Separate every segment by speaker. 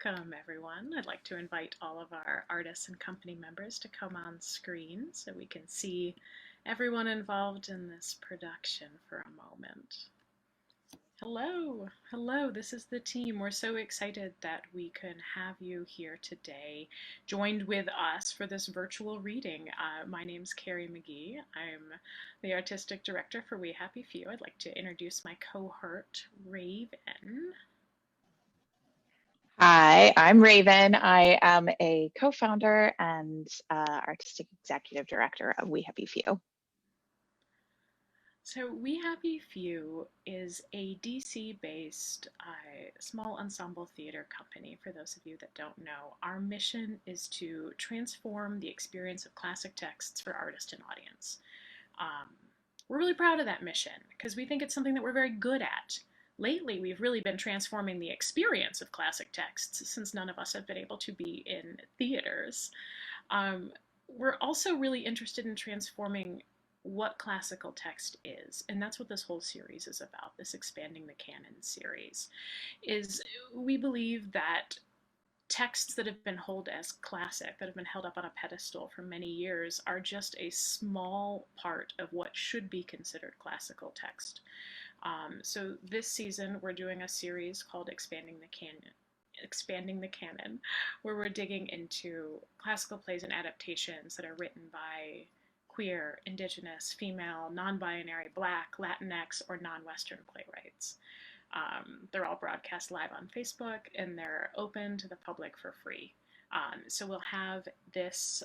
Speaker 1: Welcome, everyone. I'd like to invite all of our artists and company members to come on screen so we can see everyone involved in this production for a moment. Hello, this is the team. We're so excited that we can have you here today, joined with us for this virtual reading. My name's Carrie McGee. I'm the artistic director for We Happy Few. I'd like to introduce my cohort, Raven.
Speaker 2: Hi, I'm Raven. I am a co-founder and artistic executive director of We Happy Few.
Speaker 1: So We Happy Few is a DC-based small ensemble theater company. For those of you that don't know, our mission is to transform the experience of classic texts for artist and audience. We're really proud of that mission because we think it's something that we're very good at. Lately, we've really been transforming the experience of classic texts since none of us have been able to be in theaters. We're also really interested in transforming what classical text is, and that's what this whole series is about, this Expanding the Canon series, is we believe that texts that have been held as classic, that have been held up on a pedestal for many years, are just a small part of what should be considered classical text. So this season we're doing a series called Expanding the Canon, where we're digging into classical plays and adaptations that are written by queer, indigenous, female, non-binary, Black, Latinx, or non-Western playwrights. They're all broadcast live on Facebook, and they're open to the public for free. So we'll have this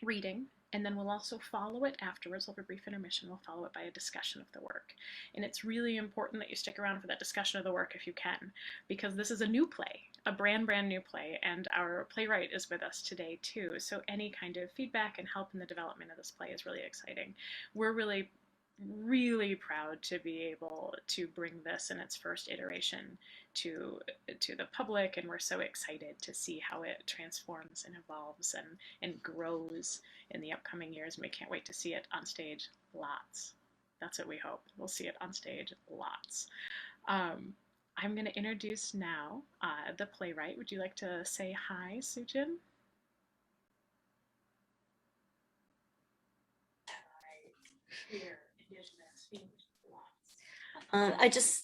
Speaker 1: reading, and then we'll also follow it afterwards. We'll have a brief intermission. We'll follow it by a discussion of the work. And it's really important that you stick around for that discussion of the work if you can, because this is a new play, a brand new play, and our playwright is with us today too. So any kind of feedback and help in the development of this play is really exciting. We're really proud to be able to bring this in its first iteration to the public, and we're so excited to see how it transforms and evolves and grows in the upcoming years, and we can't wait to see it on stage lots. That's what we hope. We'll see it on stage lots. I'm going to introduce now the playwright. Would you like to say hi, Soo-Jin?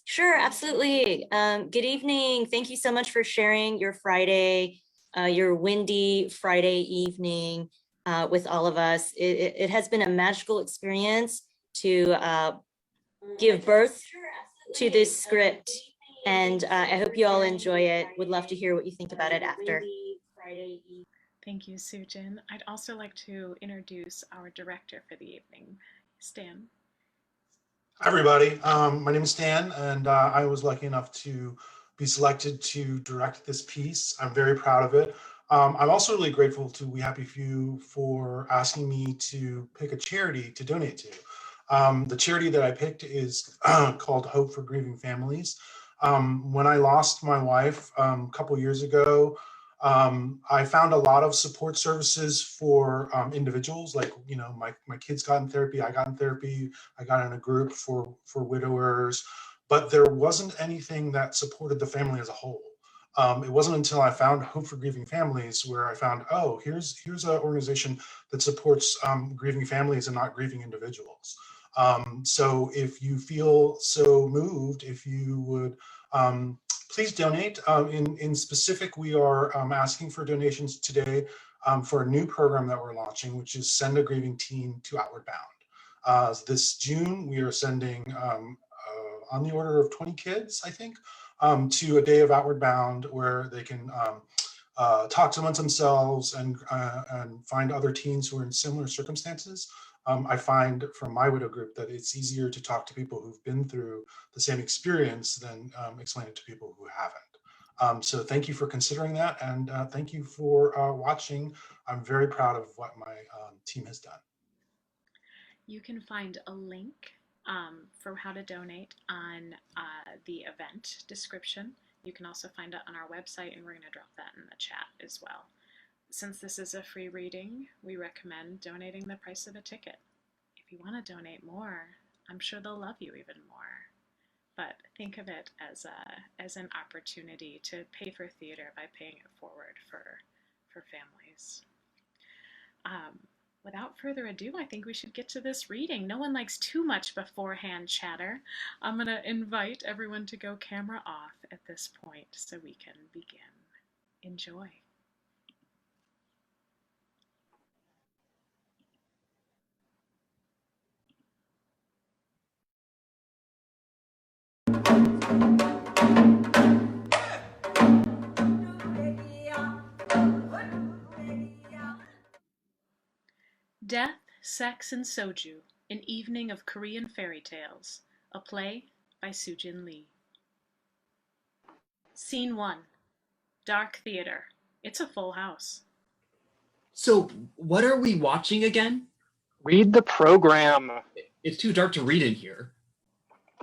Speaker 3: Sure, absolutely. Good evening. Thank you so much for sharing your Friday, your windy Friday evening with all of us. It has been a magical experience to give birth to this script, and I hope you all enjoy it. Would love to hear what you think about it after.
Speaker 1: Thank you, Soo-Jin. I'd also like to introduce our director for the evening, Stan.
Speaker 4: Hi, everybody. My name is Stan, and I was lucky enough to be selected to direct this piece. I'm very proud of it. I'm also really grateful to We Happy Few for asking me to pick a charity to donate to. The charity that I picked is called Hope for Grieving Families. When I lost my wife a couple years ago, I found a lot of support services for individuals, like, my kids got in therapy, I got in therapy, I got in a group for widowers, but there wasn't anything that supported the family as a whole. It wasn't until I found Hope for Grieving Families where I found, oh, here's an organization that supports grieving families and not grieving individuals. So if you feel so moved, if you would please donate. In specific, we are asking for donations today for a new program that we're launching, which is Send a Grieving Teen to Outward Bound. This June, we are sending on the order of 20 kids, I think, to a day of Outward Bound where they can talk amongst themselves and find other teens who are in similar circumstances. I find from my widow group that it's easier to talk to people who've been through the same experience than explain it to people who haven't. So thank you for considering that, and thank you for watching. I'm very proud of what my team has done.
Speaker 1: You can find a link for how to donate on the event description. You can also find it on our website, and we're going to drop that in the chat as well. Since this is a free reading, we recommend donating the price of a ticket. If you want to donate more, I'm sure they'll love you even more. but think of it as an opportunity to pay for theater by paying it forward for families. Without further ado, I think we should get to this reading. No one likes too much beforehand chatter. I'm going to invite everyone to go camera off at this point so we can begin. Enjoy. Death, Sex, and Soju, An Evening of Korean Fairy Tales, a play by Soo-Jin Lee. Scene 1. Dark Theater. It's a full house.
Speaker 5: So, what are we watching again?
Speaker 6: Read the program.
Speaker 5: It's too dark to read in here.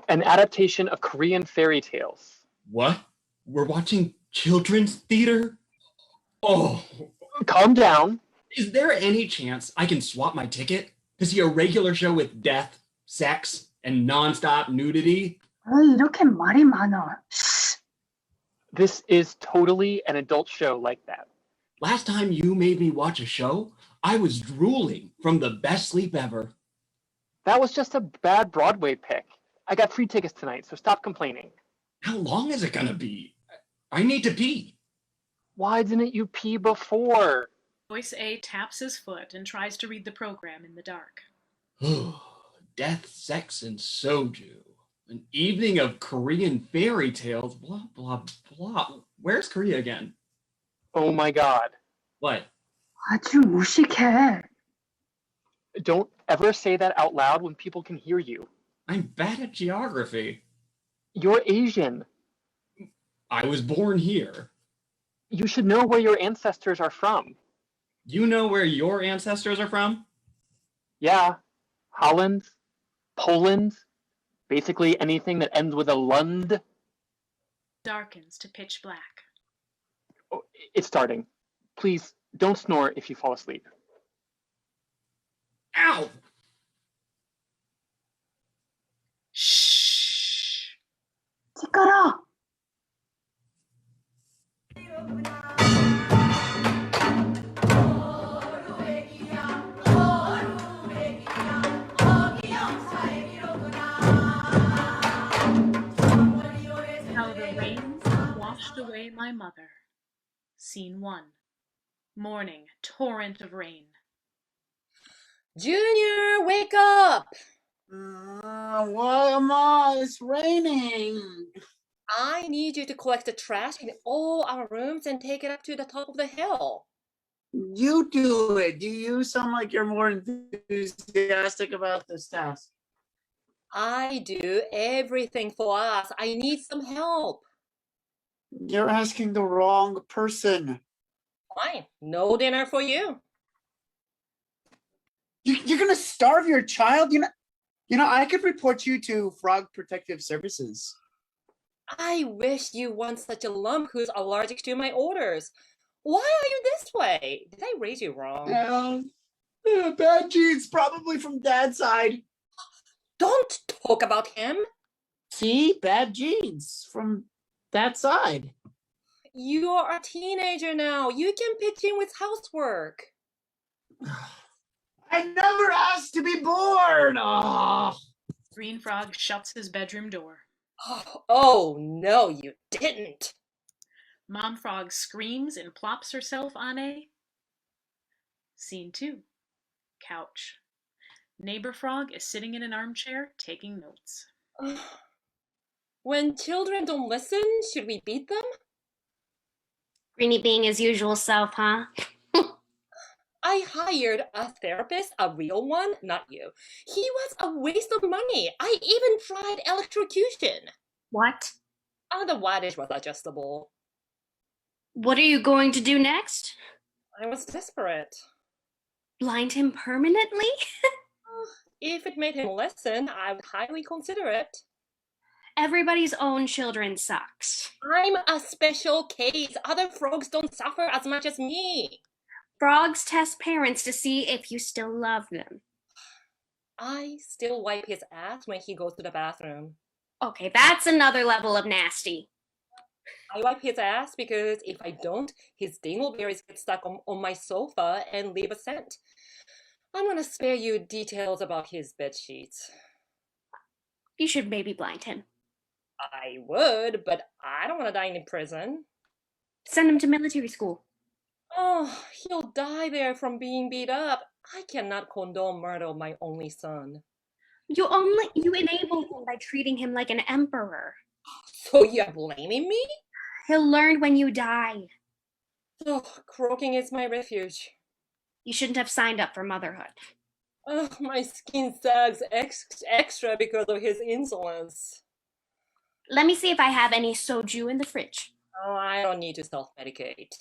Speaker 6: An adaptation of Korean fairy tales.
Speaker 5: What? We're watching children's theater? Oh,
Speaker 6: Calm down.
Speaker 5: is there any chance I can swap my ticket to see a regular show with death, sex, and nonstop nudity?
Speaker 7: 왜 이렇게 말이 많아?
Speaker 6: This is totally an adult show like that.
Speaker 5: Last time you made me watch a show, I was drooling from the best sleep ever.
Speaker 6: That was just a bad Broadway pick. I got free tickets tonight, so stop complaining.
Speaker 5: How long is it gonna be? I need to pee.
Speaker 6: Why didn't you pee before?
Speaker 1: Voice A taps his foot and tries to read the program in the dark.
Speaker 5: Death, sex, and soju. An evening of Korean fairy tales. Blah, blah, blah. Where's Korea again?
Speaker 6: Oh my god.
Speaker 5: What?
Speaker 7: 아주 무식해.
Speaker 6: Don't ever say that out loud when people can hear you.
Speaker 5: I'm bad at geography.
Speaker 6: You're Asian.
Speaker 5: I was born here.
Speaker 6: You should know where your ancestors are from.
Speaker 5: You know where your ancestors are from?
Speaker 6: Yeah. Holland, Poland, basically anything that ends with a Lund.
Speaker 1: Darkens to pitch black.
Speaker 6: Oh, it's starting. Please, don't snore if you fall asleep.
Speaker 5: Ow!
Speaker 1: Shh.
Speaker 7: 시끄러.
Speaker 1: How the rains washed away my mother. Scene 1. Morning, torrent of rain.
Speaker 8: Junior, wake up!
Speaker 9: Why, Ma? It's raining.
Speaker 8: I need you to collect the trash in all our rooms and take it up to the top of the hill.
Speaker 9: You do it. You sound like you're more enthusiastic about this task.
Speaker 8: I do everything for us. I need some help.
Speaker 9: You're asking the wrong person.
Speaker 8: Fine, no dinner for you.
Speaker 9: You're gonna starve your child? I could report you to Frog Protective Services.
Speaker 8: I wish you weren't such a lump who's allergic to my orders. Why are you this way? Did I raise you wrong?
Speaker 9: Bad genes, probably from Dad's side.
Speaker 8: Don't talk about him.
Speaker 9: See, bad genes from that side.
Speaker 8: You are a teenager now. You can pitch in with housework.
Speaker 9: I never asked to be born. Oh.
Speaker 1: Green Frog shuts his bedroom door.
Speaker 8: Oh, no, you didn't.
Speaker 1: Mom Frog screams and plops herself on a... Scene 2. Couch. Neighbor Frog is sitting in an armchair taking notes.
Speaker 8: When children don't listen, should we beat them?
Speaker 10: Greenie being his usual self, huh?
Speaker 8: I hired a therapist, a real one, not you. He was a waste of money. I even tried electrocution.
Speaker 10: What?
Speaker 8: The wattage was adjustable.
Speaker 10: What are you going to do next?
Speaker 8: I was desperate.
Speaker 10: Blind him permanently?
Speaker 8: If it made him listen, I would highly consider it.
Speaker 10: Everybody's own children sucks.
Speaker 8: I'm a special case. Other frogs don't suffer as much as me.
Speaker 10: Frogs test parents to see if you still love them.
Speaker 8: I still wipe his ass when he goes to the bathroom.
Speaker 10: Okay, that's another level of nasty.
Speaker 8: I wipe his ass because if I don't, his dingleberries get stuck on my sofa and leave a scent. I'm gonna spare you details about his bed sheets.
Speaker 10: You should maybe blind him.
Speaker 8: I would, but I don't want to die in prison.
Speaker 10: Send him to military school.
Speaker 8: Oh, he'll die there from being beat up. I cannot condone murder of my only son.
Speaker 10: You enable him by treating him like an emperor.
Speaker 8: So you're blaming me?
Speaker 10: He'll learn when you die.
Speaker 8: Oh, croaking is my refuge.
Speaker 10: You shouldn't have signed up for motherhood.
Speaker 8: Oh, my skin sags extra because of his insolence.
Speaker 10: Let me see if I have any soju in the fridge.
Speaker 8: Oh, I don't need to self-medicate.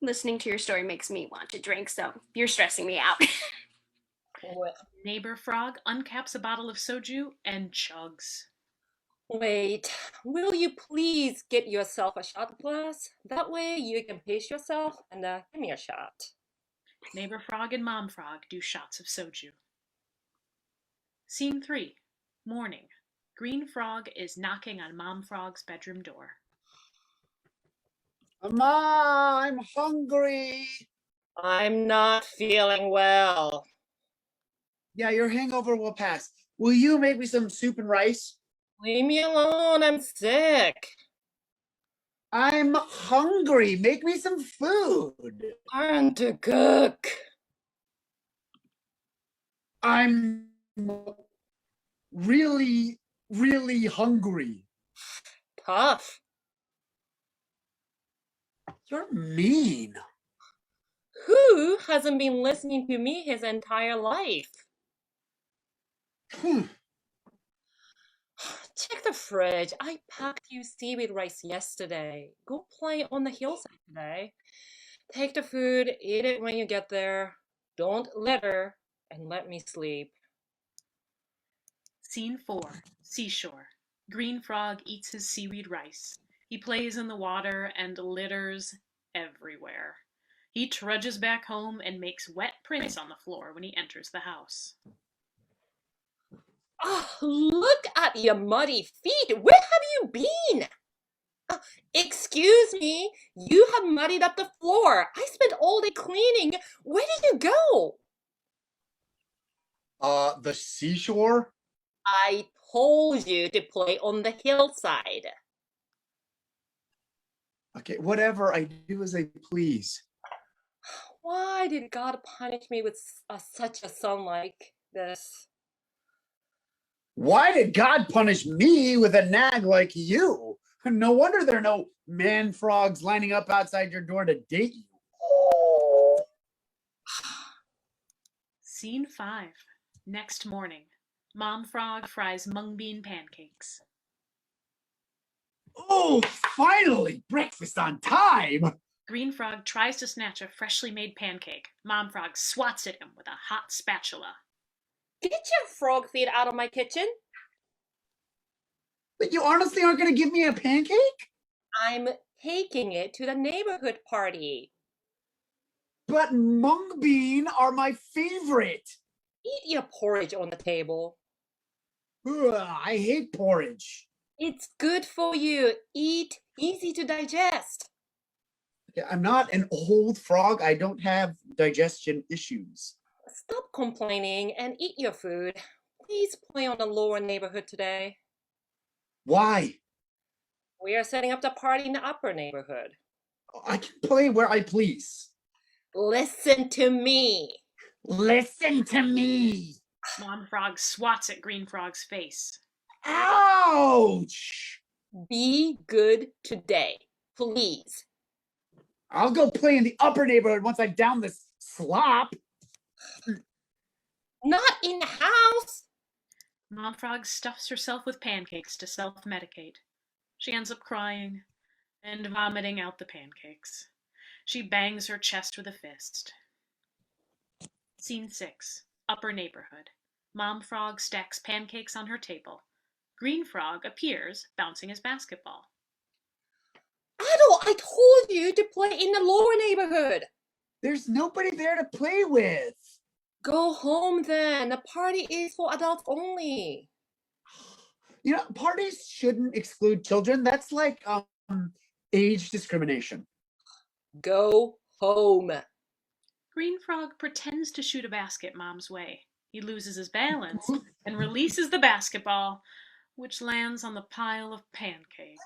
Speaker 10: Listening to your story makes me want to drink, so you're stressing me out.
Speaker 1: Neighbor Frog uncaps a bottle of soju and chugs.
Speaker 8: Wait, will you please get yourself a shot glass? That way you can pace yourself and give me a shot.
Speaker 1: Neighbor Frog and Mom Frog do shots of soju. Scene 3. Morning. Green Frog is knocking on Mom Frog's bedroom door.
Speaker 9: Mama, I'm hungry.
Speaker 8: I'm not feeling well.
Speaker 9: Yeah, your hangover will pass. Will you make me some soup and rice?
Speaker 8: Leave me alone, I'm sick.
Speaker 9: I'm hungry. Make me some food.
Speaker 8: Learn to cook.
Speaker 9: I'm really, really hungry.
Speaker 8: Tough.
Speaker 9: You're mean.
Speaker 8: Who hasn't been listening to me his entire life? Check the fridge. I packed you seaweed rice yesterday. Go play on the hillside today. Take the food, eat it when you get there. Don't litter, and let me sleep.
Speaker 1: Scene 4. Seashore. Green Frog eats his seaweed rice. He plays in the water and litters everywhere. He trudges back home and makes wet prints on the floor when he enters the house.
Speaker 8: Oh, look at your muddy feet. Where have you been? Excuse me, you have muddied up the floor. I spent all day cleaning. Where did you go?
Speaker 9: The seashore?
Speaker 8: I told you to play on the hillside.
Speaker 9: Okay, whatever. I do as I please.
Speaker 8: Why did God punish me with such a son like this?
Speaker 9: Why did God punish me with a nag like you? No wonder there are no man frogs lining up outside your door to date you. Oh.
Speaker 1: Scene 5. Next morning. Mom Frog fries mung bean pancakes.
Speaker 9: Oh, finally! Breakfast on time!
Speaker 1: Green Frog tries to snatch a freshly made pancake. Mom Frog swats at him with a hot spatula.
Speaker 8: Get your frog feet out of my kitchen.
Speaker 9: But you honestly aren't going to give me a pancake?
Speaker 8: I'm taking it to the neighborhood party.
Speaker 9: But mung bean are my favorite.
Speaker 8: Eat your porridge on the table.
Speaker 9: Ugh, I hate porridge.
Speaker 8: It's good for you. Eat, easy to digest.
Speaker 9: Okay, I'm not an old frog. I don't have digestion issues.
Speaker 8: Stop complaining and eat your food. Please play on the lower neighborhood today.
Speaker 9: Why?
Speaker 8: We are setting up the party in the upper neighborhood.
Speaker 9: I can play where I please.
Speaker 8: Listen to me.
Speaker 9: Listen to me.
Speaker 1: Mom Frog swats at Green Frog's face.
Speaker 9: Ouch!
Speaker 8: Be good today, please.
Speaker 9: I'll go play in the upper neighborhood once I down this slop.
Speaker 8: Not in the house.
Speaker 1: Mom Frog stuffs herself with pancakes to self-medicate. She ends up crying and vomiting out the pancakes. She bangs her chest with a fist. Scene 6. Upper neighborhood. Mom Frog stacks pancakes on her table. Green Frog appears, bouncing his basketball.
Speaker 8: Adol, I told you to play in the lower neighborhood.
Speaker 9: There's nobody there to play with.
Speaker 8: Go home then. The party is for adults only.
Speaker 9: You know, parties shouldn't exclude children. That's like age discrimination.
Speaker 8: Go home.
Speaker 1: Green Frog pretends to shoot a basket Mom's way. He loses his balance and releases the basketball, which lands on the pile of pancakes.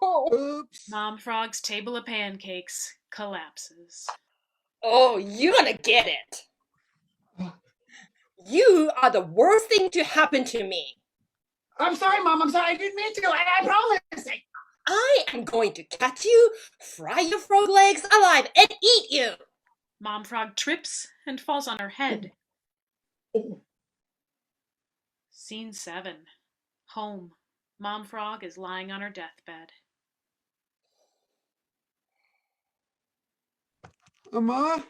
Speaker 8: No!
Speaker 9: Oops.
Speaker 1: Mom Frog's table of pancakes collapses.
Speaker 8: Oh, you're gonna get it. You are the worst thing to happen to me.
Speaker 9: I'm sorry, Mom. I'm sorry. I didn't mean to. I promise.
Speaker 8: I am going to catch you, fry your frog legs alive, and eat you.
Speaker 1: Mom Frog trips and falls on her head.
Speaker 9: Oh.
Speaker 1: Scene 7. Home. Mom Frog is lying on her deathbed.
Speaker 9: Mama,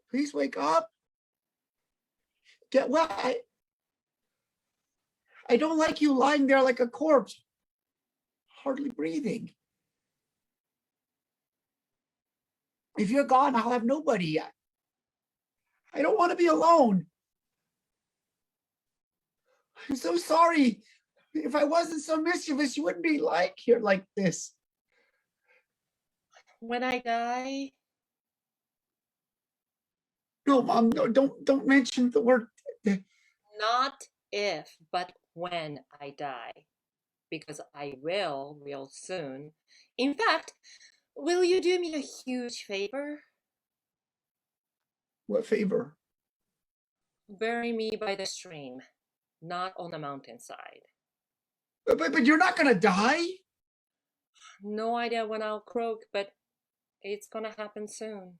Speaker 9: please wake up. Get well. I don't like you lying there like a corpse, hardly breathing. If you're gone, I'll have nobody. I don't want to be alone. I'm so sorry. If I wasn't so mischievous, you wouldn't be like here like this.
Speaker 8: When I die,
Speaker 9: No, Mom, no, don't mention the word.
Speaker 8: not if, but when I die, because I will real soon. In fact, will you do me a huge favor?
Speaker 9: What favor?
Speaker 8: Bury me by the stream, not on the mountainside.
Speaker 9: But you're not gonna die.
Speaker 8: No idea when I'll croak, but it's gonna happen soon.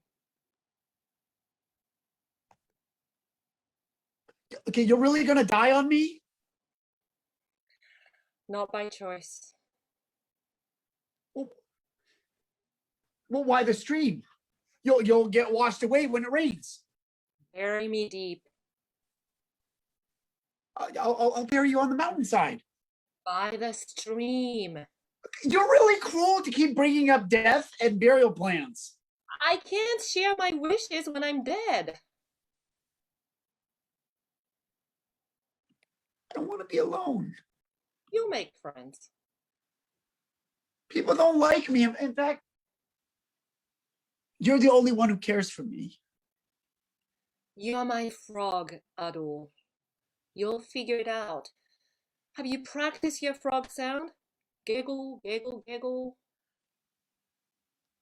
Speaker 9: Okay, you're really gonna die on me?
Speaker 8: Not by choice.
Speaker 9: Well, why the stream? You'll get washed away when it rains.
Speaker 8: Bury me deep.
Speaker 9: I'll bury you on the mountainside.
Speaker 8: By the stream.
Speaker 9: You're really cruel to keep bringing up death and burial plans.
Speaker 8: I can't share my wishes when I'm dead.
Speaker 9: I don't want to be alone.
Speaker 8: You'll make friends.
Speaker 9: People don't like me. In fact, you're the only one who cares for me.
Speaker 8: You're my frog, Adul. You'll figure it out. Have you practiced your frog sound? Giggle, giggle, giggle.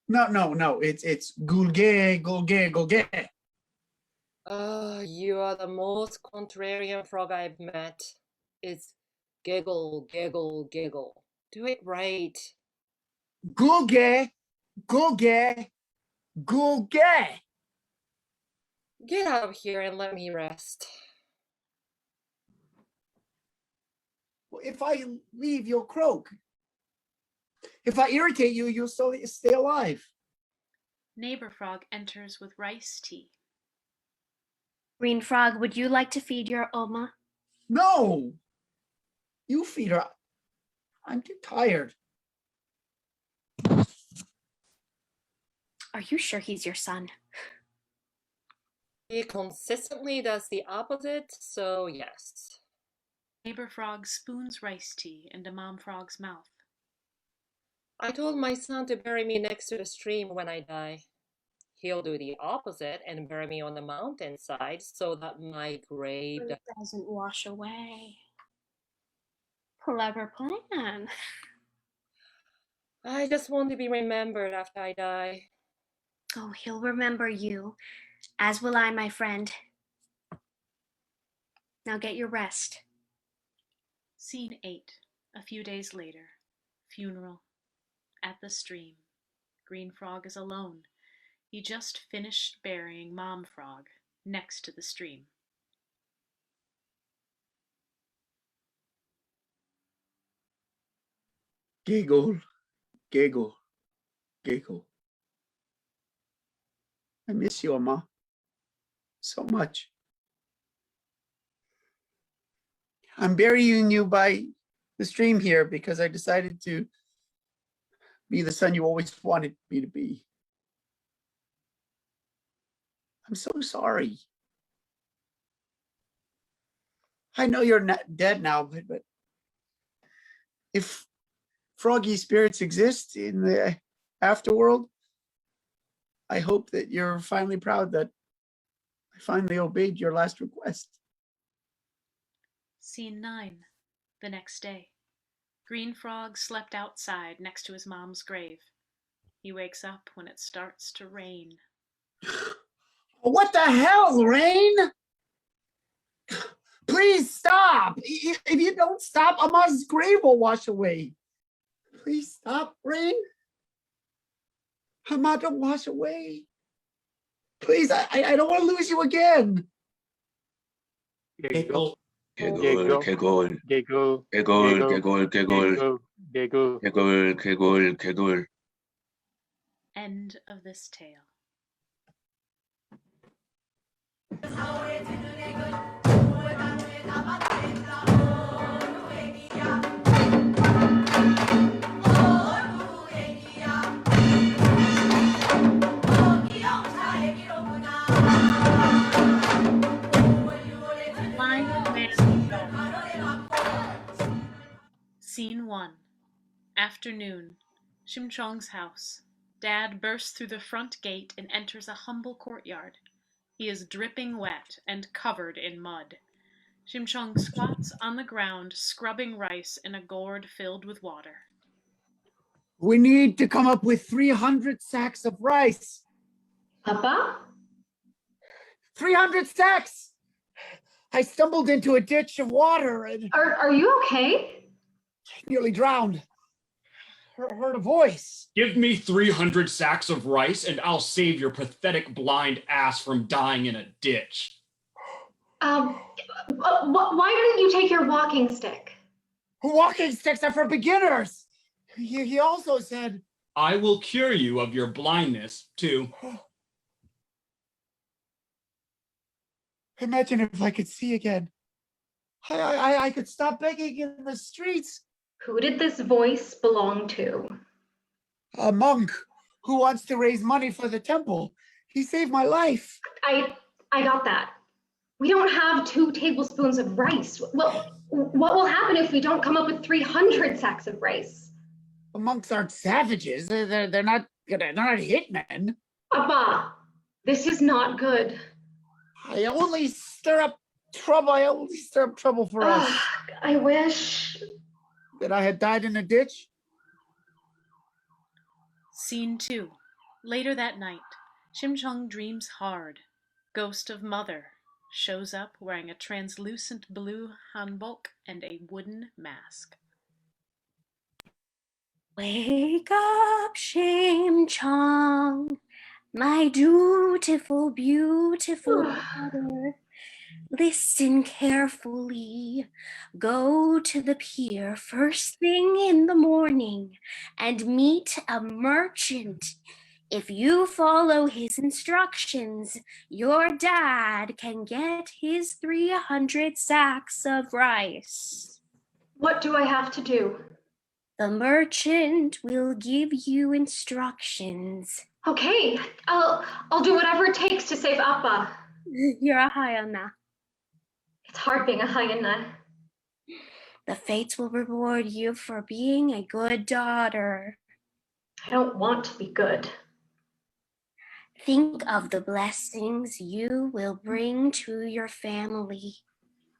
Speaker 9: No. It's gulge, gulge, gulge.
Speaker 8: Oh, you are the most contrarian frog I've met. It's giggle, giggle, giggle. Do it right.
Speaker 9: Gulge, gulge, gulge.
Speaker 8: Get out of here and let me rest.
Speaker 9: If I leave, you'll croak. If I irritate you, you'll still stay alive.
Speaker 1: Neighbor Frog enters with rice tea.
Speaker 10: Green Frog, would you like to feed your Oma?
Speaker 9: No. You feed her. I'm too tired.
Speaker 10: Are you sure he's your son?
Speaker 8: He consistently does the opposite, so yes.
Speaker 1: Neighbor Frog spoons rice tea into Mom Frog's mouth.
Speaker 8: I told my son to bury me next to the stream when I die. He'll do the opposite and bury me on the mountainside so that my grave
Speaker 10: doesn't wash away. Clever plan.
Speaker 8: I just want to be remembered after I die.
Speaker 10: Oh, he'll remember you, as will I, my friend. Now get your rest.
Speaker 1: Scene 8. A few days later. Funeral. At the stream. Green Frog is alone. He just finished burying Mom Frog next to the stream.
Speaker 9: Giggle, giggle, giggle. I miss you, Oma, so much. I'm burying you by the stream here because I decided to be the son you always wanted me to be. I'm so sorry. I know you're not dead now, but if froggy spirits exist in the afterworld, I hope that you're finally proud that I finally obeyed your last request.
Speaker 1: Scene 9. The next day. Green Frog slept outside next to his mom's grave. He wakes up when it starts to rain.
Speaker 9: What the hell, Rain? Please stop. If you don't stop, Amaz's grave will wash away. Please stop, Rain. Ama, don't wash away. Please, I don't want to lose you again.
Speaker 6: Giggle,
Speaker 11: 개굴, 개굴,
Speaker 6: giggle,
Speaker 11: 개굴, 개굴, 개굴,
Speaker 6: giggle.
Speaker 11: 개굴, 개굴, 개굴.
Speaker 1: End of this tale. Scene 1. Afternoon. Shimchong's house. Dad bursts through the front gate and enters a humble courtyard. He is dripping wet and covered in mud. Shimchong squats on the ground, scrubbing rice in a gourd filled with water.
Speaker 9: We need to come up with 300 sacks of rice.
Speaker 10: Papa?
Speaker 9: 300 sacks! I stumbled into a ditch of water and
Speaker 10: Are you okay?
Speaker 9: nearly drowned. Heard a voice.
Speaker 5: Give me 300 sacks of rice and I'll save your pathetic blind ass from dying in a ditch.
Speaker 10: Why didn't you take your walking stick?
Speaker 9: Walking sticks are for beginners. He also said,
Speaker 5: I will cure you of your blindness, too.
Speaker 9: imagine if I could see again. I could stop begging in the streets.
Speaker 10: Who did this voice belong to?
Speaker 9: A monk who wants to raise money for the temple. He saved my life.
Speaker 10: I got that. We don't have 2 tablespoons of rice. Well, what will happen if we don't come up with 300 sacks of rice?
Speaker 9: The monks aren't savages. They're not hitmen.
Speaker 10: Abba, this is not good.
Speaker 9: I only stir up trouble for us.
Speaker 10: I wish.
Speaker 9: That I had died in a ditch.
Speaker 1: Scene 2. Later that night, Shimchong dreams hard. Ghost of Mother shows up wearing a translucent blue hanbok and a wooden mask.
Speaker 10: Wake up, Shimchong, my dutiful, beautiful daughter. Listen carefully. Go to the pier first thing in the morning and meet a merchant. If you follow his instructions, your dad can get his 300 sacks of rice. What do I have to do? The merchant will give you instructions. Okay, I'll do whatever it takes to save Appa. You're a hyena. It's hard being a hyena. The fates will reward you for being a good daughter. I don't want to be good. Think of the blessings you will bring to your family.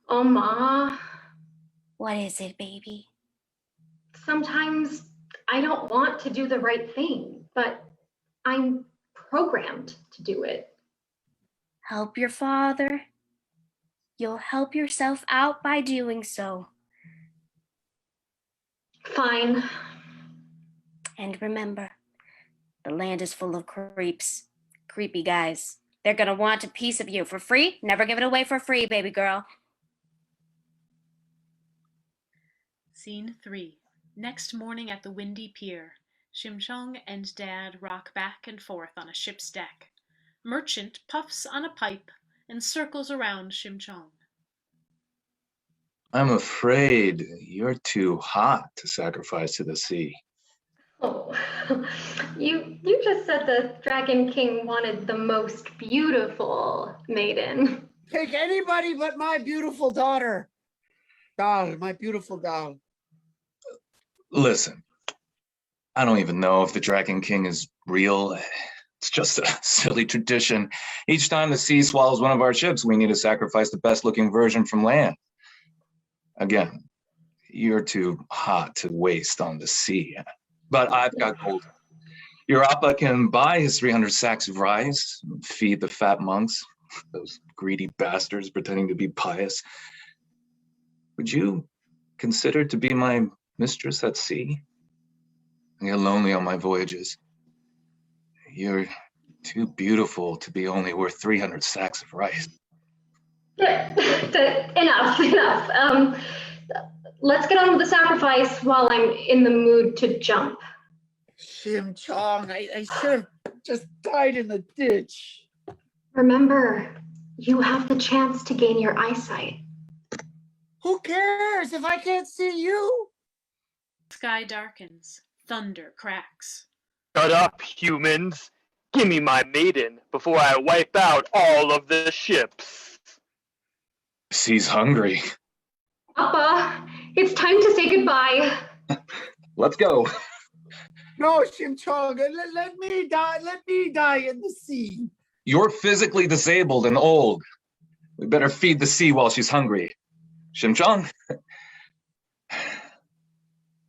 Speaker 10: Oh, Ma. What is it, baby? Sometimes I don't want to do the right thing, but I'm programmed to do it. Help your father. You'll help yourself out by doing so. Fine. And remember, the land is full of creeps. Creepy guys. They're gonna want a piece of you for free. Never give it away for free, baby girl.
Speaker 1: Scene 3. Next morning at the windy pier, Shimchong and Dad rock back and forth on a ship's deck. Merchant puffs on a pipe and circles around Shimchong.
Speaker 11: I'm afraid you're too hot to sacrifice to the sea.
Speaker 10: Oh, you just said the Dragon King wanted the most beautiful maiden.
Speaker 9: Pick anybody but my beautiful daughter. Doll, my beautiful doll.
Speaker 11: Listen, I don't even know if the Dragon King is real. It's just a silly tradition. Each time the sea swallows one of our ships, we need to sacrifice the best looking version from land. Again, you're too hot to waste on the sea. But I've got gold. Your Appa can buy his 300 sacks of rice, and feed the fat monks, those greedy bastards pretending to be pious. Would you consider to be my mistress at sea? I get lonely on my voyages. You're too beautiful to be only worth 300 sacks of rice.
Speaker 12: Enough. Let's get on with the sacrifice while I'm in the mood to jump.
Speaker 9: Shim Chong, I should have just died in the ditch.
Speaker 12: Remember, you have the chance to gain your eyesight.
Speaker 9: Who cares if I can't see you?
Speaker 1: Sky darkens. Thunder cracks.
Speaker 6: Shut up, humans. Give me my maiden before I wipe out all of the ships.
Speaker 11: Sea's hungry.
Speaker 12: Appa, it's time to say goodbye.
Speaker 11: Let's go.
Speaker 9: No, Shim Chong, let me die. Let me die in the sea.
Speaker 11: You're physically disabled and old. We better feed the sea while she's hungry. Shimchong,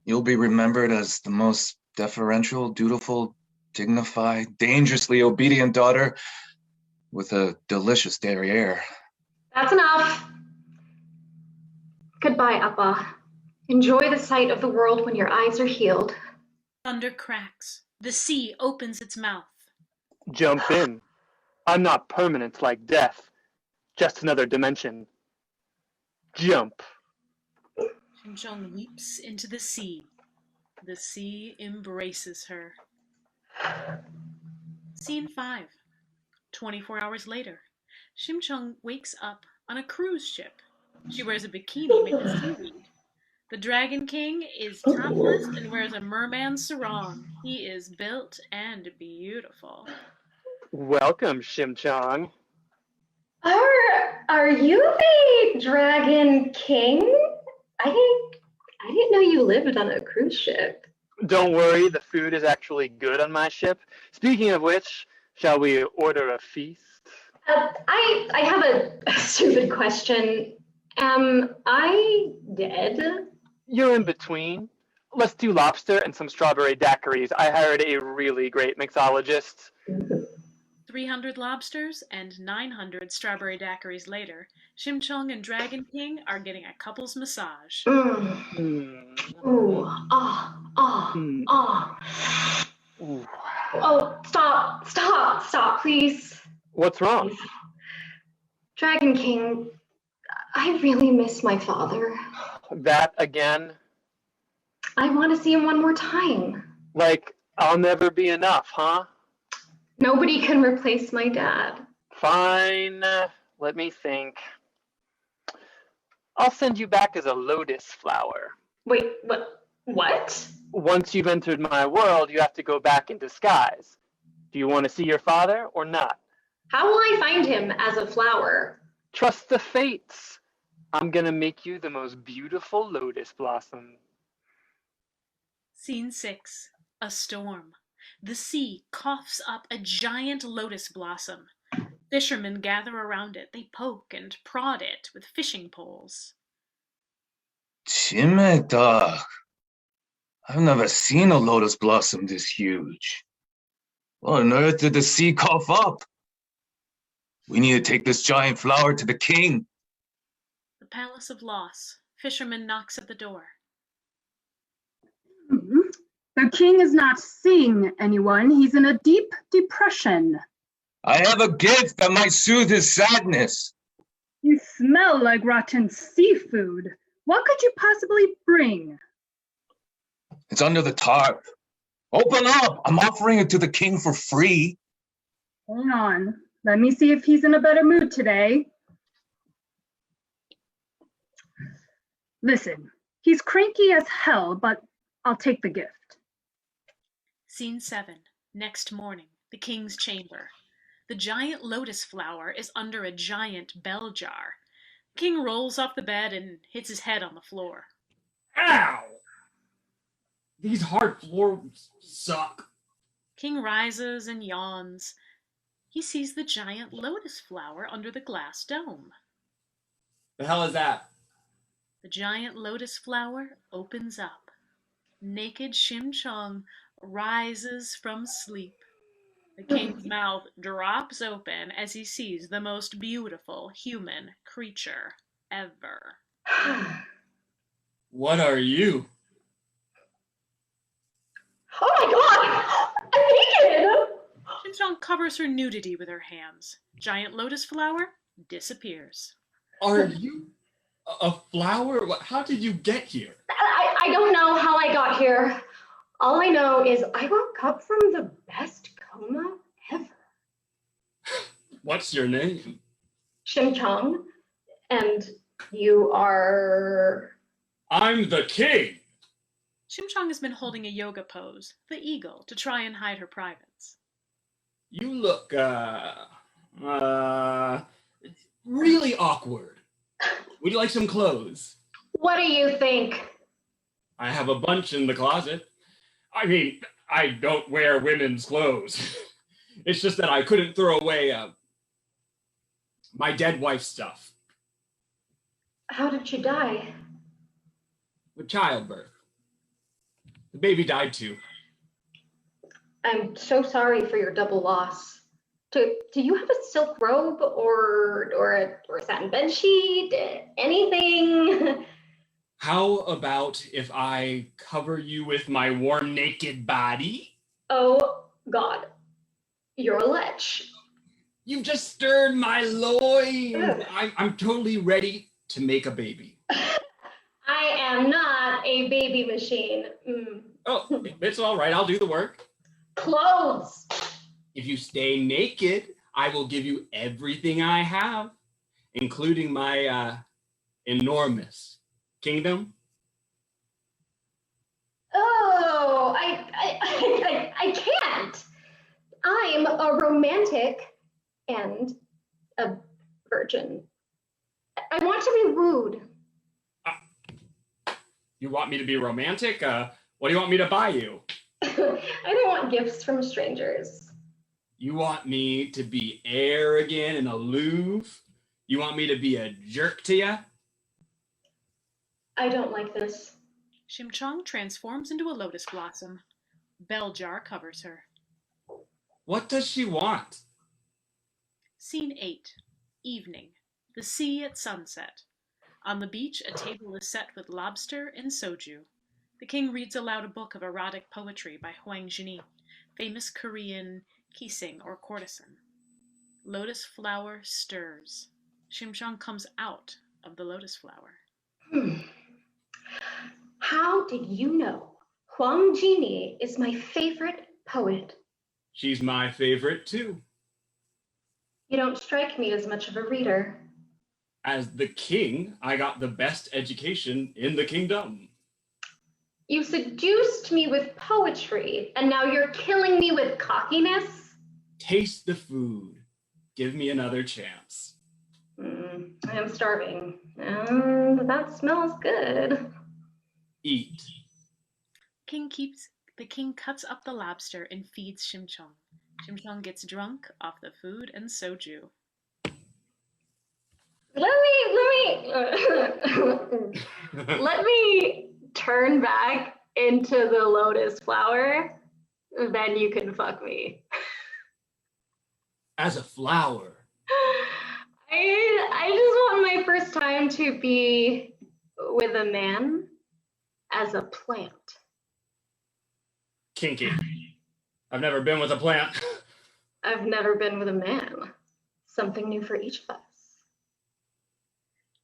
Speaker 11: you'll be remembered as the most deferential, dutiful, dignified, dangerously obedient daughter with a delicious derriere.
Speaker 12: That's enough. Goodbye, Appa. Enjoy the sight of the world when your eyes are healed.
Speaker 1: Thunder cracks. The sea opens its mouth.
Speaker 6: Jump in. I'm not permanent like death. Just another dimension. Jump.
Speaker 1: Shimchong leaps into the sea. The sea embraces her. Scene 5. 24 hours later, Shimchong wakes up on a cruise ship. She wears a bikini made of seaweed. The Dragon King is topless and wears a merman sarong. He is built and beautiful.
Speaker 6: Welcome, Shimchong.
Speaker 12: Are you the Dragon King? I didn't know you lived on a cruise ship.
Speaker 6: Don't worry, the food is actually good on my ship. Speaking of which, shall we order a feast?
Speaker 12: I have a stupid question. Am I dead?
Speaker 6: You're in between. Let's do lobster and some strawberry daiquiris. I hired a really great mixologist.
Speaker 1: 300 lobsters and 900 strawberry daiquiris later, Shimchong and Dragon King are getting a couple's massage.
Speaker 12: Ooh, Oh, stop, please.
Speaker 6: What's wrong?
Speaker 12: Please. Dragon King, I really miss my father.
Speaker 6: That again?
Speaker 12: I want to see him one more time.
Speaker 6: Like, I'll never be enough, huh?
Speaker 12: Nobody can replace my dad.
Speaker 6: Fine. Let me think. I'll send you back as a lotus flower.
Speaker 12: Wait, what?
Speaker 6: Once you've entered my world, you have to go back in disguise. Do you want to see your father or not?
Speaker 12: How will I find him as a flower?
Speaker 6: Trust the fates. I'm gonna make you the most beautiful lotus blossom.
Speaker 1: Scene 6. A storm. The sea coughs up a giant lotus blossom. Fishermen gather around it. They poke and prod it with fishing poles.
Speaker 11: Chimeta. I've never seen a lotus blossom this huge. What on earth did the sea cough up? We need to take this giant flower to the king.
Speaker 1: The Palace of Loss. Fisherman knocks at the door.
Speaker 7: The king is not seeing anyone. He's in a deep depression.
Speaker 11: I have a gift that might soothe his sadness.
Speaker 7: You smell like rotten seafood. What could you possibly bring?
Speaker 11: It's under the tarp. Open up! I'm offering it to the king for free.
Speaker 7: Hang on. Let me see if he's in a better mood today. Listen, he's cranky as hell, but I'll take the gift.
Speaker 1: Scene 7. Next morning, the king's chamber. The giant lotus flower is under a giant bell jar. King rolls off the bed and hits his head on the floor.
Speaker 5: Ow! These hard floors suck.
Speaker 1: King rises and yawns. He sees the giant lotus flower under the glass dome.
Speaker 5: The hell is that?
Speaker 1: The giant lotus flower opens up. Naked Shim-Chung rises from sleep. The king's mouth drops open as he sees the most beautiful human creature ever.
Speaker 5: What are you?
Speaker 12: Oh my god! I'm naked!
Speaker 1: Shim-Chung covers her nudity with her hands. Giant lotus flower disappears.
Speaker 5: Are you a flower? How did you get here?
Speaker 12: I don't know how I got here. All I know is I woke up from the best coma ever.
Speaker 5: What's your name?
Speaker 12: Shim-Chung, and you are...
Speaker 5: I'm the king.
Speaker 1: Shim-Chung has been holding a yoga pose, the eagle, to try and hide her privates.
Speaker 5: You look, really awkward. Would you like some clothes?
Speaker 12: What do you think?
Speaker 5: I have a bunch in the closet. I mean, I don't wear women's clothes. It's just that I couldn't throw away, my dead wife's stuff.
Speaker 12: How did she die?
Speaker 5: With childbirth. The baby died too.
Speaker 12: I'm so sorry for your double loss. Do you have a silk robe or a satin bed sheet? Anything?
Speaker 5: How about if I cover you with my warm naked body?
Speaker 12: Oh God, you're a lech.
Speaker 5: You've just stirred my loins.
Speaker 12: Ugh.
Speaker 5: I'm totally ready to make a baby.
Speaker 12: I am not a baby machine.
Speaker 5: Oh, it's all right. I'll do the work.
Speaker 12: Clothes.
Speaker 5: If you stay naked, I will give you everything I have, including my enormous kingdom.
Speaker 12: Oh, I can't. I'm a romantic and a virgin. I want to be wooed.
Speaker 5: You want me to be romantic? What do you want me to buy you?
Speaker 12: I don't want gifts from strangers.
Speaker 5: You want me to be arrogant and aloof? You want me to be a jerk to you?
Speaker 12: I don't like this.
Speaker 1: Shim-Chung transforms into a lotus blossom. Bell jar covers her.
Speaker 5: What does she want?
Speaker 1: Scene 8. Evening. The sea at sunset. On the beach, a table is set with lobster and soju. The king reads aloud a book of erotic poetry by Hwang Jinhee, famous Korean kissing or courtesan. Lotus flower stirs. Shim-Chung comes out of the lotus flower.
Speaker 12: How did you know Hwang Jinhee is my favorite poet?
Speaker 5: She's my favorite too.
Speaker 12: You don't strike me as much of a reader.
Speaker 5: As the king, I got the best education in the kingdom.
Speaker 12: You seduced me with poetry, and now you're killing me with cockiness?
Speaker 5: Taste the food. Give me another chance.
Speaker 12: I am starving, and that smells good.
Speaker 5: Eat.
Speaker 1: The king cuts up the lobster and feeds Shim-Chung. Shim-Chung gets drunk off the food and soju.
Speaker 12: Let me turn back into the lotus flower, then you can fuck me.
Speaker 5: As a flower.
Speaker 12: I just want my first time to be with a man as a plant.
Speaker 5: Kinky. I've never been with a plant.
Speaker 12: I've never been with a man. Something new for each of us.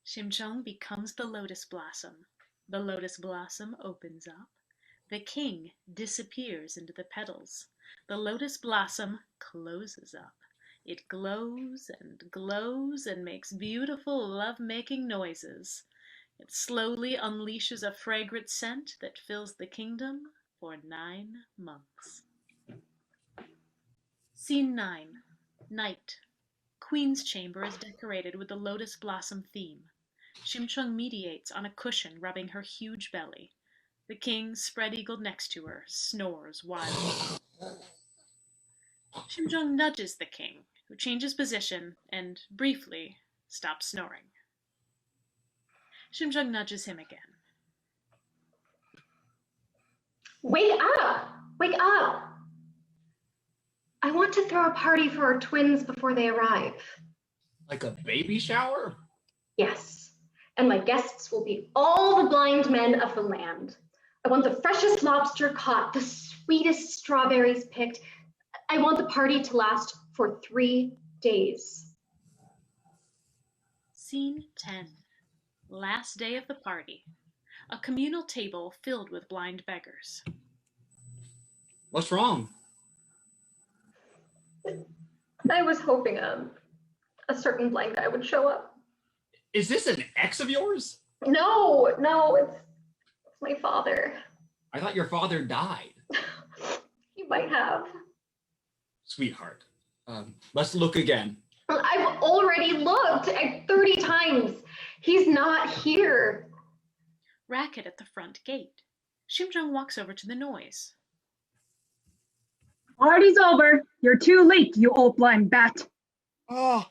Speaker 1: Shim-Chung becomes the lotus blossom. The lotus blossom opens up. The king disappears into the petals. The lotus blossom closes up. It glows and makes beautiful love-making noises. It slowly unleashes a fragrant scent that fills the kingdom for 9 months. Scene 9. Night. Queen's chamber is decorated with the lotus blossom theme. Shimchung mediates on a cushion, rubbing her huge belly. The king, spread-eagled next to her, snores wildly. Shimchung nudges the king, who changes position and, briefly, stops snoring. Shimchung nudges him again.
Speaker 12: Wake up! Wake up! I want to throw a party for our twins before they arrive.
Speaker 5: Like a baby shower?
Speaker 12: Yes, and my guests will be all the blind men of the land. I want the freshest lobster caught, the sweetest strawberries picked. I want the party to last for 3 days.
Speaker 1: Scene 10. Last day of the party. A communal table filled with blind beggars.
Speaker 5: What's wrong?
Speaker 12: I was hoping a certain blind guy would show up.
Speaker 5: Is this an ex of yours?
Speaker 12: No, it's my father.
Speaker 5: I thought your father died.
Speaker 12: He might have.
Speaker 5: Sweetheart, let's look again.
Speaker 12: I've already looked 30 times. He's not here.
Speaker 1: Racket at the front gate. Shimjung walks over to the noise.
Speaker 7: Party's over. You're too late, you old blind bat.
Speaker 9: Oh,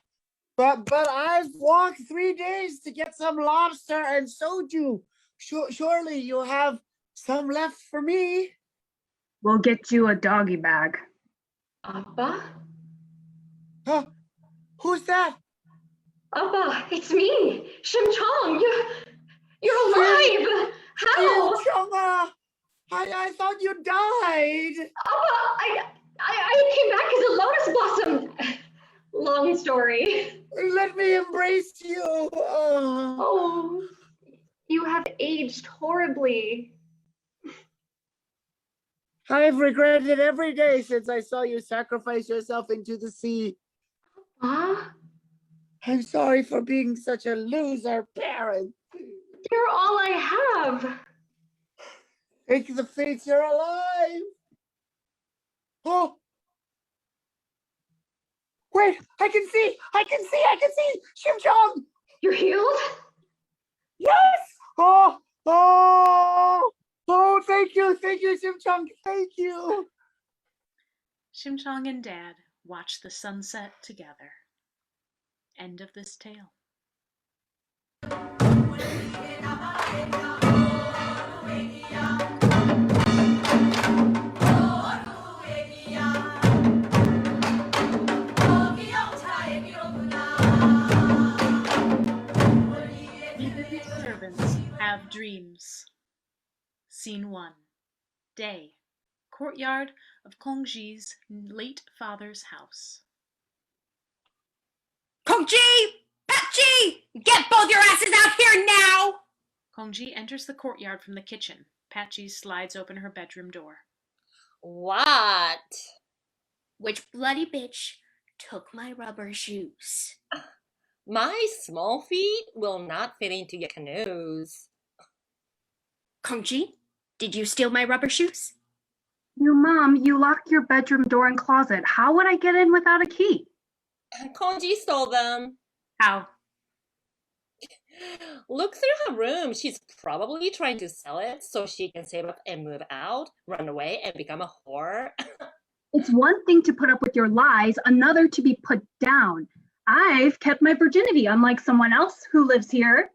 Speaker 9: but I've walked 3 days to get some lobster and soju. Surely you'll have some left for me.
Speaker 7: We'll get you a doggy bag.
Speaker 12: Abba?
Speaker 9: Huh? Who's that?
Speaker 12: Abba, it's me, Shimchong. You're alive. How?
Speaker 9: Shimchong, I thought you died.
Speaker 12: Abba, I came back as a lotus blossom. Long story.
Speaker 9: Let me embrace you.
Speaker 12: Oh, you have aged horribly.
Speaker 9: I've regretted every day since I saw you sacrifice yourself into the sea.
Speaker 12: Huh?
Speaker 9: I'm sorry for being such a loser parent.
Speaker 12: You're all I have.
Speaker 9: Thank the fates you're alive. Oh. Wait, I can see. Shimchong.
Speaker 12: You're healed?
Speaker 9: Yes. Oh, thank you, Shimchong. Thank you.
Speaker 1: Shimchong and Dad watch the sunset together. End of this tale. Servants have dreams. Scene 1. Day. Courtyard of Kongji's late father's house.
Speaker 10: Kongji! Patchi! Get both your asses out here now!
Speaker 1: Kongji enters the courtyard from the kitchen. Patchy slides open her bedroom door.
Speaker 8: What?
Speaker 10: Which bloody bitch took my rubber shoes?
Speaker 8: My small feet will not fit into your canoes.
Speaker 10: Kongji, did you steal my rubber shoes?
Speaker 7: Mom, you locked your bedroom door and closet. How would I get in without a key?
Speaker 8: Kongji stole them.
Speaker 10: How?
Speaker 8: Look through her room. She's probably trying to sell it so she can save up and move out, run away, and become a whore.
Speaker 7: It's one thing to put up with your lies, another to be put down. I've kept my virginity, unlike someone else who lives here.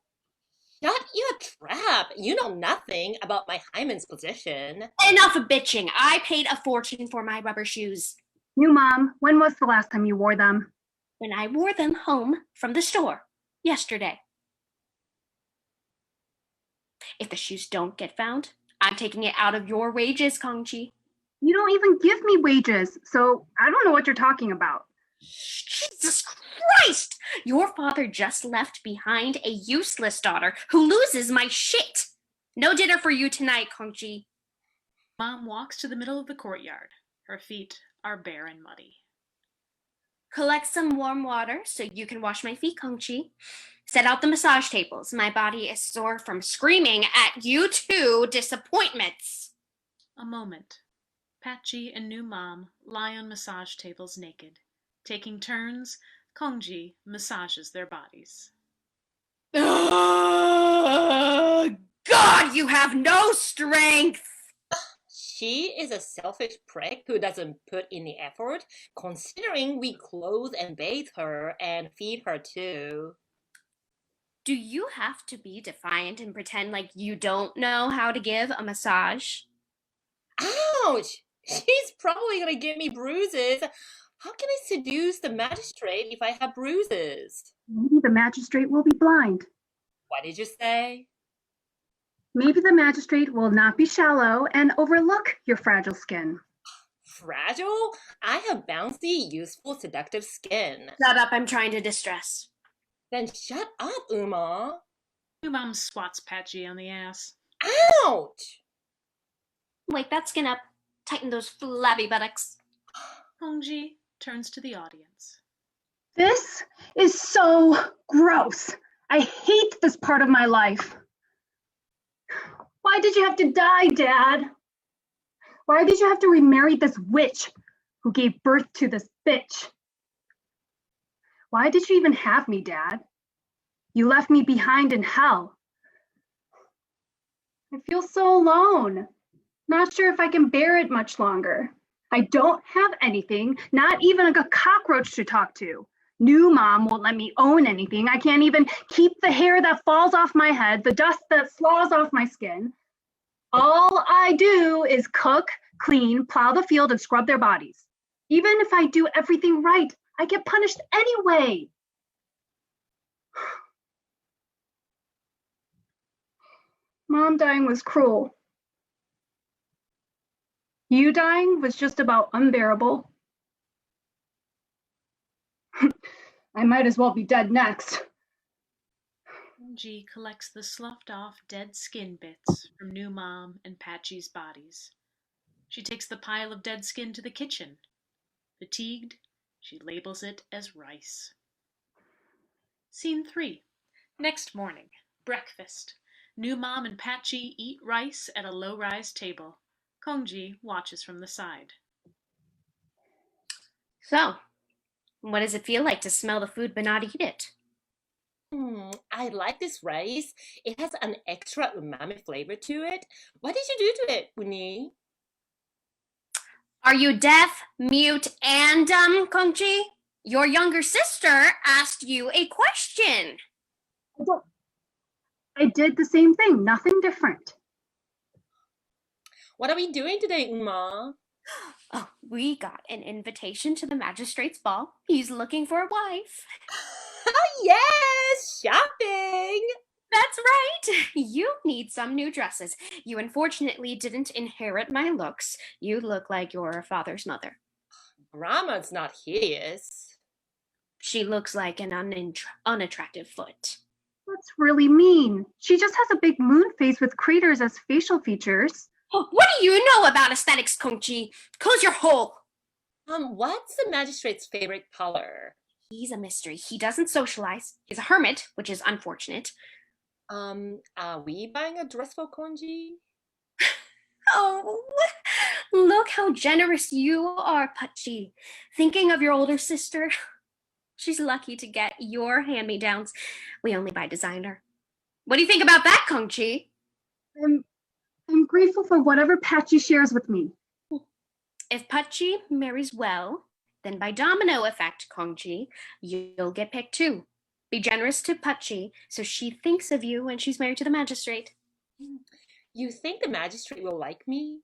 Speaker 8: Shut your trap. You know nothing about my hymen's position.
Speaker 10: Enough of bitching. I paid a fortune for my rubber shoes.
Speaker 7: Mom, when was the last time you wore them?
Speaker 10: When I wore them home from the store yesterday. If the shoes don't get found, I'm taking it out of your wages, Kongji.
Speaker 7: You don't even give me wages, so I don't know what you're talking about.
Speaker 10: Jesus Christ! Your father just left behind a useless daughter who loses my shit. No dinner for you tonight, Kongji.
Speaker 1: Mom walks to the middle of the courtyard. Her feet are bare and muddy.
Speaker 10: Collect some warm water so you can wash my feet, Kongji. Set out the massage tables. My body is sore from screaming at you two disappointments.
Speaker 1: A moment. Patchy and new mom lie on massage tables naked. Taking turns, Kongji massages their bodies.
Speaker 10: God, you have no strength.
Speaker 8: She is a selfish prick who doesn't put in the effort, considering we clothe and bathe her and feed her too.
Speaker 10: Do you have to be defiant and pretend like you don't know how to give a massage?
Speaker 8: Ouch! She's probably gonna give me bruises. How can I seduce the magistrate if I have bruises?
Speaker 7: Maybe the magistrate will be blind.
Speaker 8: What did you say?
Speaker 7: Maybe the magistrate will not be shallow and overlook your fragile skin.
Speaker 8: Fragile? I have bouncy, useful, seductive skin.
Speaker 10: Shut up, I'm trying to distress.
Speaker 8: Then shut up, Uma.
Speaker 1: Mom swats Patchy on the ass.
Speaker 8: Ouch!
Speaker 10: Wake that skin up. Tighten those flabby buttocks.
Speaker 1: Hongji turns to the audience.
Speaker 7: This is so gross. I hate this part of my life. Why did you have to die, Dad? Why did you have to remarry this witch who gave birth to this bitch? Why did you even have me, Dad? You left me behind in hell. I feel so alone. Not sure if I can bear it much longer. I don't have anything, not even a cockroach to talk to. New mom won't let me own anything. I can't even keep the hair that falls off my head, the dust that slaws off my skin. All I do is cook, clean, plow the field, and scrub their bodies. Even if I do everything right, I get punished anyway. Mom dying was cruel. You dying was just about unbearable. I might as well be dead next.
Speaker 1: Hongji collects the sloughed off dead skin bits from New Mom and Patchy's bodies. She takes the pile of dead skin to the kitchen. Fatigued, she labels it as rice. Scene 3. Next morning, breakfast. New Mom and Patchy eat rice at a low-rise table. Hongji watches from the side.
Speaker 10: So, what does it feel like to smell the food but not eat it?
Speaker 8: I like this rice. It has an extra umami flavor to it. What did you do to it, Uni?
Speaker 10: Are you deaf, mute, and dumb, Kongji? Your younger sister asked you a question.
Speaker 7: I did the same thing, nothing different.
Speaker 8: What are we doing today, Uma?
Speaker 10: Oh, we got an invitation to the magistrate's ball. He's looking for a wife.
Speaker 8: Yes, shopping.
Speaker 10: That's right. You need some new dresses. You unfortunately didn't inherit my looks. You look like your father's mother.
Speaker 8: Grandma's not hideous.
Speaker 10: She looks like an unattractive foot.
Speaker 7: That's really mean. She just has a big moon face with craters as facial features.
Speaker 10: Oh, what do you know about aesthetics, Kongji? Close your hole.
Speaker 8: What's the magistrate's favorite color?
Speaker 10: He's a mystery. He doesn't socialize. He's a hermit, which is unfortunate.
Speaker 8: Are we buying a dress for Konji?
Speaker 10: Oh, look how generous you are, Patchy. Thinking of your older sister. She's lucky to get your hand-me-downs. We only buy designer. What do you think about that, Kongji?
Speaker 7: I'm grateful for whatever Patchy shares with me.
Speaker 10: If Patchy marries well, then by domino effect, Kongji, you'll get picked too. Be generous to Patchy so she thinks of you when she's married to the magistrate.
Speaker 8: You think the magistrate will like me?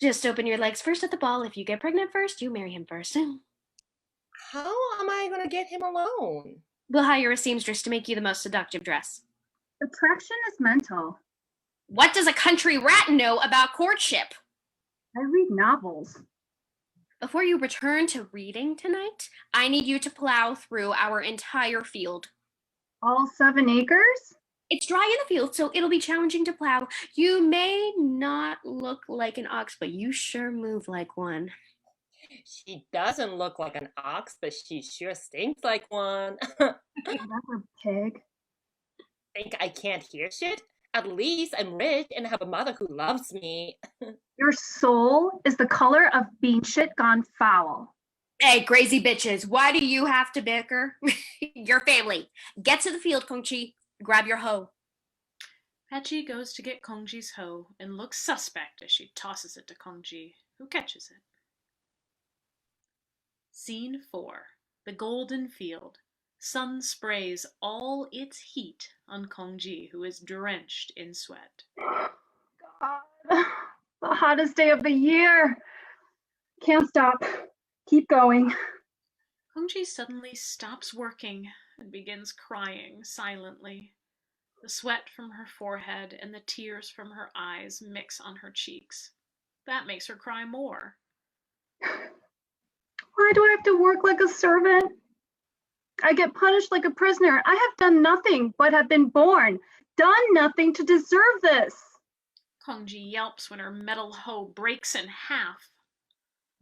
Speaker 10: Just open your legs first at the ball. If you get pregnant first, you marry him first.
Speaker 8: How am I going to get him alone?
Speaker 10: We'll hire a seamstress to make you the most seductive dress.
Speaker 7: Attraction is mental.
Speaker 10: What does a country rat know about courtship?
Speaker 7: I read novels.
Speaker 10: Before you return to reading tonight, I need you to plow through our entire field.
Speaker 7: All 7 acres?
Speaker 10: It's dry in the field, so it'll be challenging to plow. You may not look like an ox, but you sure move like one.
Speaker 8: She doesn't look like an ox, but she sure stinks like one.
Speaker 7: That's a pig.
Speaker 8: Think I can't hear shit? At least I'm rich and have a mother who loves me.
Speaker 7: Your soul is the color of bean shit gone foul.
Speaker 10: Hey, crazy bitches, why do you have to bicker? Your family. Get to the field, Kongchi. Grab your hoe.
Speaker 1: Patchy goes to get Kongji's hoe and looks suspect as she tosses it to Kongji, who catches it. Scene 4. The Golden Field. Sun sprays all its heat on Kongji, who is drenched in sweat.
Speaker 7: God, the hottest day of the year. Can't stop. Keep going.
Speaker 1: Kongji suddenly stops working and begins crying silently. The sweat from her forehead and the tears from her eyes mix on her cheeks. That makes her cry more.
Speaker 7: Why do I have to work like a servant? I get punished like a prisoner. I have done nothing but have been born, done nothing to deserve this.
Speaker 1: Kongji yelps when her metal hoe breaks in half.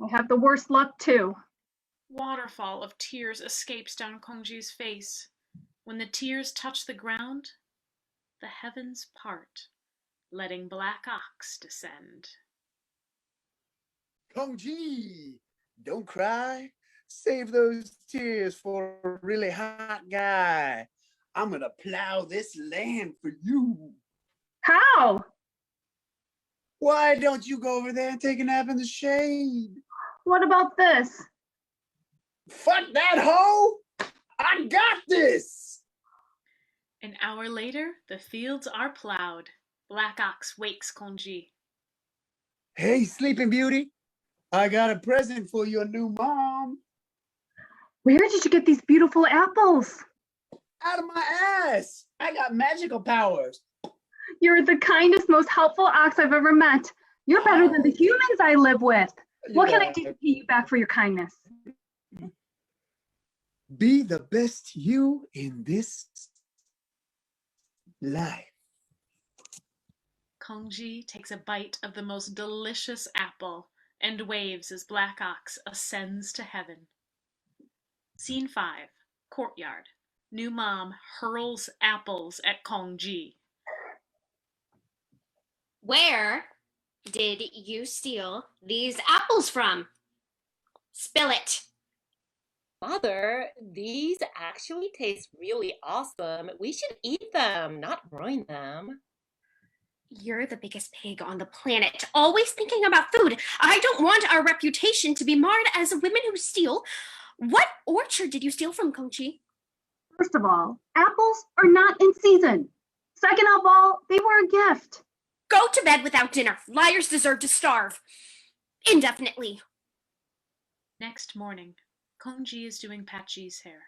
Speaker 7: I have the worst luck too.
Speaker 1: Waterfall of tears escapes down Kongji's face. When the tears touch the ground, the heavens part, letting Black Ox descend.
Speaker 9: Kongji, don't cry. Save those tears for a really hot guy. I'm gonna plow this land for you.
Speaker 7: How?
Speaker 9: Why don't you go over there and take a nap in the shade?
Speaker 7: What about this?
Speaker 9: Fuck that hoe! I got this!
Speaker 1: An hour later, the fields are plowed. Black Ox wakes Kongji.
Speaker 9: Hey, Sleeping Beauty. I got a present for your new mom.
Speaker 7: Where did you get these beautiful apples?
Speaker 9: Out of my ass. I got magical powers.
Speaker 7: You're the kindest, most helpful ox I've ever met. You're better than the humans I live with. What can I do to pay you back for your kindness?
Speaker 9: Be the best you in this life.
Speaker 1: Kongji takes a bite of the most delicious apple and waves as Black Ox ascends to heaven. Scene 5. Courtyard. New mom hurls apples at Kongji.
Speaker 10: Where did you steal these apples from? Spill it.
Speaker 8: Mother, these actually taste really awesome. We should eat them, not ruin them.
Speaker 10: You're the biggest pig on the planet, always thinking about food. I don't want our reputation to be marred as women who steal. What orchard did you steal from, Kongji?
Speaker 7: First of all, apples are not in season. Second of all, they were a gift.
Speaker 10: Go to bed without dinner. Liars deserve to starve. Indefinitely.
Speaker 1: Next morning, Kongji is doing Patchy's hair.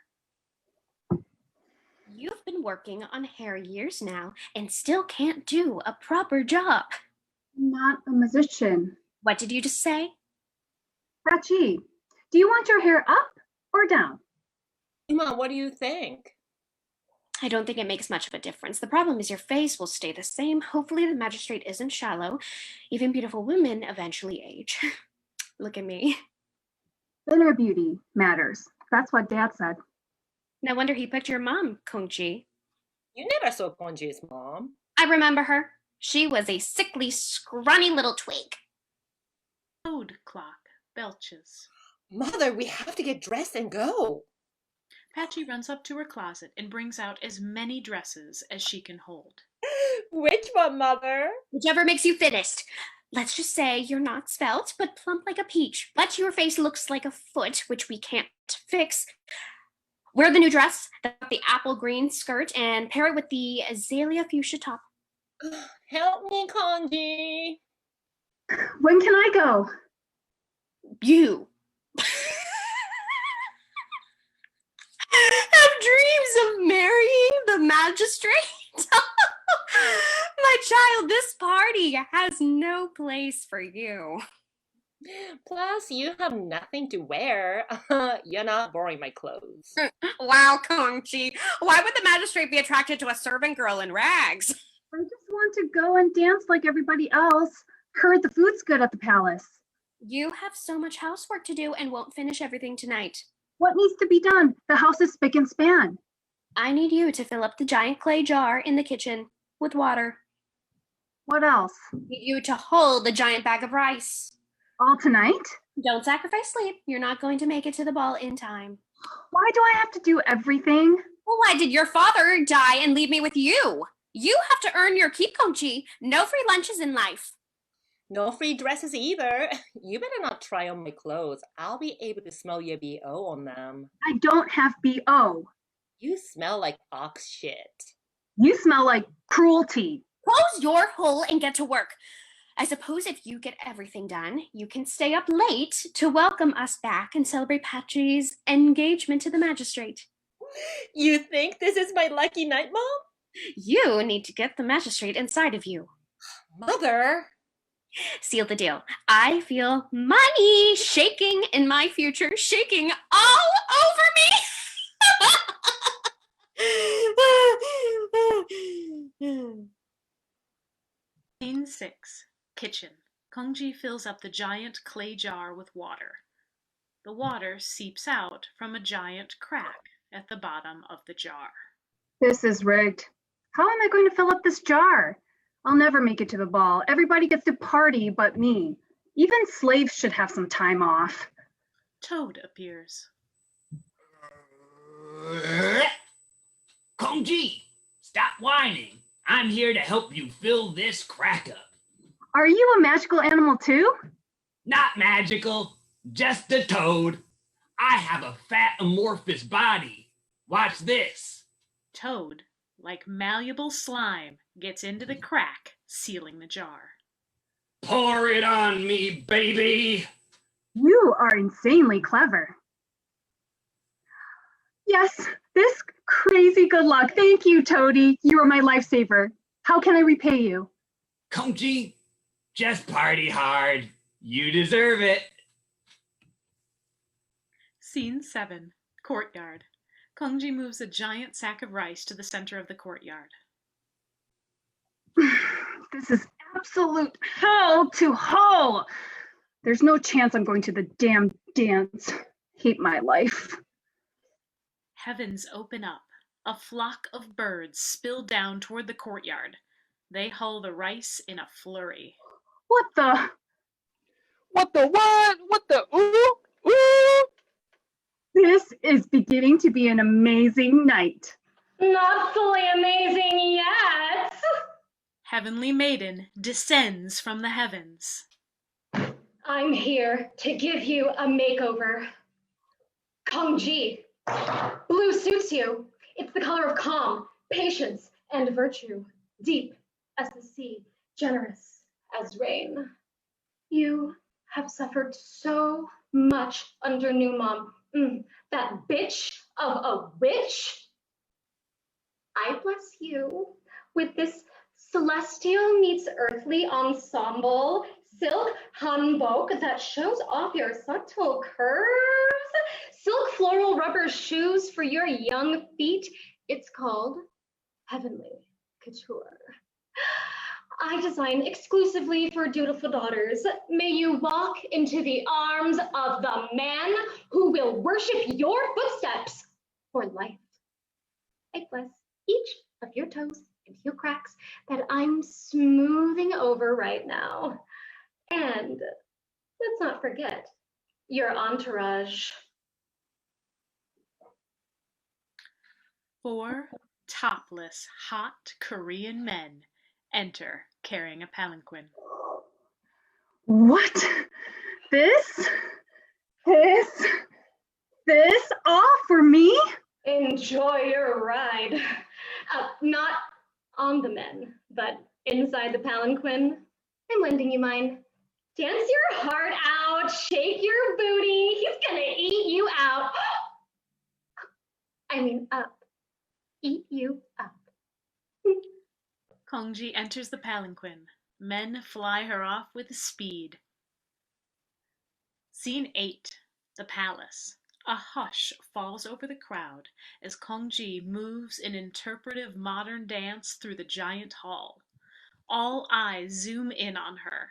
Speaker 10: You've been working on hair years now and still can't do a proper job.
Speaker 7: I'm not a musician.
Speaker 10: What did you just say?
Speaker 7: Patchy, do you want your hair up or down?
Speaker 8: Mom, what do you think?
Speaker 10: I don't think it makes much of a difference. The problem is your face will stay the same. Hopefully the magistrate isn't shallow. Even beautiful women eventually age. Look at me.
Speaker 7: Inner beauty matters. That's what Dad said.
Speaker 10: No wonder he picked your mom, Kongji.
Speaker 8: You never saw Kongji's mom.
Speaker 10: I remember her. She was a sickly, scrawny little twig.
Speaker 1: Code clock belches.
Speaker 8: Mother, we have to get dressed and go.
Speaker 1: Patchy runs up to her closet and brings out as many dresses as she can hold.
Speaker 8: Which one, Mother?
Speaker 10: Whichever makes you fittest. Let's just say you're not svelte, but plump like a peach. But your face looks like a foot, which we can't fix. Wear the new dress, the apple green skirt, and pair it with the azalea fuchsia top.
Speaker 8: Help me, Kongji.
Speaker 7: When can I go?
Speaker 10: You have dreams of marrying the magistrate? My child, this party has no place for you.
Speaker 8: Plus, you have nothing to wear. You're not borrowing my clothes.
Speaker 10: Wow, Kongji. Why would the magistrate be attracted to a servant girl in rags?
Speaker 7: I just want to go and dance like everybody else. Heard the food's good at the palace.
Speaker 10: You have so much housework to do and won't finish everything tonight.
Speaker 7: What needs to be done? The house is spick and span.
Speaker 10: I need you to fill up the giant clay jar in the kitchen with water.
Speaker 7: What else?
Speaker 10: Need you to hold the giant bag of rice.
Speaker 7: All tonight?
Speaker 10: Don't sacrifice sleep. You're not going to make it to the ball in time.
Speaker 7: Why do I have to do everything?
Speaker 10: Well, why did your father die and leave me with you? You have to earn your keep, Kochi. No free lunches in life.
Speaker 8: No free dresses either. You better not try on my clothes. I'll be able to smell your BO on them.
Speaker 7: I don't have BO.
Speaker 8: You smell like ox shit.
Speaker 7: You smell like cruelty.
Speaker 10: Close your hole and get to work. I suppose if you get everything done, you can stay up late to welcome us back and celebrate Patchy's engagement to the magistrate.
Speaker 8: You think this is my lucky night, Mom?
Speaker 10: You need to get the magistrate inside of you.
Speaker 8: Mother!
Speaker 10: Seal the deal. I feel money shaking in my future, shaking all over me.
Speaker 1: Scene 6. Kitchen. Kongji fills up the giant clay jar with water. The water seeps out from a giant crack at the bottom of the jar.
Speaker 7: This is rigged. How am I going to fill up this jar? I'll never make it to the ball. Everybody gets to party but me. Even slaves should have some time off.
Speaker 1: Toad appears.
Speaker 13: Kongji, stop whining. I'm here to help you fill this crack up.
Speaker 7: Are you a magical animal too?
Speaker 13: Not magical, just a toad. I have a fat amorphous body. Watch this.
Speaker 1: Toad, like malleable slime, gets into the crack, sealing the jar.
Speaker 13: Pour it on me, baby.
Speaker 7: You are insanely clever. Yes, this crazy good luck. Thank you, Toady. You are my lifesaver. How can I repay you?
Speaker 13: Kongji, just party hard. You deserve it.
Speaker 1: Scene 7. Courtyard. Kongji moves a giant sack of rice to the center of the courtyard.
Speaker 7: This is absolute hell to hell. There's no chance I'm going to the damn dance. Hate my life.
Speaker 1: Heavens open up. A flock of birds spill down toward the courtyard. They hull the rice in a flurry.
Speaker 7: What the?
Speaker 6: What the what? What the ooh? Ooh!
Speaker 7: This is beginning to be an amazing night.
Speaker 12: Not fully amazing yet.
Speaker 1: Heavenly Maiden descends from the heavens.
Speaker 12: I'm here to give you a makeover. Kongji. Blue suits you. It's the color of calm, patience, and virtue. Deep as the sea, generous as rain. You have suffered so much under New Mom. That bitch of a witch. I bless you with this celestial meets earthly ensemble, silk hanbok that shows off your subtle curves, silk floral rubber shoes for your young feet. It's called Heavenly Couture. I design exclusively for dutiful daughters. May you walk into the arms of the man who will worship your footsteps for life. I bless each of your toes and heel cracks that I'm smoothing over right now. And let's not forget your entourage.
Speaker 1: 4 topless, hot Korean men enter carrying a palanquin.
Speaker 7: What? This all for me?
Speaker 12: Enjoy your ride. Not on the men, but inside the palanquin. I'm lending you mine. Dance your heart out, shake your booty. He's gonna eat you out. I mean up. Eat you up.
Speaker 1: Kongji enters the palanquin. Men fly her off with speed. Scene 8. The palace. A hush falls over the crowd as Kongji moves an interpretive modern dance through the giant hall. All eyes zoom in on her.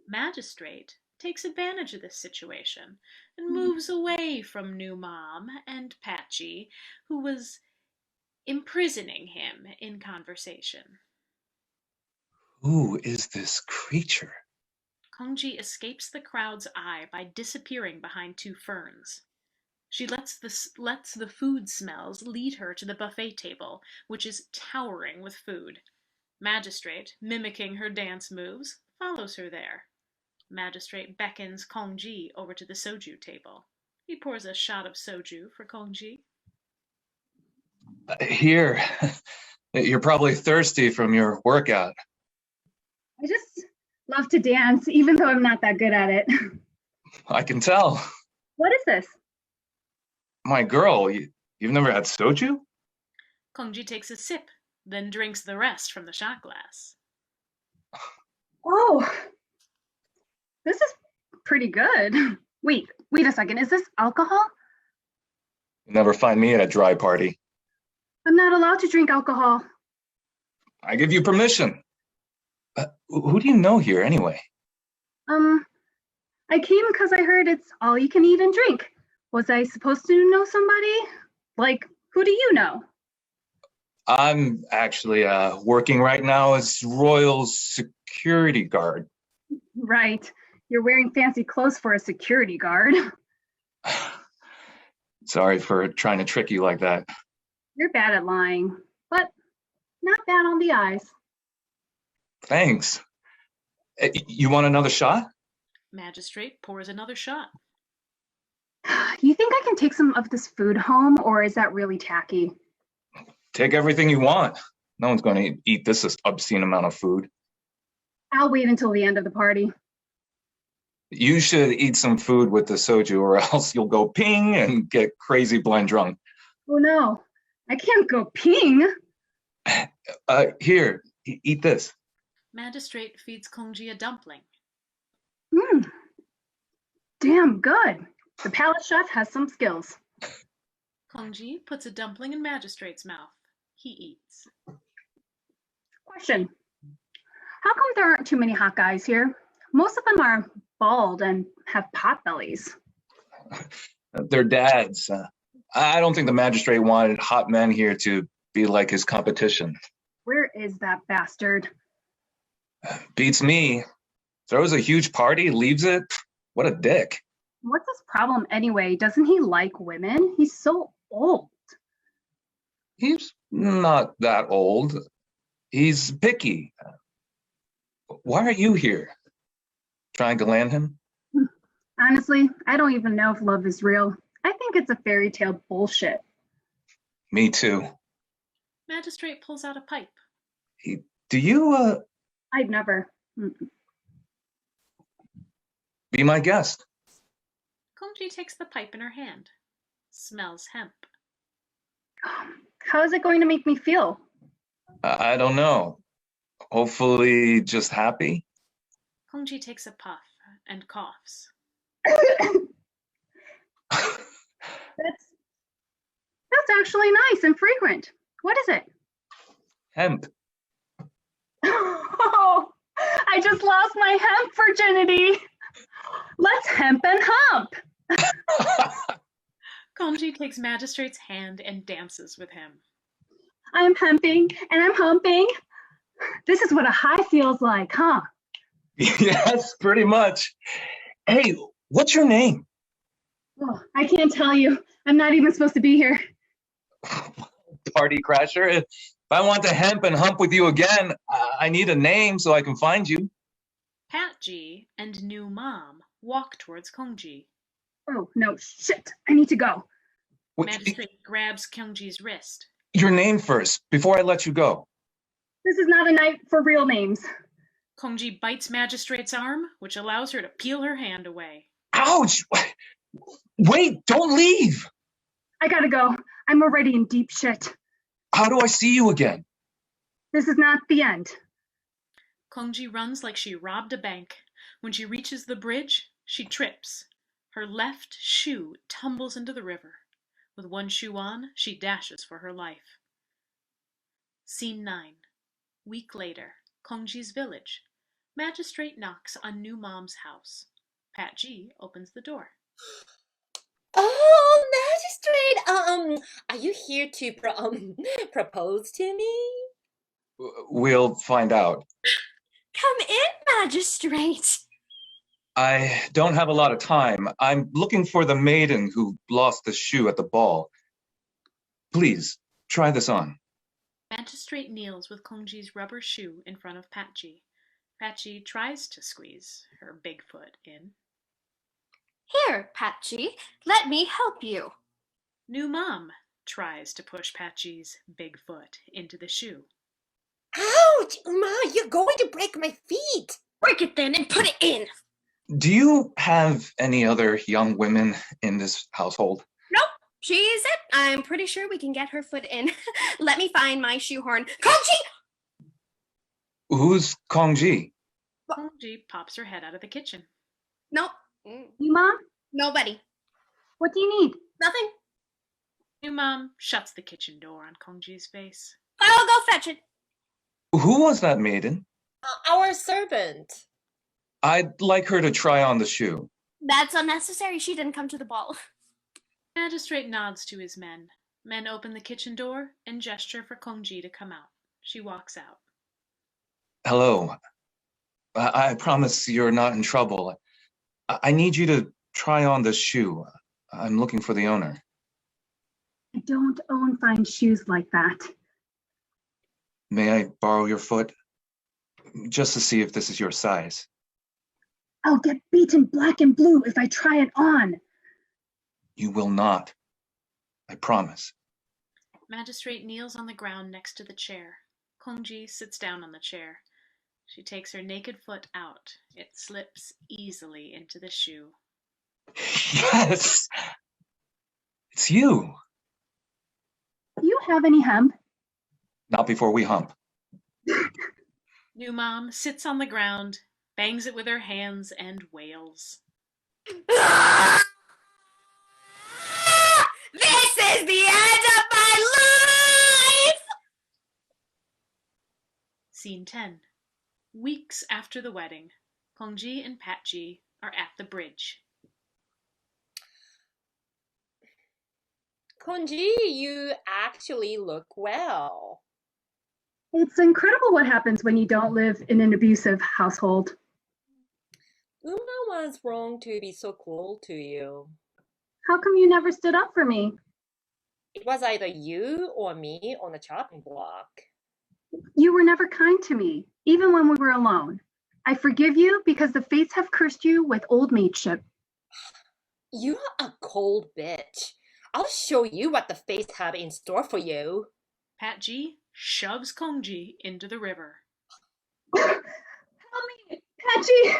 Speaker 1: Magistrate takes advantage of this situation and moves away from New Mom and Patchy, who was imprisoning him in conversation.
Speaker 11: Who is this creature?
Speaker 1: Kongji escapes the crowd's eye by disappearing behind 2 ferns. She lets the food smells lead her to the buffet table, which is towering with food. Magistrate, mimicking her dance moves, follows her there. Magistrate beckons Kongji over to the soju table. He pours a shot of soju for Kongji.
Speaker 11: Here, you're probably thirsty from your workout.
Speaker 7: I just love to dance, even though I'm not that good at it.
Speaker 11: I can tell.
Speaker 7: What is this?
Speaker 11: My girl, you've never had soju?
Speaker 1: Kongji takes a sip, then drinks the rest from the shot glass.
Speaker 7: Oh, this is pretty good. Wait a second. Is this alcohol?
Speaker 11: You'll never find me at a dry party.
Speaker 7: I'm not allowed to drink alcohol.
Speaker 11: I give you permission. Who do you know here anyway?
Speaker 7: I came because I heard it's all you can eat and drink. Was I supposed to know somebody? Like, who do you know?
Speaker 11: I'm actually working right now as Royal Security Guard.
Speaker 7: Right. You're wearing fancy clothes for a security guard.
Speaker 11: Sorry for trying to trick you like that.
Speaker 7: You're bad at lying, but not bad on the eyes.
Speaker 11: Thanks. You want another shot?
Speaker 1: Magistrate pours another shot.
Speaker 7: You think I can take some of this food home, or is that really tacky?
Speaker 11: Take everything you want. No one's going to eat this obscene amount of food.
Speaker 7: I'll wait until the end of the party.
Speaker 11: You should eat some food with the soju, or else you'll go ping and get crazy blind drunk.
Speaker 7: Oh no, I can't go ping.
Speaker 11: Here, eat this.
Speaker 1: Magistrate feeds Kongji a dumpling.
Speaker 7: Damn good. The palace chef has some skills.
Speaker 1: Kongji puts a dumpling in Magistrate's mouth. He eats.
Speaker 7: Question. How come there aren't too many hot guys here? Most of them are bald and have pot bellies.
Speaker 11: They're dads. I don't think the magistrate wanted hot men here to be like his competition.
Speaker 7: Where is that bastard?
Speaker 11: Beats me. Throws a huge party, leaves it. What a dick.
Speaker 7: What's his problem anyway? Doesn't he like women? He's so old.
Speaker 11: He's not that old. He's picky. Why are you here? Trying to land him?
Speaker 7: Honestly, I don't even know if love is real. I think it's a fairy tale bullshit.
Speaker 11: Me too.
Speaker 1: Magistrate pulls out a pipe.
Speaker 11: Do you,
Speaker 7: I'd never.
Speaker 11: be my guest?
Speaker 1: Kongji takes the pipe in her hand. Smells hemp.
Speaker 7: How is it going to make me feel?
Speaker 11: I don't know. Hopefully just happy.
Speaker 1: Kongji takes a puff and coughs.
Speaker 7: That's actually nice and fragrant. What is it?
Speaker 11: Hemp.
Speaker 7: Oh, I just lost my hemp virginity. Let's hemp and hump.
Speaker 1: Kongji takes Magistrate's hand and dances with him.
Speaker 7: I'm hemping and I'm humping. This is what a high feels like, huh?
Speaker 11: Yes, pretty much. Hey, what's your name?
Speaker 7: Oh, I can't tell you. I'm not even supposed to be here.
Speaker 11: Party crasher. If I want to hemp and hump with you again, I need a name so I can find you.
Speaker 1: Patji and new mom walk towards Kongji.
Speaker 7: Oh, no, shit. I need to go.
Speaker 1: Magistrate grabs Kongji's wrist.
Speaker 11: Your name first, before I let you go.
Speaker 7: This is not a night for real names.
Speaker 1: Kongji bites Magistrate's arm, which allows her to peel her hand away.
Speaker 11: Ouch! Wait, don't leave!
Speaker 7: I gotta go. I'm already in deep shit.
Speaker 11: How do I see you again?
Speaker 7: This is not the end.
Speaker 1: Kongji runs like she robbed a bank. When she reaches the bridge, she trips. Her left shoe tumbles into the river. With one shoe on, she dashes for her life. Scene 9. Week later, Kongji's village. Magistrate knocks on new mom's house. Patji opens the door.
Speaker 8: Oh, Magistrate, are you here to propose to me?
Speaker 11: We'll find out.
Speaker 10: Come in, Magistrate.
Speaker 11: I don't have a lot of time. I'm looking for the maiden who lost the shoe at the ball. Please, try this on.
Speaker 1: Magistrate kneels with Kongji's rubber shoe in front of Patji. Patji tries to squeeze her big foot in.
Speaker 10: Here, Patji, let me help you.
Speaker 1: New mom tries to push Patji's big foot into the shoe.
Speaker 8: Ouch! Ma, you're going to break my feet.
Speaker 10: Break it then and put it in.
Speaker 11: Do you have any other young women in this household?
Speaker 10: Nope, she's it. I'm pretty sure we can get her foot in. Let me find my shoehorn. Kongji!
Speaker 11: Who's Kongji?
Speaker 1: Kongji pops her head out of the kitchen.
Speaker 10: Nope.
Speaker 7: You, Mom?
Speaker 10: Nobody.
Speaker 7: What do you need?
Speaker 10: Nothing.
Speaker 1: New mom shuts the kitchen door on Kongji's face.
Speaker 10: I'll go fetch it.
Speaker 11: Who was that maiden?
Speaker 8: Our servant.
Speaker 11: I'd like her to try on the shoe.
Speaker 10: That's unnecessary. She didn't come to the ball.
Speaker 1: Magistrate nods to his men. Men open the kitchen door and gesture for Kongji to come out. She walks out.
Speaker 11: Hello. I promise you're not in trouble. I need you to try on the shoe. I'm looking for the owner.
Speaker 7: I don't own fine shoes like that.
Speaker 11: May I borrow your foot? Just to see if this is your size.
Speaker 7: I'll get beaten black and blue if I try it on.
Speaker 11: You will not. I promise.
Speaker 1: Magistrate kneels on the ground next to the chair. Kongji sits down on the chair. She takes her naked foot out. It slips easily into the shoe.
Speaker 11: Yes! It's you.
Speaker 7: Do you have any hemp?
Speaker 11: Not before we hump.
Speaker 1: New mom sits on the ground, bangs it with her hands, and wails.
Speaker 10: This is the end of my life!
Speaker 1: Scene 10. Weeks after the wedding, Kongji and Patji are at the bridge.
Speaker 8: Kongji, you actually look well.
Speaker 7: It's incredible what happens when you don't live in an abusive household.
Speaker 8: Una was wrong to be so cruel to you.
Speaker 7: How come you never stood up for me?
Speaker 8: It was either you or me on the chopping block.
Speaker 7: You were never kind to me, even when we were alone. I forgive you because the fates have cursed you with old mateship.
Speaker 8: You're a cold bitch. I'll show you what the fates have in store for you.
Speaker 1: Patji shoves Kongji into the river.
Speaker 7: Help me, Patji!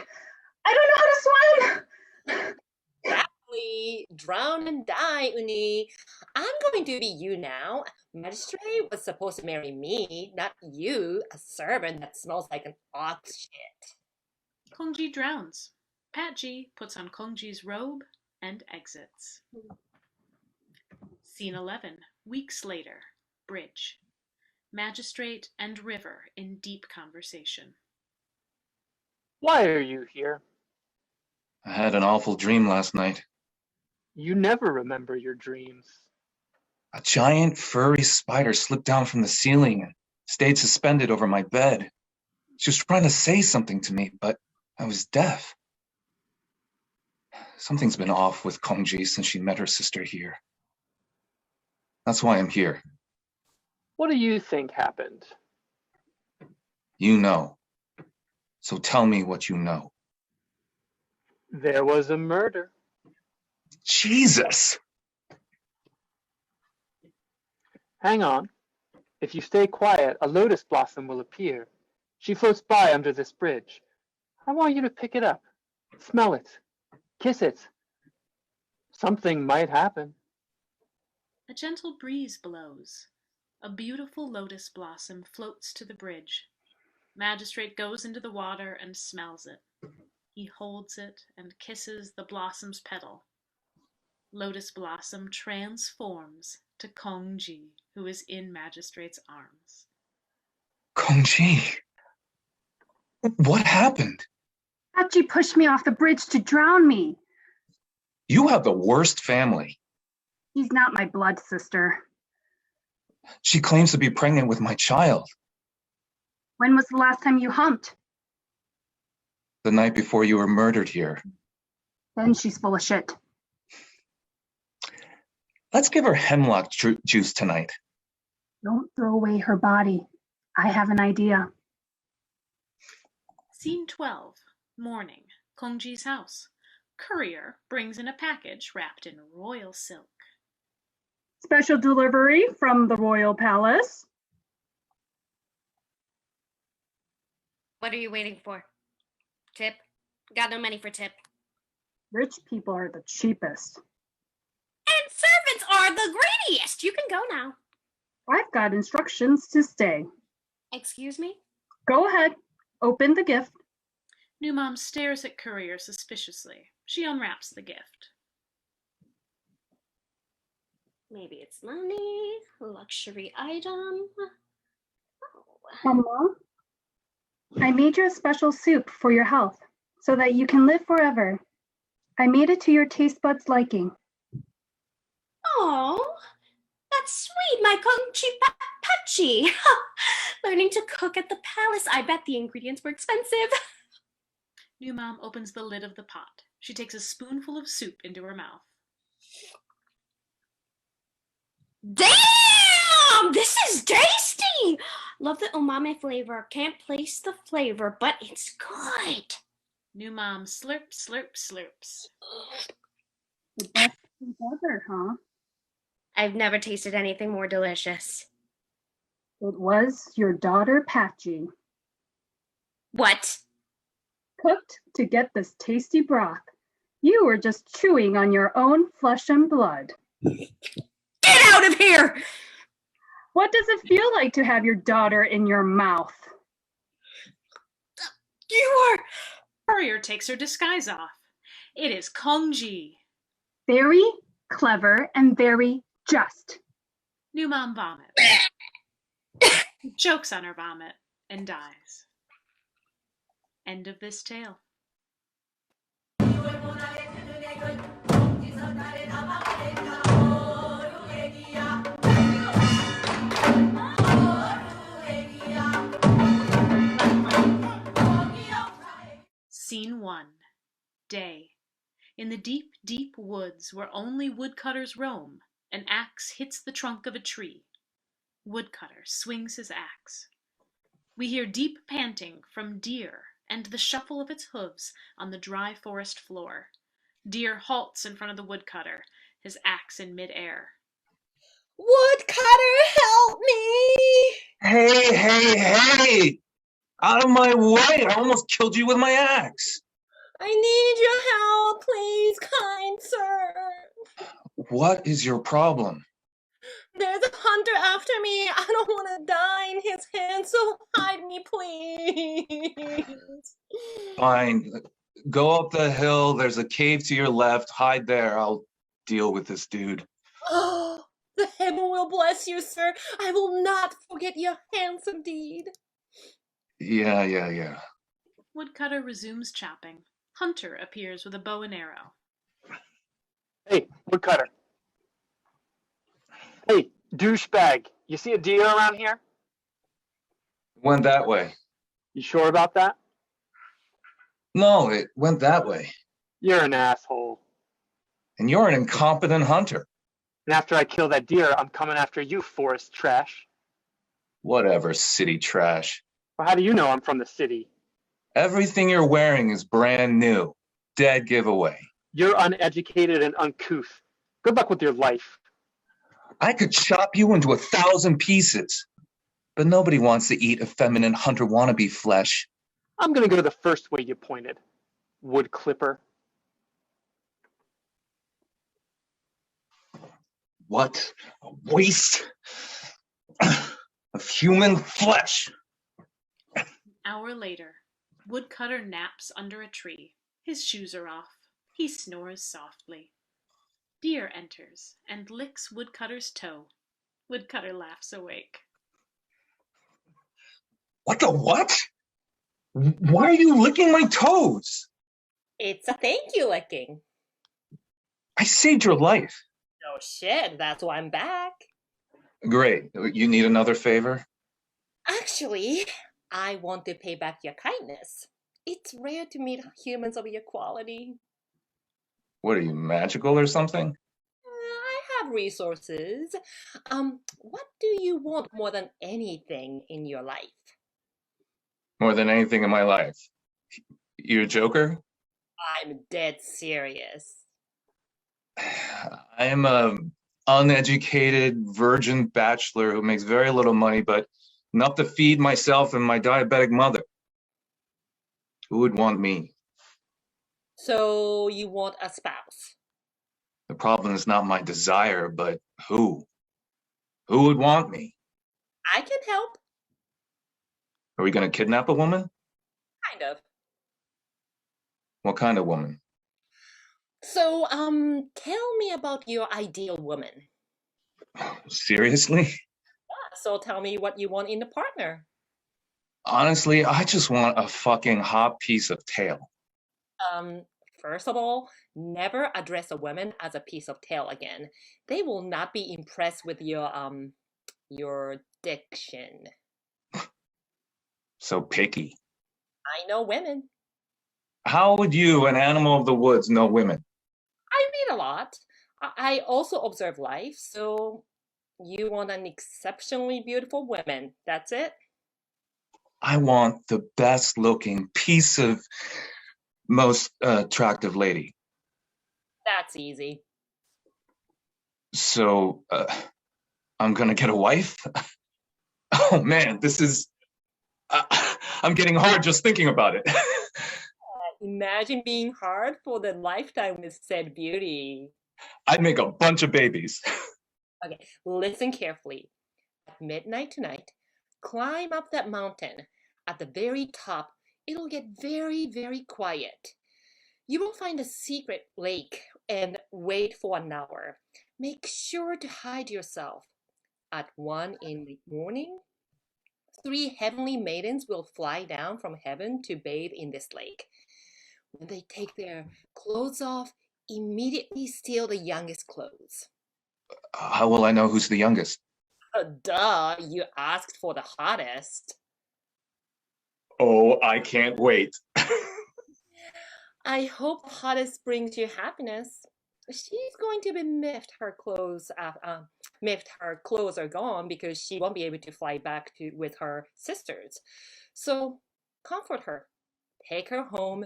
Speaker 7: I don't know how to swim!
Speaker 8: Exactly. Drown and die, Uni. I'm going to be you now. Magistrate was supposed to marry me, not you, a servant that smells like an ox shit.
Speaker 1: Kongji drowns. Patji puts on Kongji's robe and exits. Scene 11. Weeks later. Bridge. Magistrate and River in deep conversation.
Speaker 6: Why are you here?
Speaker 11: I had an awful dream last night.
Speaker 6: You never remember your dreams.
Speaker 11: A giant furry spider slipped down from the ceiling and stayed suspended over my bed. She was trying to say something to me, but I was deaf. Something's been off with Kongji since she met her sister here. That's why I'm here.
Speaker 6: What do you think happened?
Speaker 11: You know. So tell me what you know.
Speaker 6: There was a murder.
Speaker 11: Jesus!
Speaker 6: Hang on. If you stay quiet, a lotus blossom will appear. She floats by under this bridge. I want you to pick it up, smell it, kiss it. Something might happen.
Speaker 1: A gentle breeze blows. A beautiful lotus blossom floats to the bridge. Magistrate goes into the water and smells it. He holds it and kisses the blossom's petal. Lotus blossom transforms to Kongji, who is in Magistrate's arms.
Speaker 11: Kongji! What happened?
Speaker 7: Patji pushed me off the bridge to drown me.
Speaker 11: You have the worst family.
Speaker 7: She's not my blood sister.
Speaker 11: She claims to be pregnant with my child.
Speaker 7: When was the last time you humped?
Speaker 11: The night before you were murdered here.
Speaker 7: Then she's full of shit.
Speaker 11: Let's give her hemlock juice tonight.
Speaker 7: Don't throw away her body. I have an idea.
Speaker 1: Scene 12. Morning. Kongji's house. Courier brings in a package wrapped in royal silk.
Speaker 7: Special delivery from the royal palace.
Speaker 10: What are you waiting for? Tip? Got no money for tip.
Speaker 7: Rich people are the cheapest.
Speaker 10: And servants are the greediest. You can go now.
Speaker 7: I've got instructions to stay.
Speaker 10: Excuse me?
Speaker 7: Go ahead. Open the gift.
Speaker 1: New Mom stares at Courier suspiciously. She unwraps the gift.
Speaker 10: Maybe it's money, luxury item.
Speaker 7: Mama, I made you a special soup for your health so that you can live forever. I made it to your taste buds' liking.
Speaker 10: Oh, that's sweet, my Kongchi Pachi. Learning to cook at the palace. I bet the ingredients were expensive.
Speaker 1: New Mom opens the lid of the pot. She takes a spoonful of soup into her mouth.
Speaker 10: Damn! This is tasty! Love the umami flavor. Can't place the flavor, but it's good.
Speaker 1: New Mom slurps, slurps, slurps.
Speaker 7: The best soup ever, huh?
Speaker 10: I've never tasted anything more delicious.
Speaker 7: It was your daughter Patchy.
Speaker 10: What?
Speaker 7: Cooked to get this tasty broth. You were just chewing on your own flesh and blood.
Speaker 10: Get out of here!
Speaker 7: What does it feel like to have your daughter in your mouth?
Speaker 10: You are...
Speaker 1: Courier takes her disguise off. It is Kongji.
Speaker 7: Very clever and very just.
Speaker 1: New Mom vomits. Chokes on her vomit and dies. End of this tale. Scene 1. Day. In the deep, deep woods where only woodcutters roam, an axe hits the trunk of a tree. Woodcutter swings his axe. We hear deep panting from Deer and the shuffle of its hooves on the dry forest floor. Deer halts in front of the woodcutter, his axe in midair.
Speaker 8: Woodcutter, help me!
Speaker 11: Hey! Out of my way! I almost killed you with my axe.
Speaker 8: I need your help, please, kind sir.
Speaker 11: What is your problem?
Speaker 8: There's a hunter after me. I don't want to die in his hands, so hide me, please.
Speaker 11: Fine. Go up the hill. There's a cave to your left. Hide there. I'll deal with this dude.
Speaker 8: Oh, the heaven will bless you, sir. I will not forget your handsome deed.
Speaker 11: Yeah.
Speaker 1: Woodcutter resumes chopping. Hunter appears with a bow and arrow.
Speaker 6: Hey, woodcutter. Hey, douchebag. You see a deer around here?
Speaker 11: Went that way.
Speaker 6: You sure about that?
Speaker 11: No, it went that way.
Speaker 6: You're an asshole.
Speaker 11: And you're an incompetent hunter.
Speaker 6: And after I kill that deer, I'm coming after you, forest trash.
Speaker 11: Whatever, city trash.
Speaker 6: Well, how do you know I'm from the city?
Speaker 11: Everything you're wearing is brand new. Dead giveaway.
Speaker 6: You're uneducated and uncouth. Good luck with your life.
Speaker 11: I could chop you into 1,000 pieces. But nobody wants to eat effeminate hunter wannabe flesh.
Speaker 6: I'm gonna go the first way you pointed. Wood clipper.
Speaker 11: What a waste of human flesh.
Speaker 1: An hour later, Woodcutter naps under a tree. His shoes are off. He snores softly. Deer enters and licks Woodcutter's toe. Woodcutter laughs awake.
Speaker 11: What the what? Why are you licking my toes?
Speaker 8: It's a thank you licking.
Speaker 11: I saved your life.
Speaker 8: No shit, that's why I'm back.
Speaker 11: Great. You need another favor?
Speaker 8: Actually, I want to pay back your kindness. It's rare to meet humans of your quality.
Speaker 11: What are you, magical or something?
Speaker 8: I have resources. What do you want more than anything in your life?
Speaker 11: More than anything in my life. You a joker?
Speaker 8: I'm dead serious.
Speaker 11: I am a uneducated virgin bachelor who makes very little money, but enough to feed myself and my diabetic mother. Who would want me?
Speaker 8: So you want a spouse?
Speaker 11: The problem is not my desire, but who? Who would want me?
Speaker 8: I can help.
Speaker 11: Are we going to kidnap a woman?
Speaker 8: Kind of.
Speaker 11: What kind of woman?
Speaker 8: So, tell me about your ideal woman.
Speaker 11: Seriously?
Speaker 8: So tell me what you want in a partner.
Speaker 11: Honestly, I just want a fucking hot piece of tail.
Speaker 8: First of all, never address a woman as a piece of tail again. They will not be impressed with your diction.
Speaker 11: So picky.
Speaker 8: I know women.
Speaker 11: How would you, an animal of the woods, know women?
Speaker 8: I read a lot. I also observe life, so you want an exceptionally beautiful woman. That's it?
Speaker 11: I want the best looking piece of most attractive lady.
Speaker 8: That's easy.
Speaker 11: So, I'm gonna get a wife? Oh man, this is... I'm getting hard just thinking about it.
Speaker 8: Imagine being hard for the lifetime with said beauty.
Speaker 11: I'd make a bunch of babies.
Speaker 8: Okay, listen carefully. At midnight tonight, climb up that mountain. At the very top, it'll get very, very quiet. You will find a secret lake and wait for an hour. Make sure to hide yourself. At 1 in the morning, 3 heavenly maidens will fly down from heaven to bathe in this lake. When they take their clothes off, immediately steal the youngest clothes.
Speaker 11: How will I know who's the youngest?
Speaker 8: Duh, you asked for the hottest.
Speaker 11: Oh, I can't wait.
Speaker 8: I hope the hottest brings you happiness. She's going to be miffed her clothes are gone because she won't be able to fly back with her sisters. So comfort her, take her home,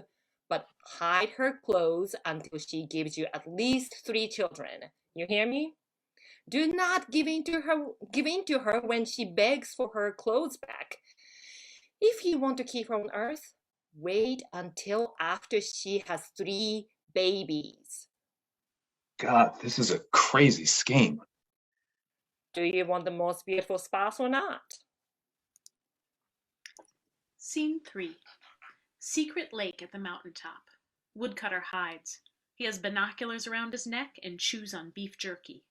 Speaker 8: but hide her clothes until she gives you at least 3 children. You hear me? Do not give in to her when she begs for her clothes back. If you want to keep her on Earth, wait until after she has 3 babies.
Speaker 11: God, this is a crazy scheme.
Speaker 8: Do you want the most beautiful spouse or not?
Speaker 1: Scene 3. Secret lake at the mountaintop. Woodcutter hides. He has binoculars around his neck and chews on beef jerky.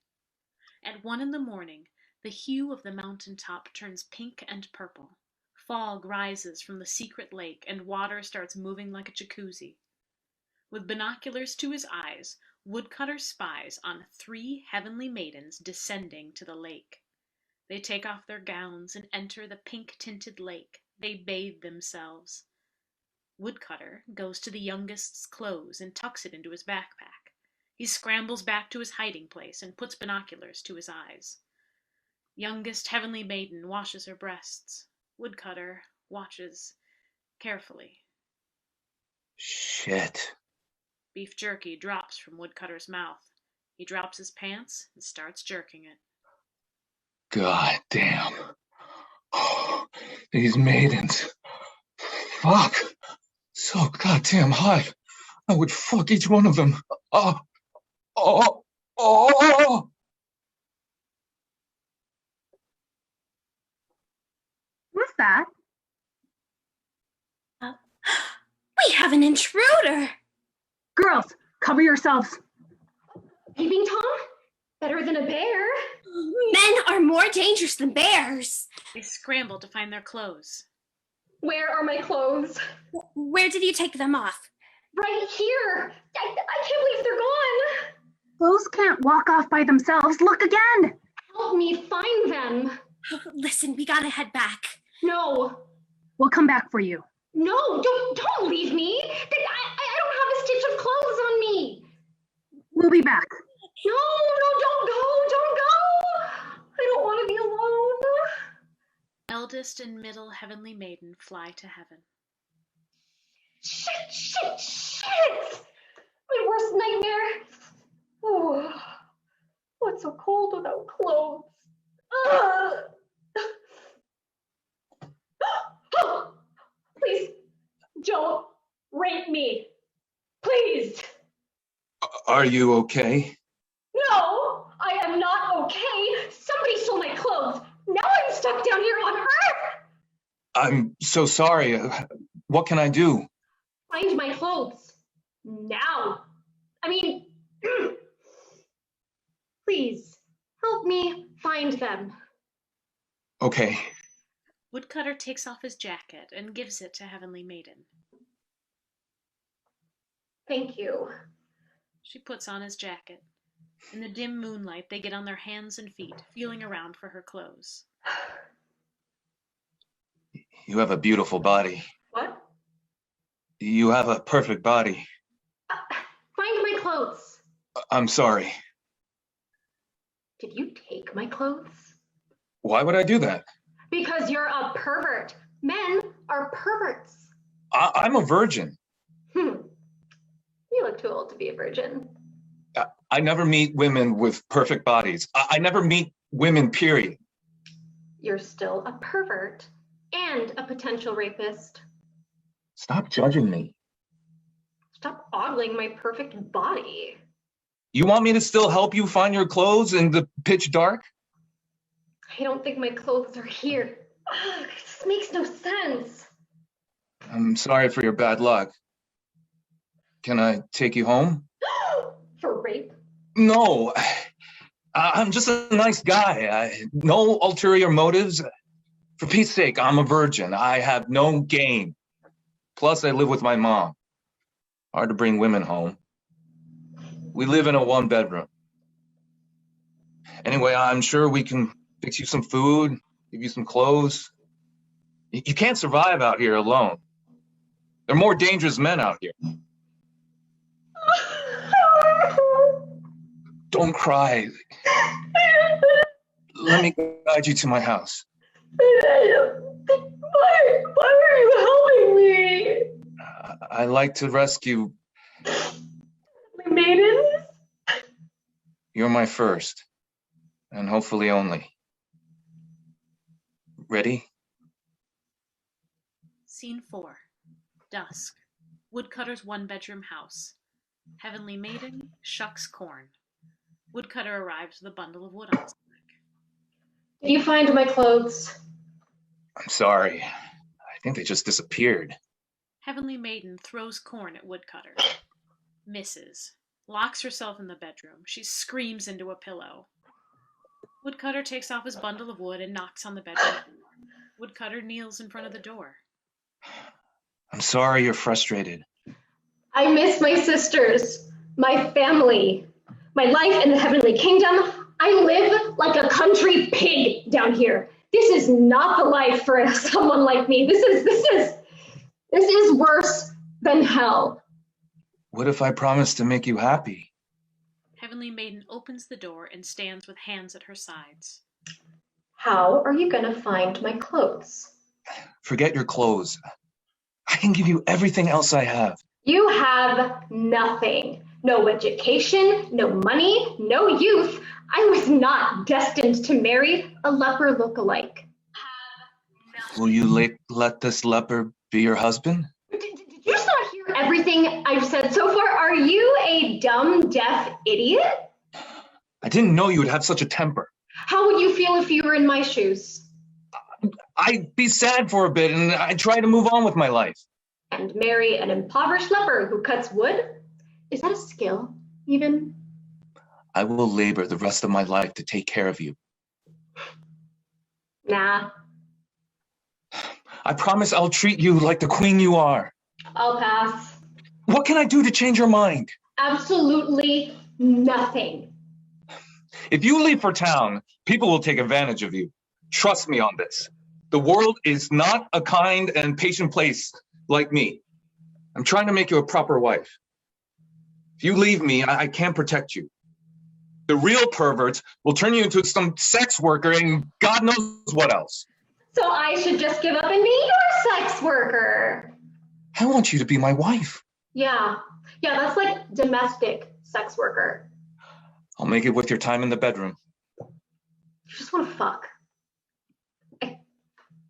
Speaker 1: At 1 in the morning, the hue of the mountaintop turns pink and purple. Fog rises from the secret lake and water starts moving like a jacuzzi. With binoculars to his eyes, Woodcutter spies on 3 heavenly maidens descending to the lake. They take off their gowns and enter the pink-tinted lake. They bathe themselves. Woodcutter goes to the youngest's clothes and tucks it into his backpack. He scrambles back to his hiding place and puts binoculars to his eyes. Youngest heavenly maiden washes her breasts. Woodcutter watches carefully.
Speaker 11: Shit.
Speaker 1: Beef jerky drops from Woodcutter's mouth. He drops his pants and starts jerking it.
Speaker 11: God damn. Oh, these maidens. Fuck. So goddamn hot. I would fuck each one of them. Oh.
Speaker 7: What's that?
Speaker 10: We have an intruder.
Speaker 7: Girls, cover yourselves.
Speaker 12: Peeping Tom? Better than a bear.
Speaker 10: Men are more dangerous than bears.
Speaker 1: They scramble to find their clothes.
Speaker 12: Where are my clothes?
Speaker 10: Where did you take them off?
Speaker 12: Right here. I can't believe they're gone.
Speaker 7: Those can't walk off by themselves. Look again.
Speaker 12: Help me find them.
Speaker 10: Listen, we gotta head back.
Speaker 12: No.
Speaker 7: We'll come back for you.
Speaker 12: No, don't leave me. I don't have a stitch of clothes on me.
Speaker 7: We'll be back.
Speaker 12: No, don't go. I don't want to be alone.
Speaker 1: Eldest and middle heavenly maiden fly to heaven.
Speaker 12: Shit. My worst nightmare. Oh, what's so cold without clothes? Please, don't rape me. Please.
Speaker 11: Are you okay?
Speaker 12: No, I am not okay. Somebody stole my clothes. Now I'm stuck down here on Earth.
Speaker 11: I'm so sorry. What can I do?
Speaker 12: Find my clothes. Now. I mean, please help me find them.
Speaker 11: Okay.
Speaker 1: Woodcutter takes off his jacket and gives it to Heavenly Maiden.
Speaker 12: Thank you.
Speaker 1: She puts on his jacket. In the dim moonlight, they get on their hands and feet, feeling around for her clothes.
Speaker 11: You have a beautiful body.
Speaker 12: What?
Speaker 11: You have a perfect body.
Speaker 12: Find my clothes.
Speaker 11: I'm sorry.
Speaker 12: Did you take my clothes?
Speaker 11: Why would I do that?
Speaker 12: Because you're a pervert. Men are perverts.
Speaker 11: I'm a virgin.
Speaker 12: You look too old to be a virgin.
Speaker 11: I never meet women with perfect bodies. I never meet women, period.
Speaker 12: You're still a pervert and a potential rapist.
Speaker 11: Stop judging me.
Speaker 12: Stop ogling my perfect body.
Speaker 11: You want me to still help you find your clothes in the pitch dark?
Speaker 12: I don't think my clothes are here. Ugh, this makes no sense.
Speaker 11: I'm sorry for your bad luck. Can I take you home?
Speaker 12: For rape?
Speaker 11: No. I'm just a nice guy. No ulterior motives. For Pete's sake, I'm a virgin. I have no game. Plus, I live with my mom. Hard to bring women home. We live in a one-bedroom. Anyway, I'm sure we can fix you some food, give you some clothes. You can't survive out here alone. There are more dangerous men out here. Don't cry. Let me guide you to my house.
Speaker 12: Why are you helping me?
Speaker 11: I like to rescue.
Speaker 12: Maidens?
Speaker 11: You're my first, and hopefully only. Ready?
Speaker 1: Scene 4. Dusk. Woodcutter's one-bedroom house. Heavenly Maiden shucks corn. Woodcutter arrives with a bundle of wood on his back.
Speaker 12: Did you find my clothes?
Speaker 11: I'm sorry. I think they just disappeared.
Speaker 1: Heavenly Maiden throws corn at Woodcutter. Misses. Locks herself in the bedroom. She screams into a pillow. Woodcutter takes off his bundle of wood and knocks on the bedroom door. Woodcutter kneels in front of the door.
Speaker 11: I'm sorry you're frustrated.
Speaker 12: I miss my sisters, my family, my life in the heavenly kingdom. I live like a country pig down here. This is not the life for someone like me. This is worse than hell.
Speaker 11: What if I promise to make you happy?
Speaker 1: Heavenly Maiden opens the door and stands with hands at her sides.
Speaker 12: How are you gonna find my clothes?
Speaker 11: Forget your clothes. I can give you everything else I have.
Speaker 12: You have nothing. No education, no money, no youth. I was not destined to marry a leper look-alike.
Speaker 11: Will you let this leper be your husband?
Speaker 12: Did you just not hear everything I've said so far? Are you a dumb, deaf idiot?
Speaker 11: I didn't know you would have such a temper.
Speaker 12: How would you feel if you were in my shoes?
Speaker 11: I'd be sad for a bit and I'd try to move on with my life.
Speaker 12: And marry an impoverished leper who cuts wood? Is that a skill, even?
Speaker 11: I will labor the rest of my life to take care of you.
Speaker 12: Nah.
Speaker 11: I promise I'll treat you like the queen you are.
Speaker 12: I'll pass.
Speaker 11: What can I do to change your mind?
Speaker 12: Absolutely nothing.
Speaker 11: If you leave for town, people will take advantage of you. Trust me on this. The world is not a kind and patient place like me. I'm trying to make you a proper wife. If you leave me, I can't protect you. The real perverts will turn you into some sex worker and God knows what else.
Speaker 12: So I should just give up and be your sex worker.
Speaker 11: I want you to be my wife.
Speaker 12: Yeah, that's like domestic sex worker.
Speaker 11: I'll make it with your time in the bedroom.
Speaker 12: You just want to fuck.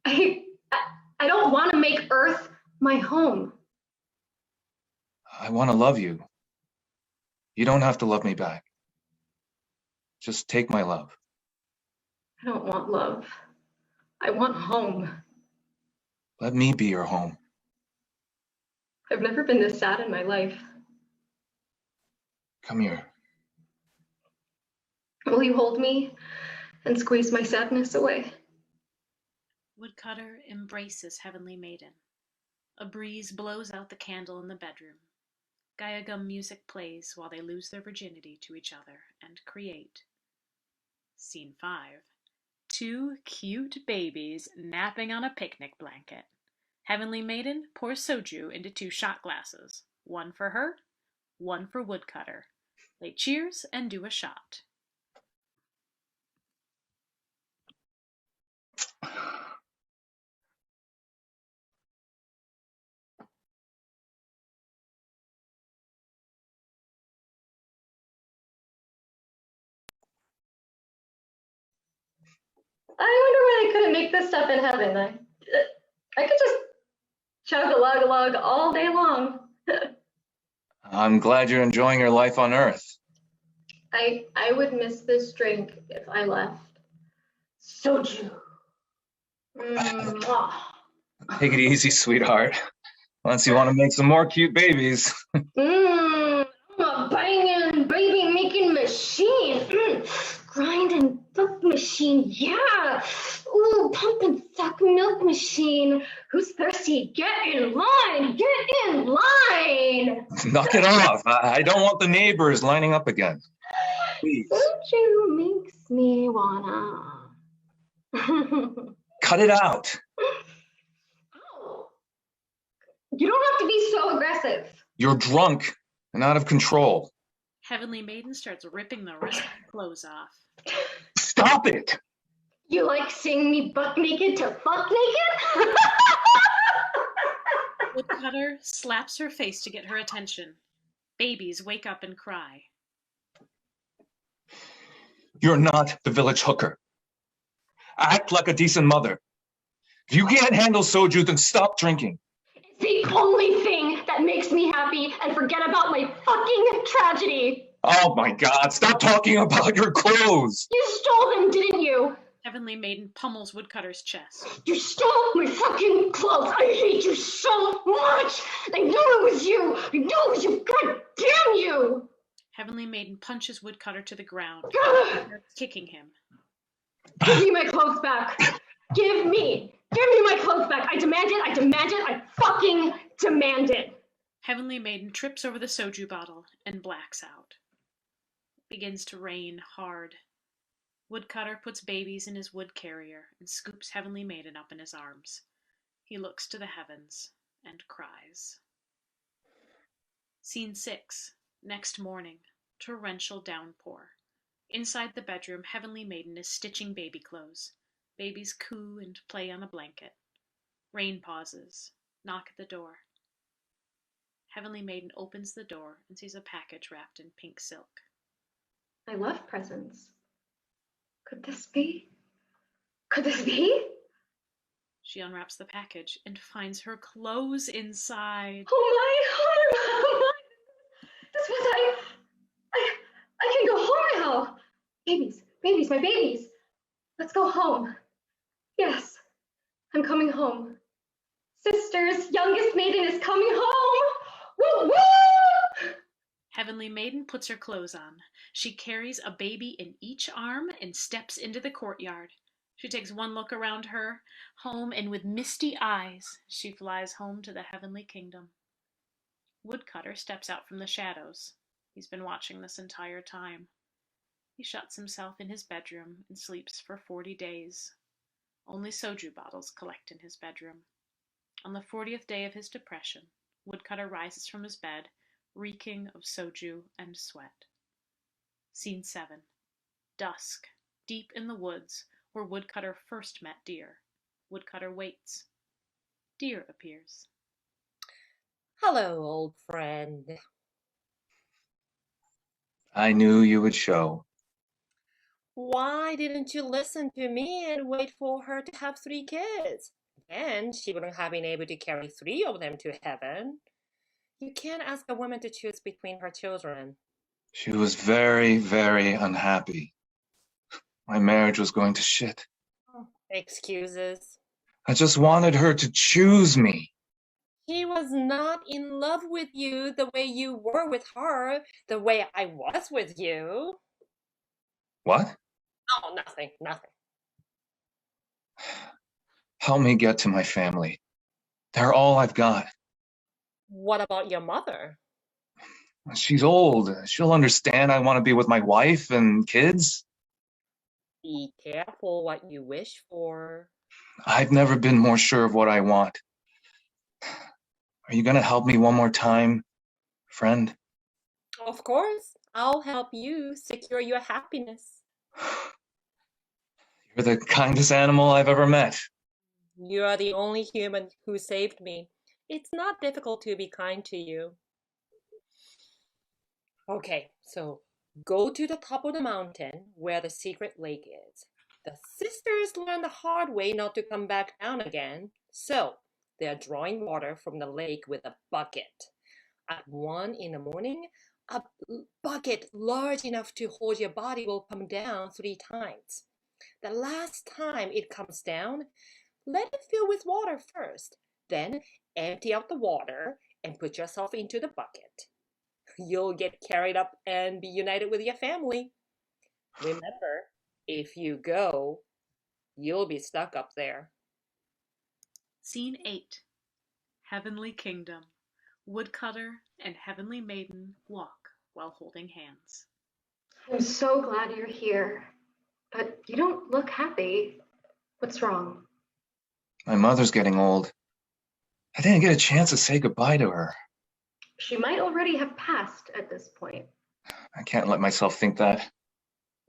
Speaker 12: I don't want to make Earth my home.
Speaker 11: I want to love you. You don't have to love me back. Just take my love.
Speaker 12: I don't want love. I want home.
Speaker 11: Let me be your home.
Speaker 12: I've never been this sad in my life.
Speaker 11: Come here.
Speaker 12: Will you hold me and squeeze my sadness away?
Speaker 1: Woodcutter embraces Heavenly Maiden. A breeze blows out the candle in the bedroom. Gaiagum music plays while they lose their virginity to each other and create. Scene 5. 2 cute babies napping on a picnic blanket. Heavenly Maiden pours soju into 2 shot glasses. One for her, one for Woodcutter. They cheers and do a shot.
Speaker 12: I wonder why they couldn't make this stuff in heaven. I could just chug a lug all day long.
Speaker 11: I'm glad you're enjoying your life on Earth.
Speaker 12: I would miss this drink if I left. Soju.
Speaker 11: Take it easy, sweetheart. Unless you want to make some more cute babies.
Speaker 12: I'm a banging baby making machine. Grind and fuck machine, yeah. Ooh, pump and suck milk machine. Who's thirsty? Get in line. Get in line.
Speaker 11: Knock it off. I don't want the neighbors lining up again. Please.
Speaker 12: Soju makes me wanna.
Speaker 11: Cut it out.
Speaker 12: You don't have to be so aggressive.
Speaker 11: You're drunk and out of control.
Speaker 1: Heavenly Maiden starts ripping the rest of the clothes off.
Speaker 11: Stop it!
Speaker 12: You like seeing me buck naked to fuck naked?
Speaker 1: Woodcutter slaps her face to get her attention. Babies wake up and cry.
Speaker 11: You're not the village hooker. Act like a decent mother. If you can't handle soju, then stop drinking.
Speaker 12: It's the only thing that makes me happy and forget about my fucking tragedy.
Speaker 11: Oh my God, stop talking about your clothes.
Speaker 12: You stole them, didn't you?
Speaker 1: Heavenly Maiden pummels Woodcutter's chest.
Speaker 12: You stole my fucking clothes. I hate you so much. I knew it was you. I knew it was you. God damn you.
Speaker 1: Heavenly Maiden punches Woodcutter to the ground, kicking him.
Speaker 12: Give me my clothes back. Give me my clothes back. I demand it. I demand it. I fucking demand it.
Speaker 1: Heavenly Maiden trips over the soju bottle and blacks out. It begins to rain hard. Woodcutter puts babies in his wood carrier and scoops Heavenly Maiden up in his arms. He looks to the heavens and cries. Scene 6. Next morning. Torrential downpour. Inside the bedroom, Heavenly Maiden is stitching baby clothes. Babies coo and play on a blanket. Rain pauses. Knock at the door. Heavenly Maiden opens the door and sees a package wrapped in pink silk.
Speaker 12: I love presents. Could this be? Could this be?
Speaker 1: She unwraps the package and finds her clothes inside.
Speaker 12: Oh my! This was I can go home now. Babies, my babies. Let's go home. Yes, I'm coming home. Sisters, youngest maiden is coming home. Woo woo!
Speaker 1: Heavenly Maiden puts her clothes on. She carries a baby in each arm and steps into the courtyard. She takes one look around her home, and with misty eyes, she flies home to the heavenly kingdom. Woodcutter steps out from the shadows. He's been watching this entire time. He shuts himself in his bedroom and sleeps for 40 days. Only soju bottles collect in his bedroom. On the 40th day of his depression, Woodcutter rises from his bed, reeking of soju and sweat. Scene 7. Dusk, deep in the woods where Woodcutter first met Deer. Woodcutter waits. Deer appears.
Speaker 8: Hello, old friend.
Speaker 11: I knew you would show.
Speaker 8: Why didn't you listen to me and wait for her to have 3 kids? Then she wouldn't have been able to carry 3 of them to heaven. You can't ask a woman to choose between her children.
Speaker 11: She was very, very unhappy. My marriage was going to shit.
Speaker 8: Excuses.
Speaker 11: I just wanted her to choose me.
Speaker 8: She was not in love with you the way you were with her, the way I was with you.
Speaker 11: What?
Speaker 8: Oh, nothing.
Speaker 11: Help me get to my family. They're all I've got.
Speaker 8: What about your mother?
Speaker 11: She's old. She'll understand I want to be with my wife and kids.
Speaker 8: Be careful what you wish for.
Speaker 11: I've never been more sure of what I want. Are you going to help me one more time, friend?
Speaker 8: Of course, I'll help you secure your happiness.
Speaker 11: You're the kindest animal I've ever met.
Speaker 8: You are the only human who saved me. It's not difficult to be kind to you. Okay, so go to the top of the mountain where the secret lake is. The sisters learned the hard way not to come back down again, so they are drawing water from the lake with a bucket. At 1 in the morning, a bucket large enough to hold your body will come down 3 times. The last time it comes down, let it fill with water first. Then empty out the water and put yourself into the bucket. You'll get carried up and be united with your family. Remember, if you go, you'll be stuck up there.
Speaker 1: Scene 8. Heavenly Kingdom. Woodcutter and Heavenly Maiden walk while holding hands.
Speaker 12: I'm so glad you're here, but you don't look happy. What's wrong?
Speaker 11: My mother's getting old. I didn't get a chance to say goodbye to her.
Speaker 12: She might already have passed at this point.
Speaker 11: I can't let myself think that.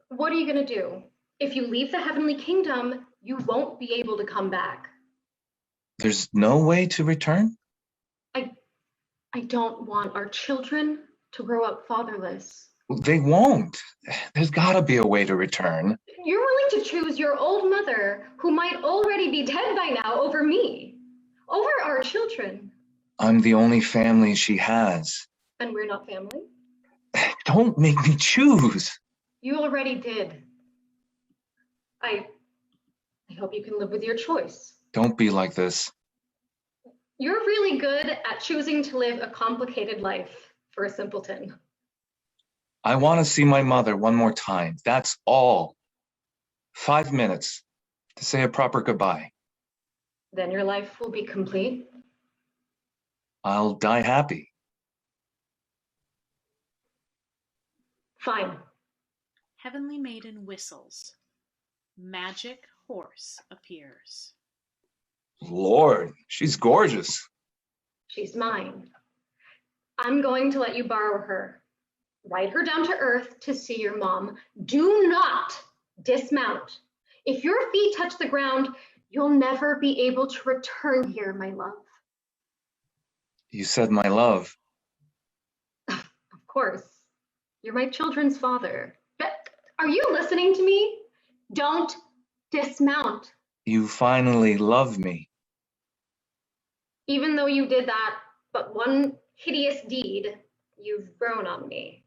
Speaker 12: What are you going to do? If you leave the Heavenly Kingdom, you won't be able to come back.
Speaker 11: There's no way to return?
Speaker 12: I don't want our children to grow up fatherless.
Speaker 11: They won't. There's gotta be a way to return.
Speaker 12: You're willing to choose your old mother, who might already be dead by now, over me, over our children.
Speaker 11: I'm the only family she has.
Speaker 12: And we're not family?
Speaker 11: Don't make me choose.
Speaker 12: You already did. I hope you can live with your choice.
Speaker 11: Don't be like this.
Speaker 12: You're really good at choosing to live a complicated life for a simpleton.
Speaker 11: I want to see my mother one more time. That's all. 5 minutes to say a proper goodbye.
Speaker 12: Then your life will be complete.
Speaker 11: I'll die happy.
Speaker 12: Fine.
Speaker 1: Heavenly Maiden whistles. Magic horse appears.
Speaker 11: Lord, she's gorgeous.
Speaker 12: She's mine. I'm going to let you borrow her. Ride her down to earth to see your mom. Do not dismount. If your feet touch the ground, you'll never be able to return here, my love.
Speaker 11: You said my love.
Speaker 12: Of course. You're my children's father. But are you listening to me? Don't dismount.
Speaker 11: You finally love me.
Speaker 12: Even though you did that but one hideous deed, you've grown on me.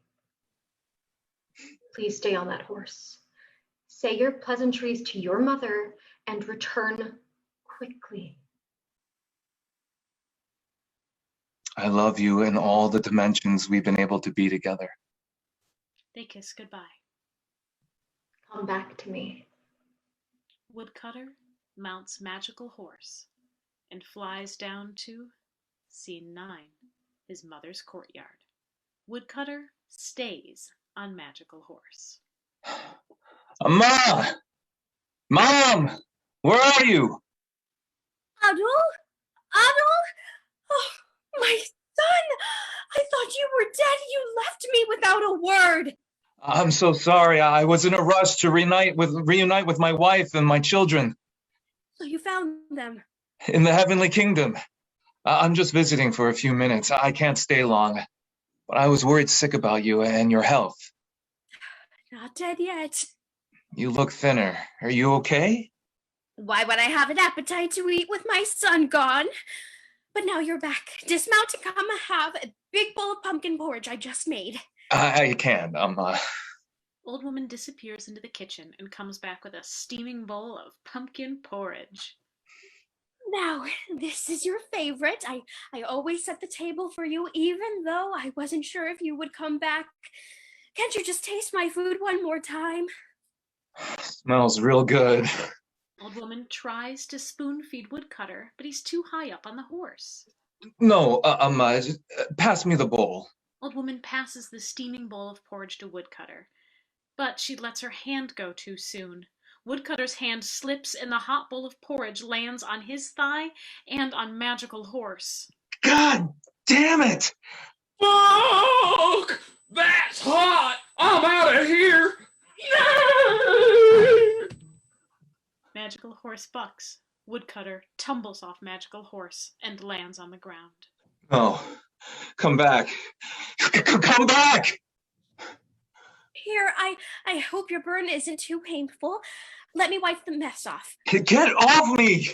Speaker 12: Please stay on that horse. Say your pleasantries to your mother and return quickly.
Speaker 11: I love you in all the dimensions we've been able to be together.
Speaker 1: They kiss goodbye.
Speaker 12: Come back to me.
Speaker 1: Woodcutter mounts magical horse and flies down to Scene 9, his mother's courtyard. Woodcutter stays on magical horse.
Speaker 11: Mom! Mom! Where are you?
Speaker 10: Adu? Adol? Oh, my son! I thought you were dead. You left me without a word.
Speaker 11: I'm so sorry. I was in a rush to reunite with my wife and my children
Speaker 10: So you found them.
Speaker 11: in the heavenly kingdom. I'm just visiting for a few minutes. I can't stay long. But I was worried sick about you and your health.
Speaker 10: Not dead yet.
Speaker 11: You look thinner. Are you okay?
Speaker 10: Why would I have an appetite to eat with my son gone? But now you're back. Dismount and come have a big bowl of pumpkin porridge I just made.
Speaker 11: I can't.
Speaker 1: Old woman disappears into the kitchen and comes back with a steaming bowl of pumpkin porridge.
Speaker 10: Now, this is your favorite. I always set the table for you, even though I wasn't sure if you would come back. Can't you just taste my food one more time?
Speaker 11: Smells real good.
Speaker 1: Old woman tries to spoon feed Woodcutter, but he's too high up on the horse.
Speaker 11: No, pass me the bowl.
Speaker 1: Old woman passes the steaming bowl of porridge to Woodcutter, but she lets her hand go too soon. Woodcutter's hand slips and the hot bowl of porridge lands on his thigh and on Magical Horse.
Speaker 11: God damn it!
Speaker 5: Fuck! That's hot! I'm out of here!
Speaker 1: Magical Horse bucks. Woodcutter tumbles off Magical Horse and lands on the ground.
Speaker 11: No, come back. Come back!
Speaker 10: Here, I hope your burn isn't too painful. Let me wipe the mess off.
Speaker 11: Get off me!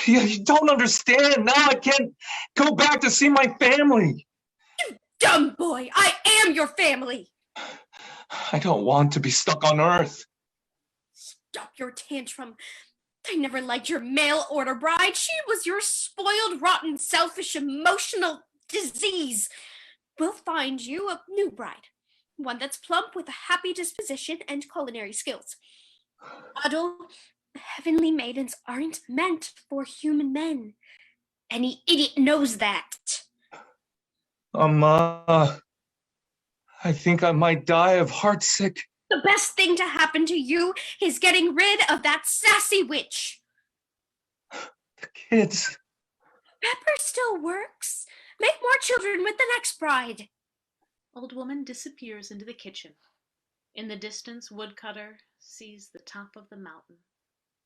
Speaker 11: You don't understand. Now I can't go back to see my family.
Speaker 10: You dumb boy! I am your family!
Speaker 11: I don't want to be stuck on Earth.
Speaker 10: Stop your tantrum. I never liked your mail order bride. She was your spoiled, rotten, selfish, emotional disease. We'll find you a new bride. One that's plump with a happy disposition and culinary skills. Adol, heavenly maidens aren't meant for human men. Any idiot knows that.
Speaker 11: I think I might die of heartsick.
Speaker 10: The best thing to happen to you is getting rid of that sassy witch.
Speaker 11: The kids.
Speaker 10: Pepper still works. Make more children with the next bride.
Speaker 1: Old woman disappears into the kitchen. In the distance, Woodcutter sees the top of the mountain.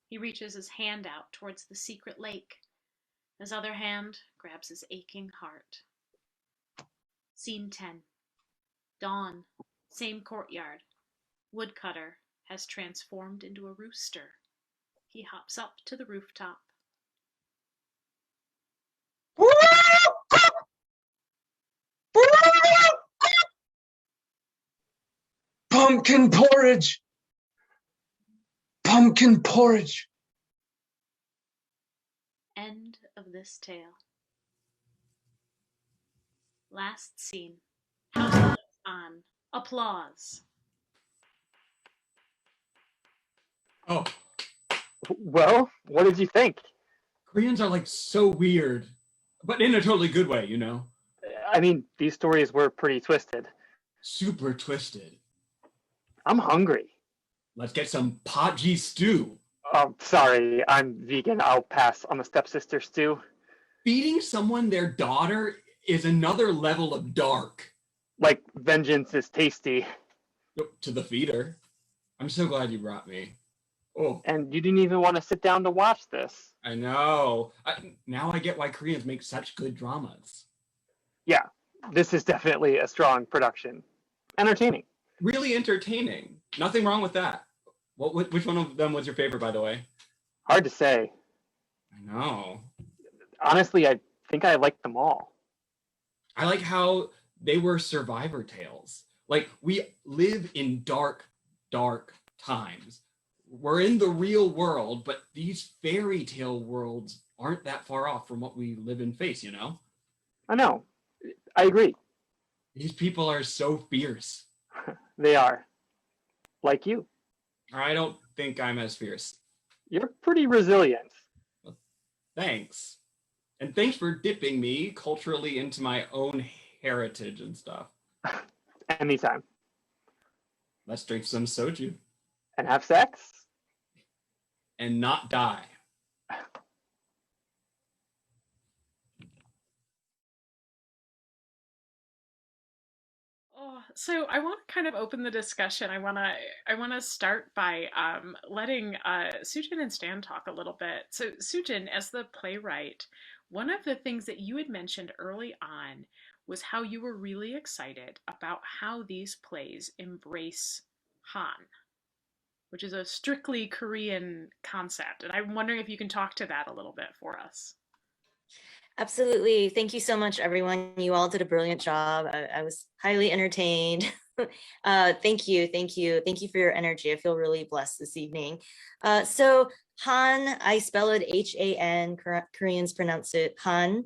Speaker 1: He reaches his hand out towards the secret lake. His other hand grabs his aching heart. Scene 10. Dawn. Same courtyard. Woodcutter has transformed into a rooster. He hops up to the rooftop.
Speaker 11: Pumpkin porridge! Pumpkin porridge!
Speaker 1: End of this tale. Last scene. House lights on. Applause.
Speaker 5: Oh,
Speaker 6: Well, what did you think?
Speaker 5: Koreans are like so weird, but in a totally good way, you know?
Speaker 6: I mean, these stories were pretty twisted.
Speaker 5: Super twisted.
Speaker 6: I'm hungry.
Speaker 5: Let's get some podgy stew.
Speaker 6: Oh, sorry, I'm vegan. I'll pass on the stepsister stew.
Speaker 5: Feeding someone their daughter is another level of dark.
Speaker 6: Like, vengeance is tasty.
Speaker 5: To the feeder. I'm so glad you brought me. Oh,
Speaker 6: And you didn't even want to sit down to watch this.
Speaker 5: I know. Now I get why Koreans make such good dramas.
Speaker 6: Yeah, this is definitely a strong production. Entertaining.
Speaker 5: Really entertaining. Nothing wrong with that. Which one of them was your favorite, by the way?
Speaker 6: Hard to say.
Speaker 5: I know.
Speaker 6: Honestly, I think I liked them all.
Speaker 5: I like how they were survivor tales. Like, we live in dark, dark times. We're in the real world, but these fairy tale worlds aren't that far off from what we live and face, you know?
Speaker 6: I know. I agree.
Speaker 5: These people are so fierce.
Speaker 6: They are. Like you.
Speaker 5: I don't think I'm as fierce.
Speaker 6: You're pretty resilient.
Speaker 5: Thanks. And thanks for dipping me culturally into my own heritage and stuff.
Speaker 6: Anytime.
Speaker 5: Let's drink some soju.
Speaker 6: And have sex?
Speaker 5: And not die.
Speaker 1: Oh, so I want to kind of open the discussion. I want to start by letting Soo-Jin and Stan talk a little bit. So Soo-Jin, as the playwright, one of the things that you had mentioned early on was how you were really excited about how these plays embrace Han, which is a strictly Korean concept. And I'm wondering if you can talk to that a little bit for us.
Speaker 3: Absolutely. Thank you so much, everyone. You all did a brilliant job. I was highly entertained. Thank you. Thank you. Thank you for your energy. I feel really blessed this evening. So Han, I spell it H-A-N, Koreans pronounce it Han.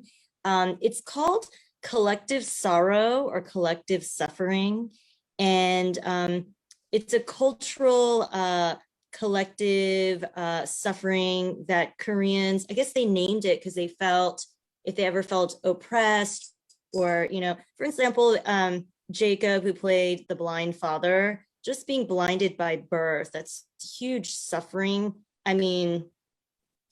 Speaker 3: It's called collective sorrow or collective suffering. And it's a cultural collective suffering that Koreans, I guess they named it because they felt, if they ever felt oppressed, or, you know, for example, Jacob, who played the blind father, just being blinded by birth, that's huge suffering. I mean,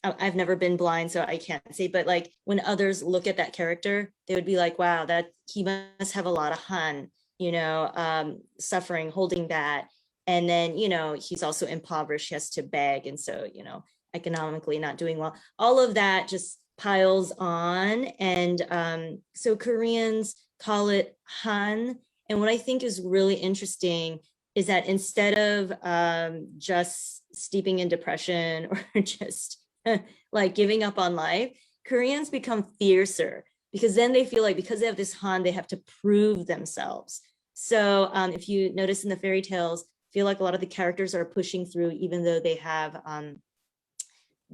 Speaker 3: I've never been blind, so I can't say, but like when others look at that character, they would be like, wow, that he must have a lot of Han, you know, suffering, holding that. And then, you know, he's also impoverished, he has to beg. And so, you know, economically not doing well. All of that just piles on. And so Koreans call it Han. And what I think is really interesting is that instead of just steeping in depression or just like giving up on life, Koreans become fiercer because then they feel like because they have this Han, they have to prove themselves. So if you notice in the fairy tales, feel like a lot of the characters are pushing through even though they have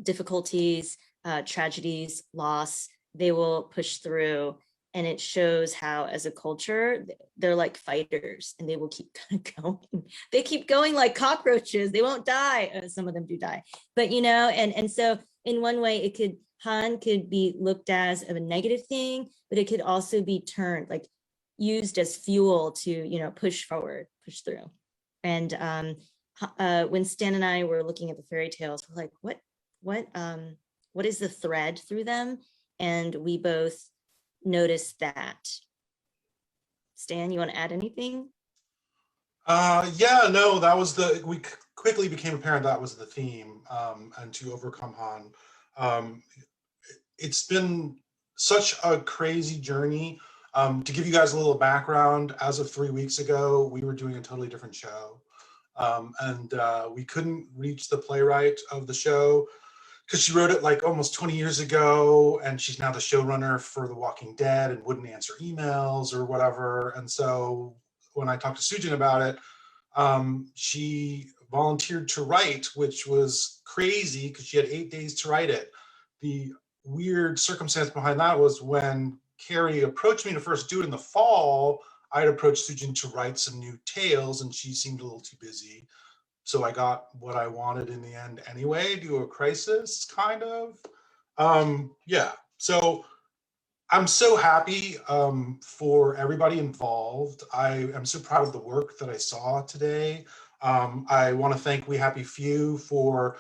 Speaker 3: difficulties, tragedies, loss, they will push through. And it shows how as a culture, they're like fighters and they will keep going. They keep going like cockroaches. They won't die. Some of them do die. But, you know, and so in one way it could, Han could be looked as of a negative thing, but it could also be turned, like used as fuel to, you know, push forward, push through. And when Stan and I were looking at the fairy tales, we're like, what is the thread through them? And we both noticed that. Stan, you want to add anything?
Speaker 4: Yeah, no, that was we quickly became apparent that was the theme, and to overcome Han. It's been such a crazy journey. To give you guys a little background, as of 3 weeks ago, we were doing a totally different show. And we couldn't reach the playwright of the show because she wrote it like almost 20 years ago, and she's now the showrunner for The Walking Dead and wouldn't answer emails or whatever. And so when I talked to Soo-Jin about it, she volunteered to write, which was crazy because she had 8 days to write it. The weird circumstance behind that was when Carrie approached me to first do it in the fall, I'd approached Soo-Jin to write some new tales, and she seemed a little too busy. So I got what I wanted in the end anyway, do a crisis, kind of. Yeah, so I'm so happy for everybody involved. I am so proud of the work that I saw today. I want to thank We Happy Few for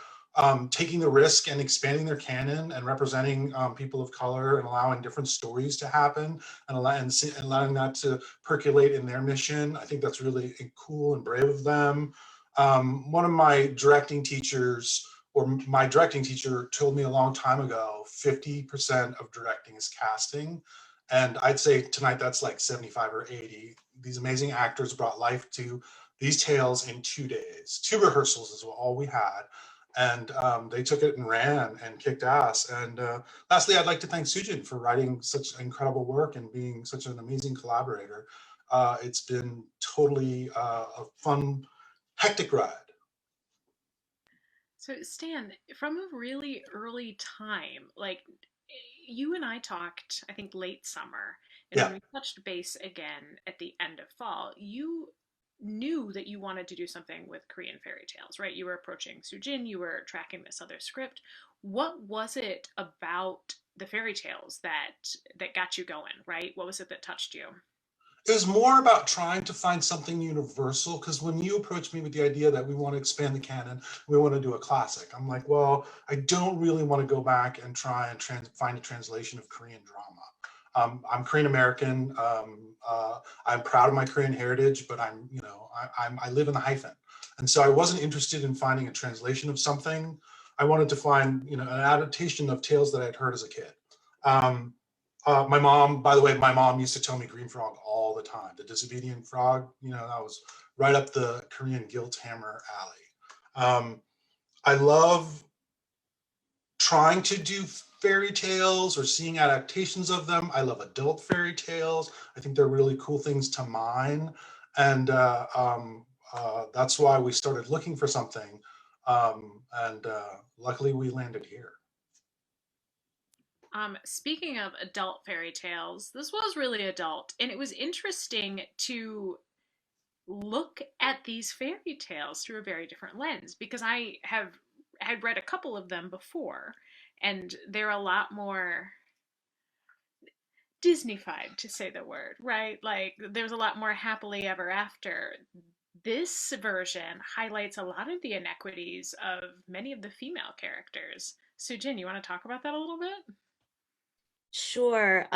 Speaker 4: taking the risk and expanding their canon and representing people of color and allowing different stories to happen and allowing that to percolate in their mission. I think that's really cool and brave of them. One of my directing teachers, or my directing teacher, told me a long time ago, 50% of directing is casting. And I'd say tonight that's like 75 or 80. These amazing actors brought life to these tales in 2 days. 2 rehearsals is all we had. And they took it and ran and kicked ass. And lastly, I'd like to thank Soo-Jin for writing such incredible work and being such an amazing collaborator. It's been totally a fun, hectic ride.
Speaker 1: So Stan, from a really early time, like you and I talked, I think late summer, and
Speaker 4: Yeah.
Speaker 1: when we touched base again at the end of fall, you knew that you wanted to do something with Korean fairy tales, right? You were approaching Soo-Jin, you were tracking this other script. What was it about the fairy tales that got you going, right? What was it that touched you?
Speaker 4: It was more about trying to find something universal, because when you approached me with the idea that we want to expand the canon, we want to do a classic, I'm like, well, I don't really want to go back and try and find a translation of Korean drama. I'm Korean American. I'm proud of my Korean heritage, but I'm, you know, I live in the hyphen. And so I wasn't interested in finding a translation of something. I wanted to find, you know, an adaptation of tales that I'd heard as a kid. My mom, by the way, my mom used to tell me Green Frog all the time. The disobedient frog, you know, that was right up the Korean guilt hammer alley. I love trying to do fairy tales or seeing adaptations of them. I love adult fairy tales. I think they're really cool things to mine. And that's why we started looking for something. Luckily we landed here.
Speaker 1: Speaking of adult fairy tales, this was really adult, and it was interesting to look at these fairy tales through a very different lens because I had read a couple of them before, and they're a lot more Disneyfied, to say the word, right? Like there's a lot more happily ever after. This version highlights a lot of the inequities of many of the female characters. Soo-Jin, you want to talk about that a little bit?
Speaker 3: Sure.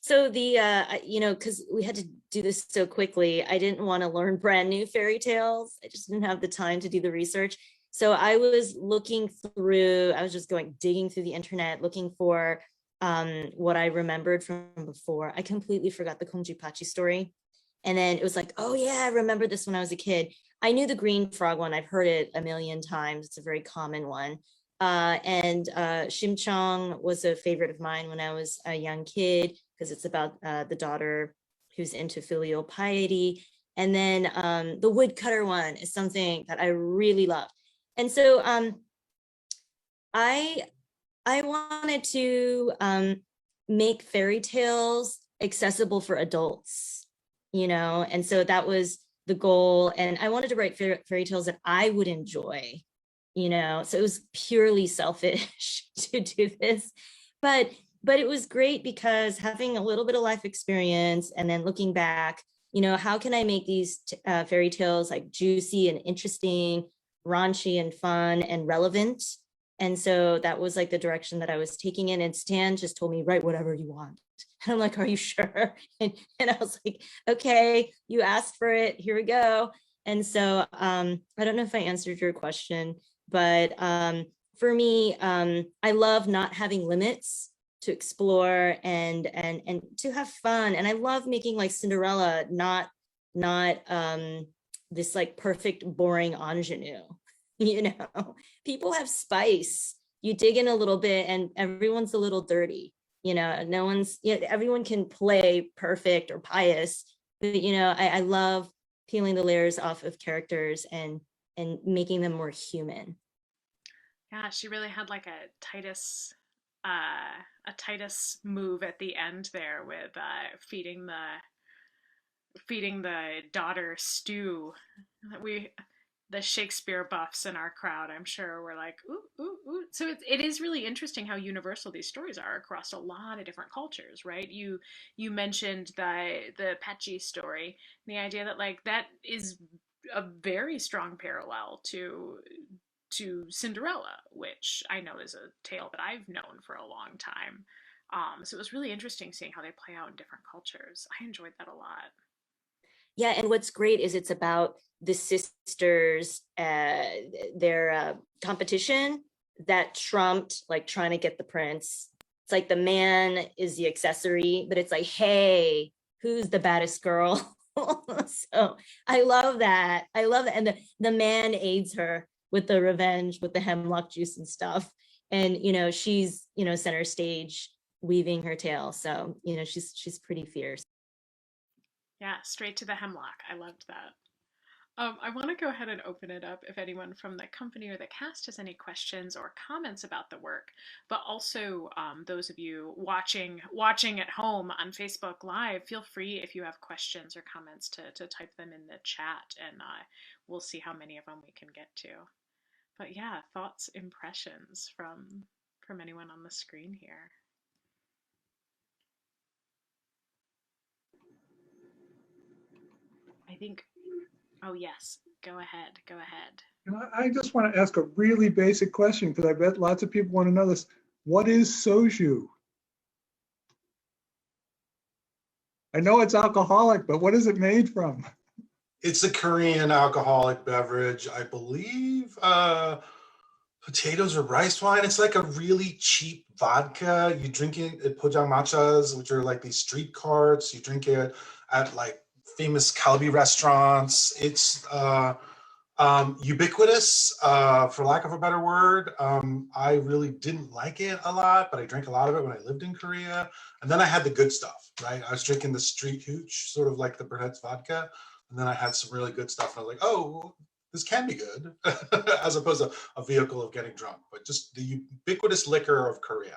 Speaker 3: So the you know, because we had to do this so quickly, I didn't want to learn brand new fairy tales. I just didn't have the time to do the research. So I was looking through, I was just digging through the internet, looking for what I remembered from before. I completely forgot the Kongji Pachi story. And then it was like, oh yeah, I remember this when I was a kid. I knew the green frog one. I've heard it a million times. It's a very common one. Shimchong was a favorite of mine when I was a young kid because it's about the daughter who's into filial piety. And then the woodcutter one is something that I really love. And so I wanted to make fairy tales accessible for adults, you know, and so that was the goal. And I wanted to write fairy tales that I would enjoy, you know, so it was purely selfish to do this, but it was great because having a little bit of life experience and then looking back, you know, how can I make these fairy tales like juicy and interesting, raunchy and fun and relevant? And so that was like the direction that I was taking in. And Stan just told me, write whatever you want. And I'm like, are you sure? And I was like, okay, you asked for it, here we go. And so I don't know if I answered your question, but for me, I love not having limits to explore and to have fun. And I love making like Cinderella, not this like perfect, boring ingenue. You know, people have spice. You dig in a little bit and everyone's a little dirty. You know, no one's, you know, everyone can play perfect or pious, but you know, I love peeling the layers off of characters and making them more human.
Speaker 1: Yeah, she really had like a Titus move at the end there with feeding the daughter stew. The Shakespeare buffs in our crowd, I'm sure, were like, ooh, ooh, ooh. So it is really interesting how universal these stories are across a lot of different cultures, right? You mentioned the Pachi story, the idea that like that is a very strong parallel to Cinderella, which I know is a tale that I've known for a long time. So it was really interesting seeing how they play out in different cultures. I enjoyed that a lot.
Speaker 3: Yeah, and what's great is it's about the sisters, their competition that trumped like trying to get the prince. It's like the man is the accessory, but it's like, hey, who's the baddest girl? So I love that. I love that. And the man aids her with the revenge, with the hemlock juice and stuff. And, you know, she's, you know, center stage weaving her tale. So, you know, she's pretty fierce.
Speaker 1: Yeah, straight to the hemlock. I loved that. I want to go ahead and open it up if anyone from the company or the cast has any questions or comments about the work, but also those of you watching at home on Facebook Live, feel free if you have questions or comments to type them in the chat, and we'll see how many of them we can get to. But yeah, thoughts, impressions from anyone on the screen here. I think, oh yes, go ahead.
Speaker 14: And I just want to ask a really basic question because I bet lots of people want to know this. What is Soju? I know it's alcoholic, but what is it made from?
Speaker 4: It's a Korean alcoholic beverage, I believe. Potatoes or rice wine. It's like a really cheap vodka. You drink it at pojangmachas, which are like these street carts. You drink it at like famous kalbi restaurants. It's ubiquitous, for lack of a better word. I really didn't like it a lot, but I drank a lot of it when I lived in Korea. And then I had the good stuff, right? I was drinking the street hooch, sort of like the Burnett's vodka. And then I had some really good stuff. And I was like, oh, this can be good, as opposed to a vehicle of getting drunk, but just the ubiquitous liquor of Korea.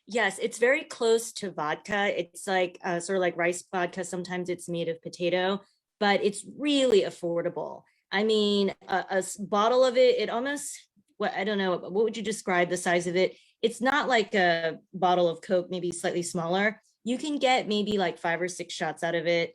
Speaker 3: Yes, it's very close to vodka. It's like sort of like rice vodka. Sometimes it's made of potato, but it's really affordable. I mean, a bottle of it, it almost, what, I don't know, what would you describe the size of it? It's not like a bottle of Coke, maybe slightly smaller. You can get maybe like 5 or 6 shots out of it.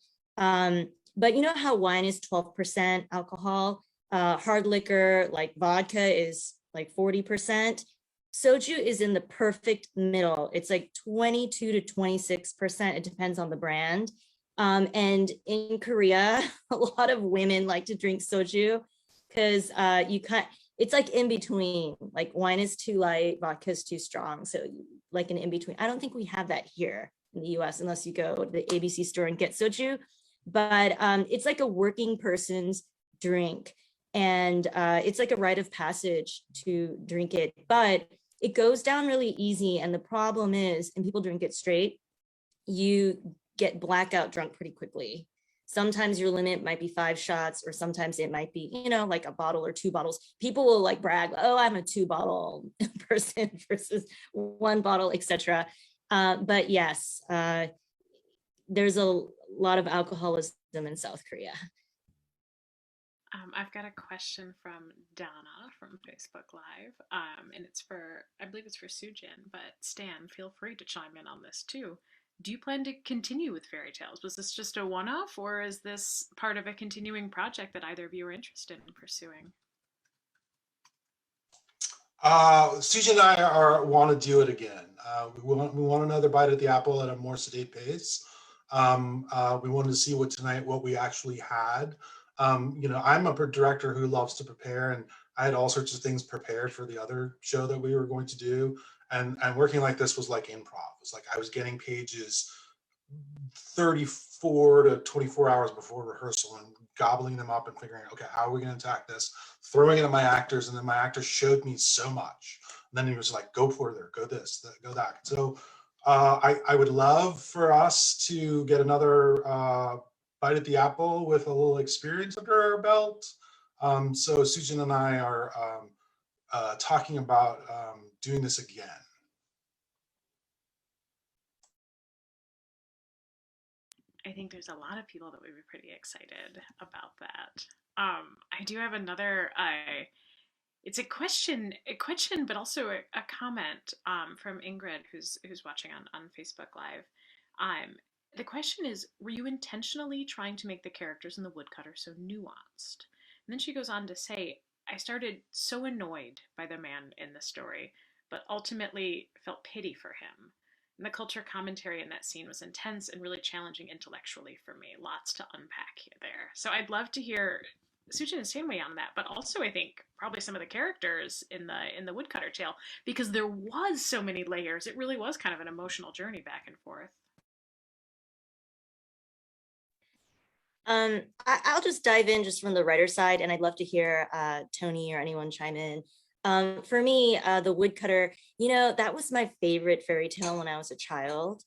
Speaker 3: But you know how wine is 12% alcohol? Hard liquor like vodka is like 40%. Soju is in the perfect middle. It's like 22 to 26%. It depends on the brand. And in Korea, a lot of women like to drink soju because it's like in between. Like wine is too light, vodka is too strong. So like an in between. I don't think we have that here in the US unless you go to the ABC store and get soju. But it's like a working person's drink. And it's like a rite of passage to drink it. But it goes down really easy. And the problem is, and people drink it straight, you get blackout drunk pretty quickly. Sometimes your limit might be 5 shots, or sometimes it might be, you know, like a bottle or 2 bottles. People will like brag, oh, I'm a 2-bottle person versus 1 bottle, etc. But yes, there's a lot of alcoholism in South Korea.
Speaker 1: I've got a question from Donna from Facebook Live, and it's for, I believe it's for Soo-Jin, but Stan, feel free to chime in on this too. Do you plan to continue with fairy tales? Was this just a one-off, or is this part of a continuing project that either of you are interested in pursuing?
Speaker 4: Soo-Jin and I want to do it again. We want another bite at the apple at a more sedate pace. We wanted to see what we actually had. You know, I'm a director who loves to prepare, and I had all sorts of things prepared for the other show that we were going to do. And working like this was like improv. It was like I was getting pages 34 to 24 hours before rehearsal and gobbling them up and figuring out, okay, how are we going to attack this? Throwing it at my actors, and then my actors showed me so much. And then he was like, go further, go this, go that. So I would love for us to get another bite at the apple with a little experience under our belt. So Soo-Jin and I are talking about doing this again.
Speaker 1: I think there's a lot of people that would be pretty excited about that. I do have another. It's a question, but also a comment from Ingrid, who's watching on Facebook Live. The question is, were you intentionally trying to make the characters in the woodcutter so nuanced? And then she goes on to say, I started so annoyed by the man in the story, but ultimately felt pity for him. And the culture commentary in that scene was intense and really challenging intellectually for me. Lots to unpack there. So I'd love to hear Soo-Jin and Stanway on that, but also I think probably some of the characters in the woodcutter tale, because there was so many layers. It really was kind of an emotional journey back and forth.
Speaker 3: I'll just dive in just from the writer side, and I'd love to hear Tony or anyone chime in. For me, the woodcutter, you know, that was my favorite fairy tale when I was a child.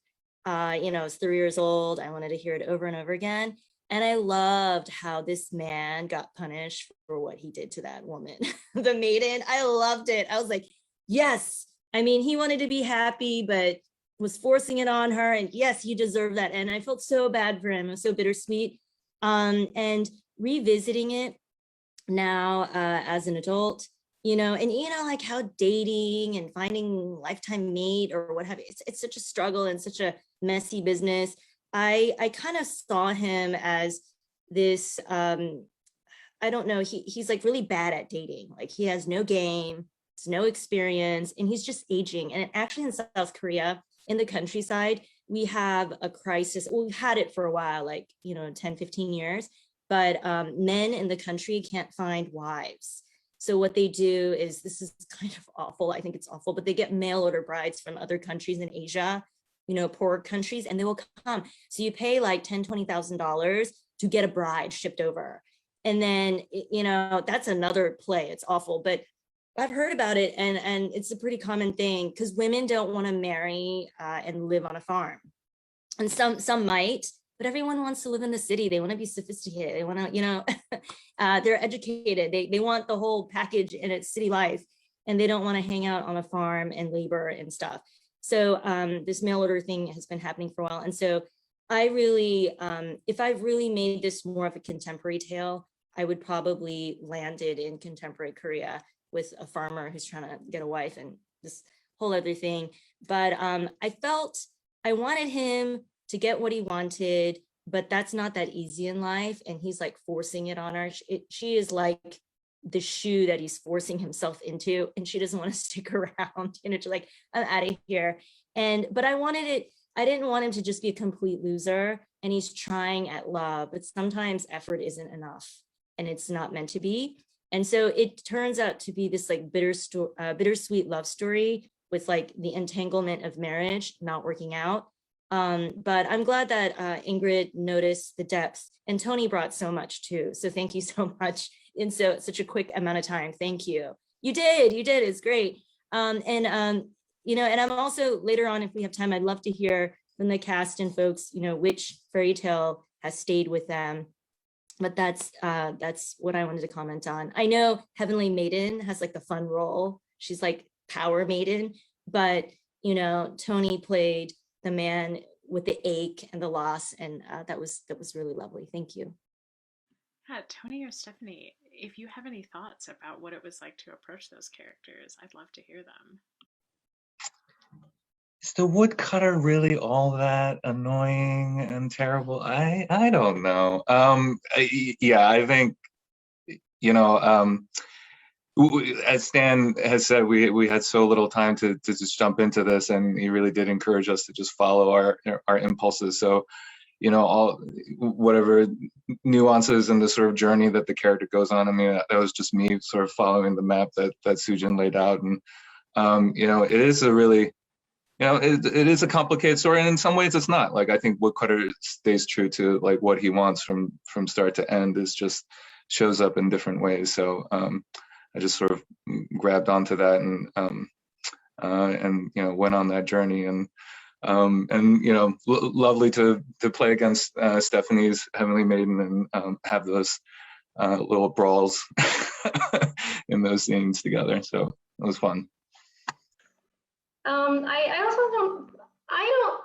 Speaker 3: You know, I was 3 years old. I wanted to hear it over and over again. And I loved how this man got punished for what he did to that woman, the maiden. I loved it. I was like, yes. I mean, he wanted to be happy, but was forcing it on her. And yes, he deserved that. And I felt so bad for him. It was so bittersweet. And revisiting it now as an adult, you know, and you know, like how dating and finding lifetime mate or what have you, it's such a struggle and such a messy business. I kind of saw him as this, I don't know, he's like really bad at dating. Like he has no game, no experience, and he's just aging. And actually in South Korea, in the countryside, we have a crisis. Well, we've had it for a while, like, 10, 15 years, but men in the country can't find wives. So what they do is, this is kind of awful, I think it's awful, but they get mail order brides from other countries in Asia, poor countries, and they will come. So you pay like $10,000, $20,000 to get a bride shipped over. And then, that's another play. It's awful, but I've heard about it, and it's a pretty common thing because women don't want to marry and live on a farm. And some might, but everyone wants to live in the city. They want to be sophisticated. They want to, they're educated. They want the whole package in its city life, and they don't want to hang out on a farm and labor and stuff. So this mail order thing has been happening for a while. And so I really, if I really made this more of a contemporary tale, I would probably land it in contemporary Korea with a farmer who's trying to get a wife and this whole other thing. But I felt I wanted him to get what he wanted, but that's not that easy in life. And he's like forcing it on her. She is like the shoe that he's forcing himself into, and she doesn't want to stick around. She's like, I'm out of here. But I didn't want him to just be a complete loser, and he's trying at love, but sometimes effort isn't enough and it's not meant to be. And so it turns out to be this like bittersweet love story with like the entanglement of marriage not working out. But I'm glad that Ingrid noticed the depth, and Tony brought so much too. So thank you so much in such a quick amount of time. Thank you. You did, it's great. And I'm also, later on, if we have time, I'd love to hear from the cast and folks, which fairy tale has stayed with them. But that's what I wanted to comment on. I know Heavenly Maiden has like the fun role. She's like power maiden, but Tony played the man with the ache and the loss, and that was really lovely. Thank you.
Speaker 1: Tony or Stephanie, if you have any thoughts about what it was like to approach those characters, I'd love to hear them.
Speaker 11: Is the woodcutter really all that annoying and terrible? I don't know. I think, as Stan has said, we had so little time to just jump into this, and he really did encourage us to just follow our impulses. So, all whatever nuances in the sort of journey that the character goes on. I mean, that was just me sort of following the map that Soo-Jin laid out, and it is a really, it is a complicated story, and in some ways it's not. Like, I think Woodcutter stays true to like what he wants from start to end. Is just shows up in different ways. So I just sort of grabbed onto that and went on that journey, and lovely to play against Stephanie's Heavenly Maiden and have those little brawls in those scenes together. So it was fun.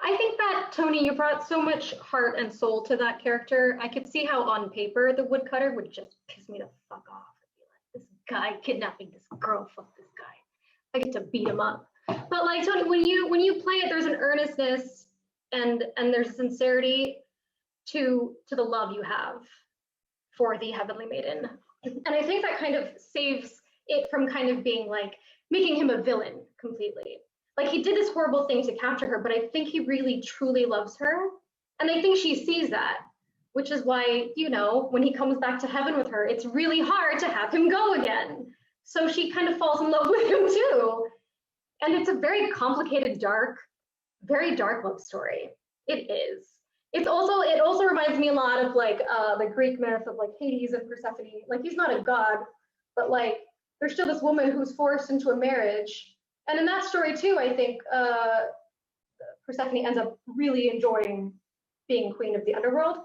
Speaker 12: I think that, Tony, you brought so much heart and soul to that character. I could see how on paper the woodcutter would just piss me the fuck off. I'd be like, this guy kidnapping this girl, fuck this guy. I get to beat him up. But like, Tony, when you play it, there's an earnestness and there's sincerity to the love you have for the Heavenly Maiden. And I think that kind of saves it from kind of being like, making him a villain completely. Like, he did this horrible thing to capture her, but I think he really truly loves her. And I think she sees that, which is why, when he comes back to heaven with her, it's really hard to have him go again. So she kind of falls in love with him too. And it's a very complicated, very dark love story. It is. It also reminds me a lot of like the Greek myth of like Hades and Persephone. Like, he's not a god, but like there's still this woman who's forced into a marriage. And in that story too, I think Persephone ends up really enjoying being queen of the underworld.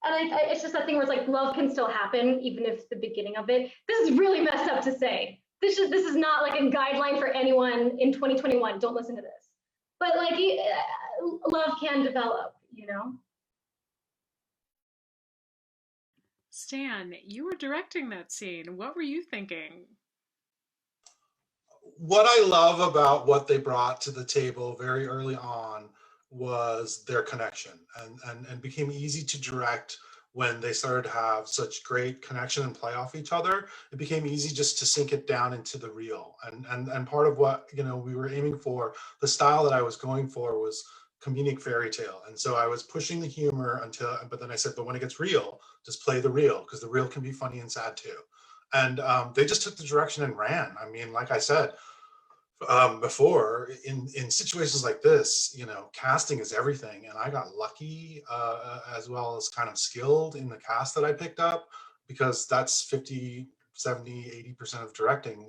Speaker 12: And it's just that thing where it's like love can still happen even if the beginning of it. This is really messed up to say. This is not like a guideline for anyone in 2021. Don't listen to this. But like love can develop,
Speaker 1: Stan, you were directing that scene. What were you thinking?
Speaker 4: What I love about what they brought to the table very early on was their connection, and became easy to direct when they started to have such great connection and play off each other. It became easy just to sink it down into the real. And part of what we were aiming for, the style that I was going for, was comedic fairy tale. And so I was pushing the humor but then I said, but when it gets real, just play the real, because the real can be funny and sad too. And they just took the direction and ran. I mean, like I said before, in situations like this, casting is everything. And I got lucky as well as kind of skilled in the cast that I picked up, because that's 50, 70, 80% of directing.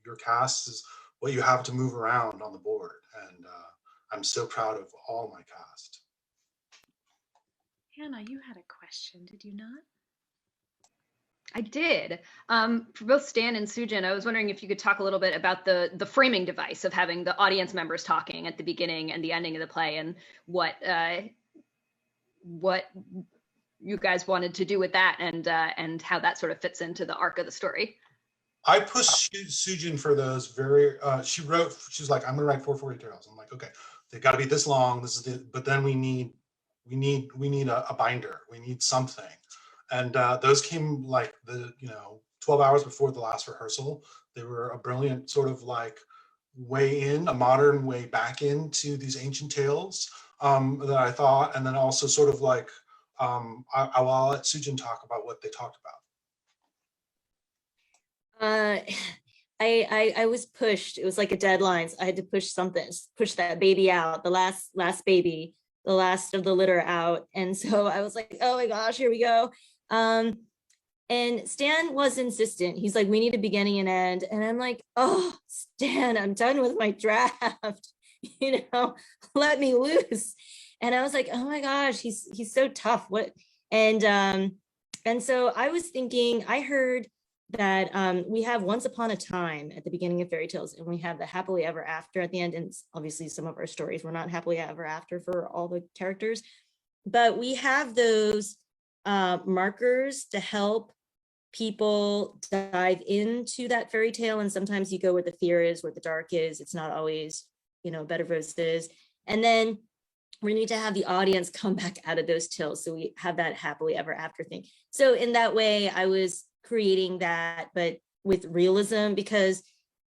Speaker 4: Your cast is what you have to move around on the board. And I'm so proud of all my cast.
Speaker 1: Hannah, you had a question, did you not?
Speaker 12: I did. For both Stan and Soo-Jin, I was wondering if you could talk a little bit about the framing device of having the audience members talking at the beginning and the ending of the play, and what you guys wanted to do with that, and how that sort of fits into the arc of the story.
Speaker 4: I pushed Soo-Jin for those she was like, I'm gonna write 4 fairy tales. I'm like, okay, they gotta be this long, but then we need a binder, we need something. And those came like 12 hours before the last rehearsal. They were a brilliant sort of like a modern way back into these ancient tales that I thought, and then also sort of like, I'll let Soo-Jin talk about what they talked about.
Speaker 3: I was pushed. It was like a deadline. So I had to push that baby out, the last baby, the last of the litter out. And so I was like, oh my gosh, here we go. And Stan was insistent. He's like, we need a beginning and end. And I'm like, oh, Stan, I'm done with my draft. Let me loose. And I was like, oh my gosh, he's so tough. What? And so I was thinking, I heard that we have once upon a time at the beginning of fairy tales, and we have the happily ever after at the end. And obviously some of our stories were not happily ever after for all the characters, but we have those markers to help people dive into that fairy tale. And sometimes you go where the fear is, where the dark is. It's not always, bed of roses. And then we need to have the audience come back out of those tales. So we have that happily ever after thing. So in that way, I was creating that, but with realism, because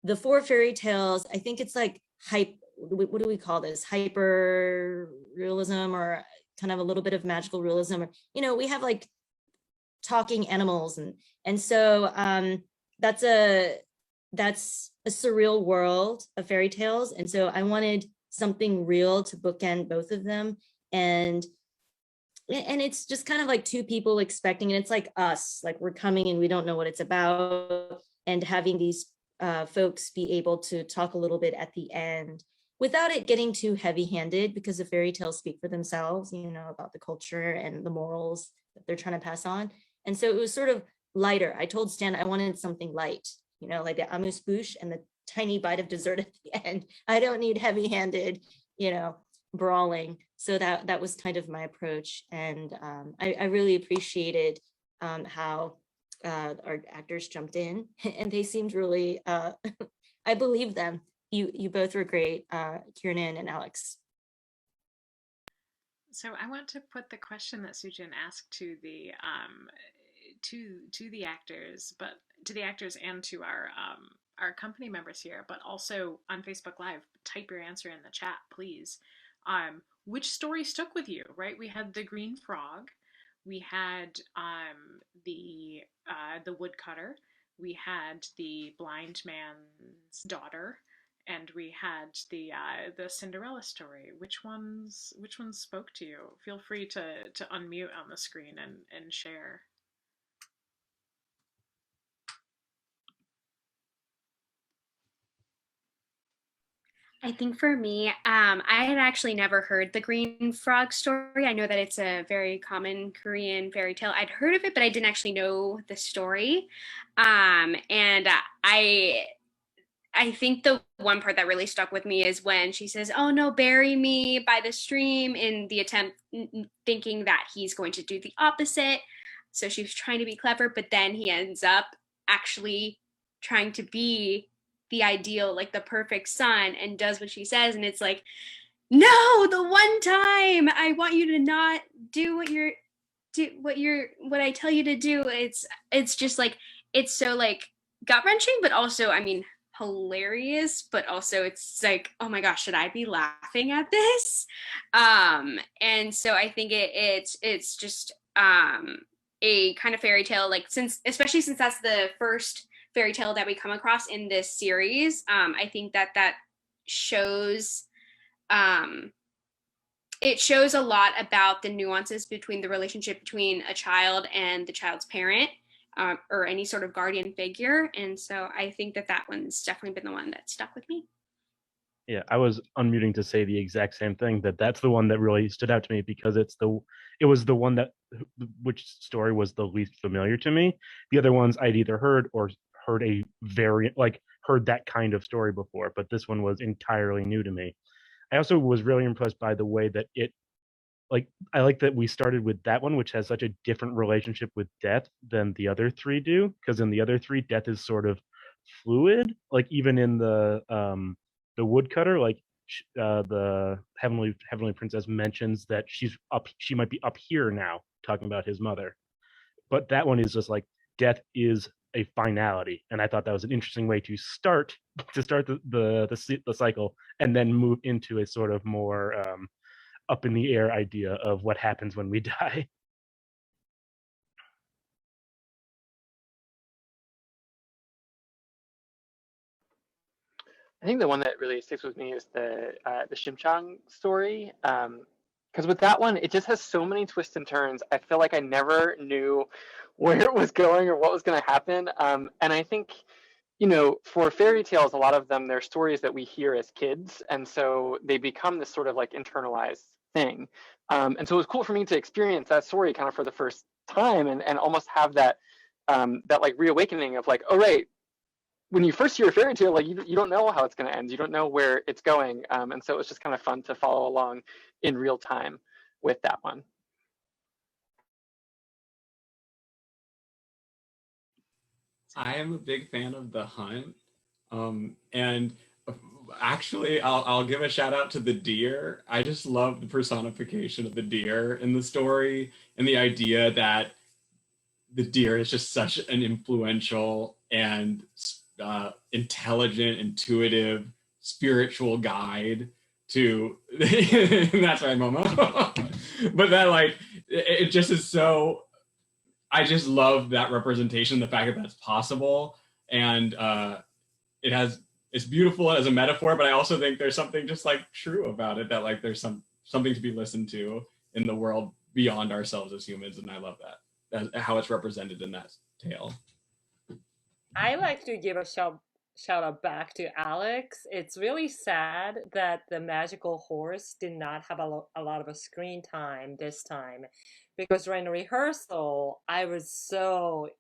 Speaker 3: the 4 fairy tales, I think it's like what do we call this? Hyper realism, or kind of a little bit of magical realism. We have like talking animals, and so that's a surreal world of fairy tales. And so I wanted something real to bookend both of them. And it's just kind of like 2 people expecting, and it's like us, like we're coming and we don't know what it's about, and having these folks be able to talk a little bit at the end without it getting too heavy-handed, because the fairy tales speak for themselves, about the culture and the morals that they're trying to pass on. And so it was sort of lighter. I told Stan I wanted something light, like the amuse-bouche and the tiny bite of dessert at the end. I don't need heavy-handed, brawling. So that was kind of my approach. And I really appreciated how our actors jumped in, and they seemed really, I believe them. You both were great, Kiernan and Alex.
Speaker 1: So I want to put the question that Soo-Jin asked to the actors, but to the actors and to our company members here, but also on Facebook Live. Type your answer in the chat, please. Which story stuck with you? Right, we had the green frog, we had the woodcutter, we had the blind man's daughter, and we had the Cinderella story. Which ones spoke to you? Feel free to unmute on the screen and share.
Speaker 10: I think for me, I had actually never heard the green frog story. I know that it's a very common Korean fairy tale. I'd heard of it, but I didn't actually know the story. And I think the one part that really stuck with me is when she says, "Oh no, bury me by the stream," in the attempt, thinking that he's going to do the opposite. So she was trying to be clever, but then he ends up actually trying to be the ideal, like the perfect son, and does what she says. And it's like, no, the one time I want you to not do what I tell you to do. It's just like, it's so like gut wrenching, but also, I mean,
Speaker 15: hilarious, but also it's like, oh my gosh, should I be laughing at this? And so I think it's just a kind of fairy tale, like especially since that's the first fairy tale that we come across in this series. I think that shows it shows a lot about the nuances between the relationship between a child and the child's parent, or any sort of guardian figure. And so I think that one's definitely been the one that stuck with me.
Speaker 16: Yeah, I was unmuting to say the exact same thing, that's the one that really stood out to me because it was the one that which story was the least familiar to me. The other ones I'd either heard or heard a variant, like heard that kind of story before, but this one was entirely new to me. I also was really impressed by the way that I like that we started with that one, which has such a different relationship with death than the other three do, because in the other three, death is sort of fluid. Like even in the woodcutter, like the heavenly princess mentions that she might be up here now, talking about his mother. But that one is just like death is a finality, and I thought that was an interesting way to start the cycle, and then move into a sort of more up in the air idea of what happens when we die.
Speaker 6: I think the one that really sticks with me is the Shimchang story. Because with that one, it just has so many twists and turns. I feel like I never knew where it was going or what was going to happen. And I think, for fairy tales, a lot of them, they're stories that we hear as kids. And so they become this sort of like internalized thing. And so it was cool for me to experience that story kind of for the first time and almost have that like reawakening of like, oh, right, when you first hear a fairy tale, like you don't know how it's going to end. You don't know where it's going. And so it was just kind of fun to follow along in real time with that one.
Speaker 5: I am a big fan of The Hunt. And actually, I'll give a shout out to the deer. I just love the personification of the deer in the story and the idea that the deer is just such an influential and intelligent, intuitive, spiritual guide to that's right, Momo. But that it just is so, I just love that representation, the fact that that's possible. And it's beautiful as a metaphor, but I also think there's something just like true about it, that like there's something to be listened to in the world beyond ourselves as humans. And I love that, how it's represented in that tale.
Speaker 8: I like to give a shout out back to Alex. It's really sad that the magical horse did not have a lot of a screen time this time, because during the rehearsal, I was so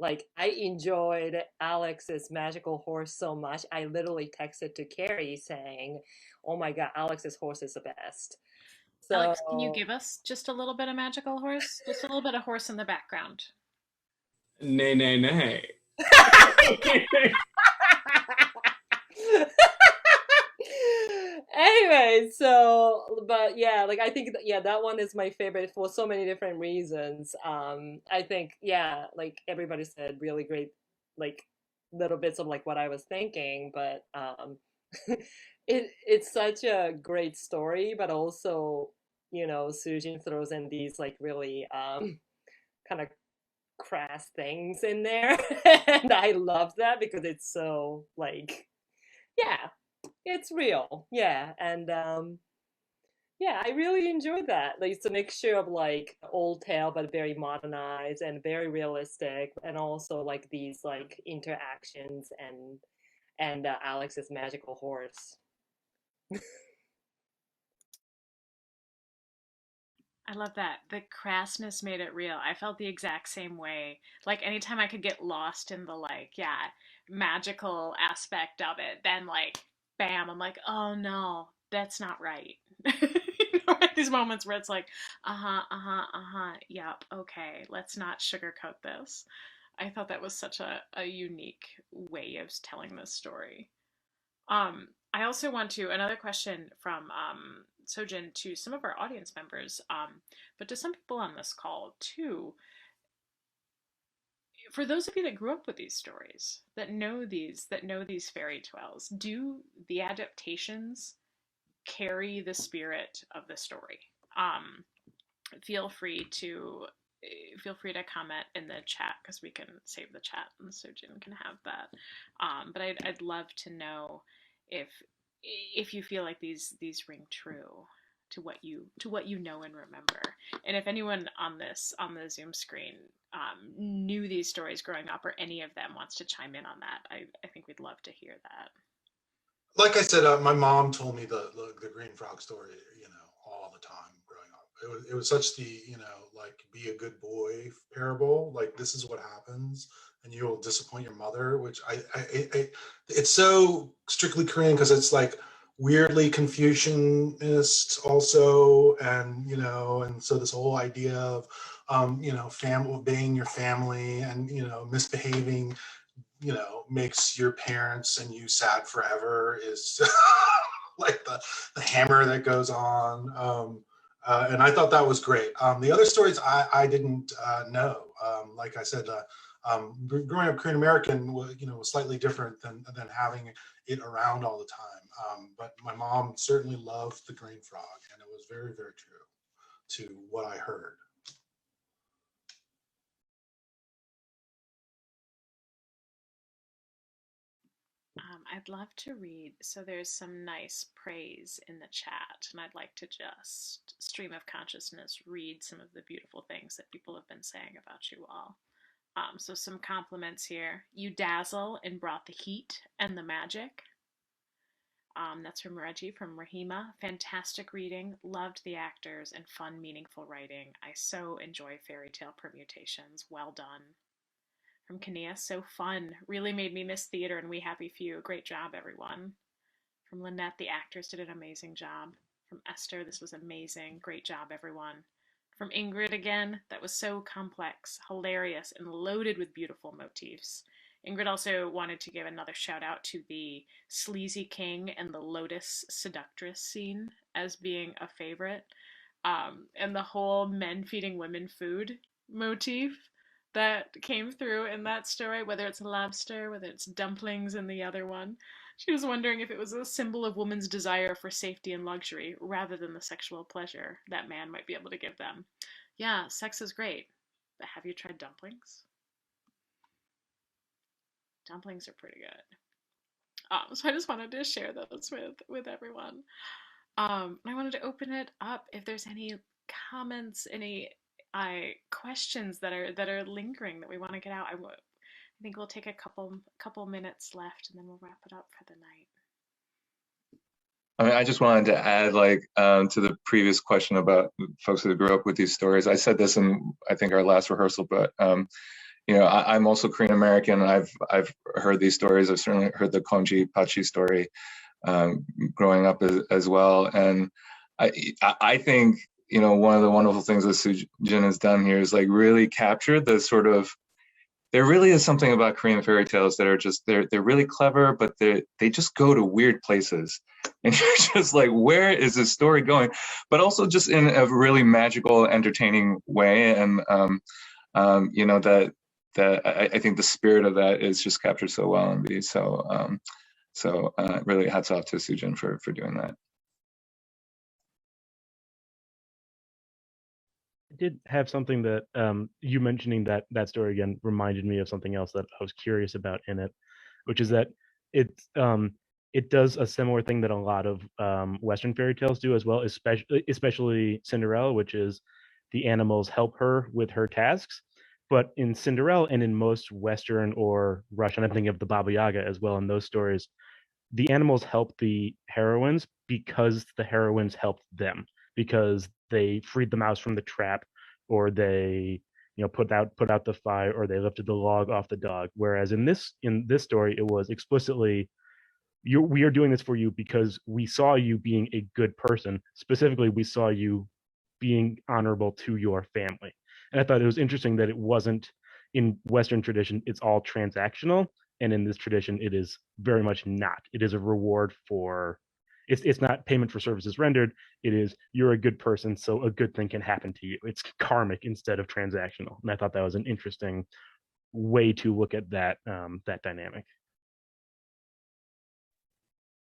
Speaker 8: I enjoyed Alex's magical horse so much. I literally texted to Carrie saying, "Oh my God, Alex's horse is the best." So,
Speaker 1: Alex, can you give us just a little bit of magical horse? Just a little bit of horse in the background.
Speaker 5: Nay, nay, nay.
Speaker 8: Anyway, but yeah, I think that one is my favorite for so many different reasons. I think everybody said really great little bits of what I was thinking, but it's such a great story, but also Soo-Jin throws in these really kind of crass things in there, and I love that because it's so it's real, and I really enjoyed that. It's a mixture of old tale but very modernized and very realistic, and also these interactions and Alex's magical horse.
Speaker 1: I love that. The crassness made it real. I felt the exact same way. Anytime I could get lost in the magical aspect of it, then bam, I'm like, oh no, that's not right. These moments where it's like, yep, okay, let's not sugarcoat this. I thought that was such a unique way of telling this story. I also want to, another question from Soo-Jin to some of our audience members, but to some people on this call too. for those of you that grew up with these stories, that know these fairy tales, do the adaptations carry the spirit of the story? Um, feel free to comment in the chat because we can save the chat and Soo-Jin can have that. But I'd love to know if you feel like these ring true to what you know and remember, and if anyone on the Zoom screen knew these stories growing up, or any of them wants to chime in on that. I think we'd love to hear that.
Speaker 4: Like I said, my mom told me the green frog story, all the time growing up. It was such the, like, be a good boy parable. Like, this is what happens, and you will disappoint your mother. Which it's so strictly Korean because it's like weirdly Confucianist also, and and so this whole idea of obeying your family and misbehaving makes your parents and you sad forever is like the hammer that goes on. And I thought that was great. The other stories I didn't know. Like I said, growing up Korean American was slightly different than having it around all the time. But my mom certainly loved the green frog, and it was very, very true to what I heard.
Speaker 1: I'd love to read, so there's some nice praise in the chat, and I'd like to just, stream of consciousness, read some of the beautiful things that people have been saying about you all. So some compliments here. You dazzle and brought the heat and the magic. That's from Reggie, from Rahima. Fantastic reading, loved the actors, and fun, meaningful writing. I so enjoy fairy tale permutations. Well done. From Kania, so fun. Really made me miss theater and We Happy Few. Great job, everyone. From Lynette, the actors did an amazing job. From Esther, this was amazing. Great job, everyone. From Ingrid again, that was so complex, hilarious, and loaded with beautiful motifs. Ingrid also wanted to give another shout out to the Sleazy King and the Lotus Seductress scene as being a favorite. And the whole men feeding women food motif that came through in that story, whether it's lobster, whether it's dumplings in the other one. She was wondering if it was a symbol of woman's desire for safety and luxury rather than the sexual pleasure that man might be able to give them. Yeah, sex is great, but have you tried dumplings? Dumplings are pretty good. So I just wanted to share those with everyone. I wanted to open it up if there's any comments, any questions that are lingering that we want to get out. I think we'll take a couple minutes left, and then we'll wrap it up for the night.
Speaker 11: I mean, I just wanted to add, like, to the previous question about folks that grew up with these stories. I said this in, I think, our last rehearsal, but I'm also Korean American, and I've heard these stories. I've certainly heard the Konji Pachi story growing up as well, and I think one of the wonderful things that Soo-Jin has done here is like really captured the sort of, there really is something about Korean fairy tales that are just, they're really clever, but they just go to weird places, and you're just like, where is this story going? But also just in a really magical, entertaining way, and that I think the spirit of that is just captured so well in these. So really hats off to Soo-Jin for doing that.
Speaker 16: I did have something that you mentioning that story again reminded me of something else that I was curious about in it, which is that it does a similar thing that a lot of Western fairy tales do as well, especially Cinderella, which is the animals help her with her tasks. But in Cinderella and in most Western or Russian, I'm thinking of the Baba Yaga as well in those stories, the animals help the heroines because the heroines helped them, because they freed the mouse from the trap, or they put out the fire, or they lifted the log off the dog. Whereas in this story, it was explicitly, we are doing this for you because we saw you being a good person. Specifically, we saw you being honorable to your family. And I thought it was interesting that it wasn't, in Western tradition, it's all transactional, and in this tradition, it is very much not. It is a reward for, it's not payment for services rendered. It is, you're a good person, so a good thing can happen to you. It's karmic instead of transactional. And I thought that was an interesting way to look at that that dynamic.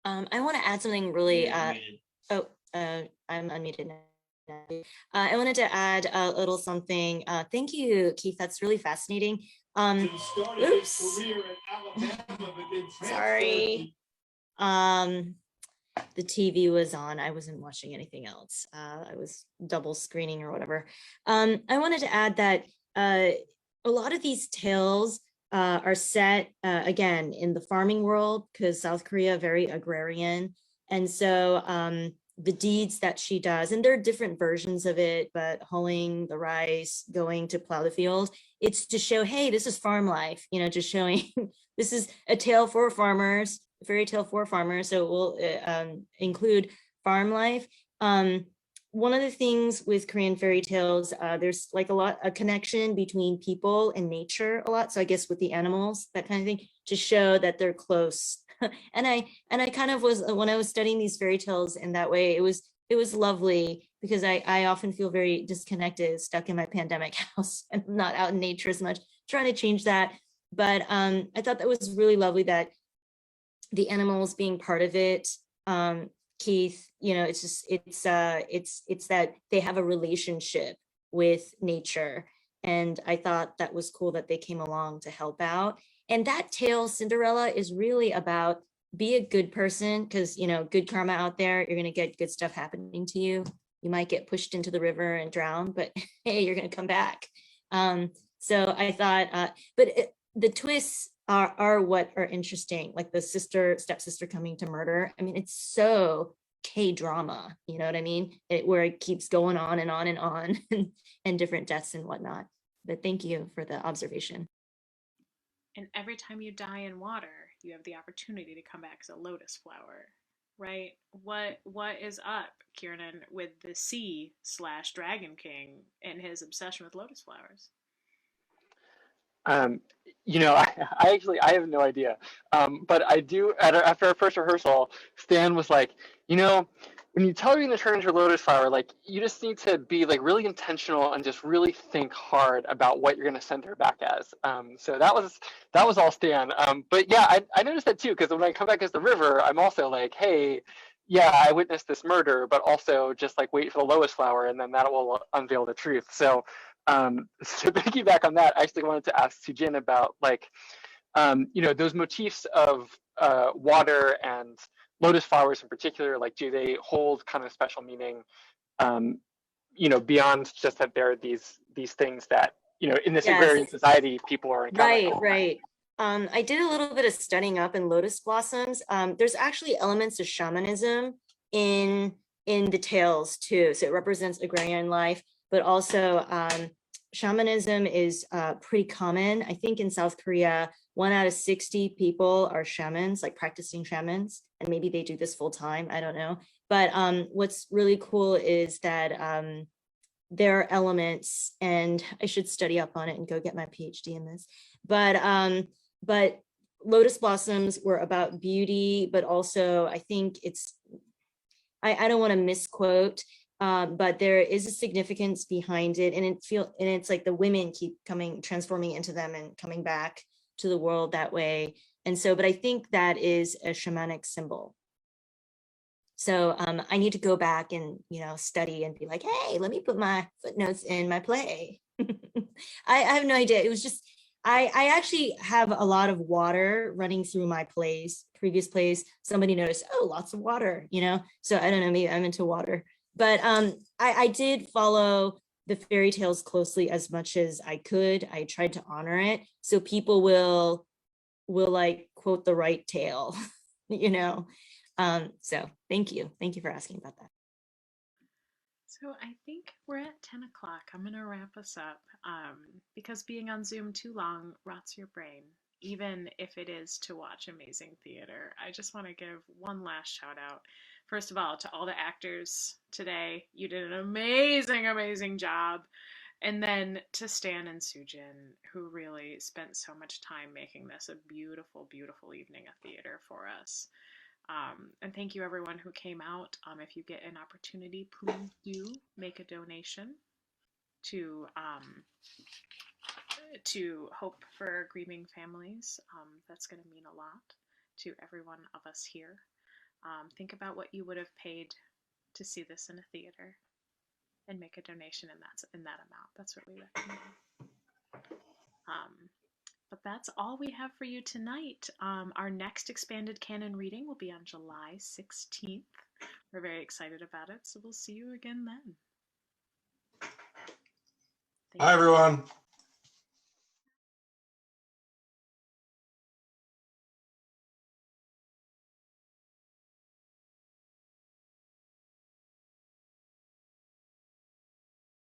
Speaker 3: I want to add something really. I'm unmuted now. I wanted to add a little something. Thank you, Keith. That's really fascinating. Oops. Sorry. The TV was on. I wasn't watching anything else. I was double screening or whatever. I wanted to add that a lot of these tales are set again in the farming world, because South Korea very agrarian, and so the deeds that she does, and there are different versions of it, but hoeing the rice, going to plow the field, it's to show, hey, this is farm life, you know, just showing this is a tale for farmers, fairy tale for farmers, so it will include farm life. One of the things with Korean fairy tales, there's like a connection between people and nature a lot. So I guess with the animals, that kind of thing, to show that they're close. and I kind of was, when I was studying these fairy tales in that way, it was lovely, because I often feel very disconnected, stuck in my pandemic house and not out in nature as much, trying to change that. But I thought that was really lovely that the animals being part of it. Keith, you know, it's just, it's that they have a relationship with nature. And I thought that was cool that they came along to help out. And that tale, Cinderella, is really about be a good person, because, you know, good karma out there, you're going to get good stuff happening to you. You might get pushed into the river and drown, but hey, you're going to come back. So I thought, the twists are what are interesting, like the stepsister coming to murder. I mean, it's so K-drama, you know what I mean? Where it keeps going on and on and on, and different deaths and whatnot. But thank you for the observation.
Speaker 1: And every time you die in water, you have the opportunity to come back as a lotus flower, right? What is up, Kiernan, with the sea/Dragon King and his obsession with lotus flowers?
Speaker 6: You know, I have no idea. But I do, after our first rehearsal, Stan was like, you know, when you tell her you're gonna turn into a lotus flower, like, you just need to be like really intentional and just really think hard about what you're gonna send her back as. So that was all Stan. But yeah, I noticed that too, because when I come back as the river, I'm also like, hey, yeah, I witnessed this murder, but also just like wait for the lotus flower, and then that will unveil the truth. So to piggyback on that, I actually wanted to ask Soo-Jin about, like, you know, those motifs of water and lotus flowers in particular. Like, do they hold kind of special meaning, you know, beyond just that there are these things that, you know, in this agrarian society people are encountering?
Speaker 3: Right. I did a little bit of studying up in lotus blossoms. There's actually elements of shamanism in the tales too. So it represents agrarian life, but also shamanism is pretty common. I think in South Korea, 1 out of 60 people are shamans, like practicing shamans, and maybe they do this full time, I don't know. But what's really cool is that there are elements, and I should study up on it and go get my PhD in this. But lotus blossoms were about beauty, but also I think it's, I don't want to misquote, but there is a significance behind it, and it's like the women keep transforming into them and coming back to the world that way. And so, but I think that is a shamanic symbol. So I need to go back and, you know, study and be like, hey, let me put my footnotes in my play. I have no idea. It was just, I actually have a lot of water running through my previous plays. Somebody noticed, oh, lots of water, you know? So I don't know, maybe I'm into water. But I did follow the fairy tales closely as much as I could. I tried to honor it. So people will like quote the right tale, you know? So thank you for asking about that.
Speaker 1: So I think we're at 10 o'clock. I'm going to wrap us up because being on Zoom too long rots your brain, even if it is to watch amazing theater. I just want to give one last shout out. First of all, to all the actors today. You did an amazing job. And then to Stan and Soo-Jin, who really spent so much time making this a beautiful evening of theater for us. And thank you everyone who came out. If you get an opportunity, please do make a donation to to hope for grieving families. That's going to mean a lot to every one of us here. Think about what you would have paid to see this in a theater and make a donation in that amount. That's what we recommend. But that's all we have for you tonight. Our next expanded canon reading will be on July 16th. We're very excited about it, so we'll see you again then.
Speaker 4: Hi, everyone.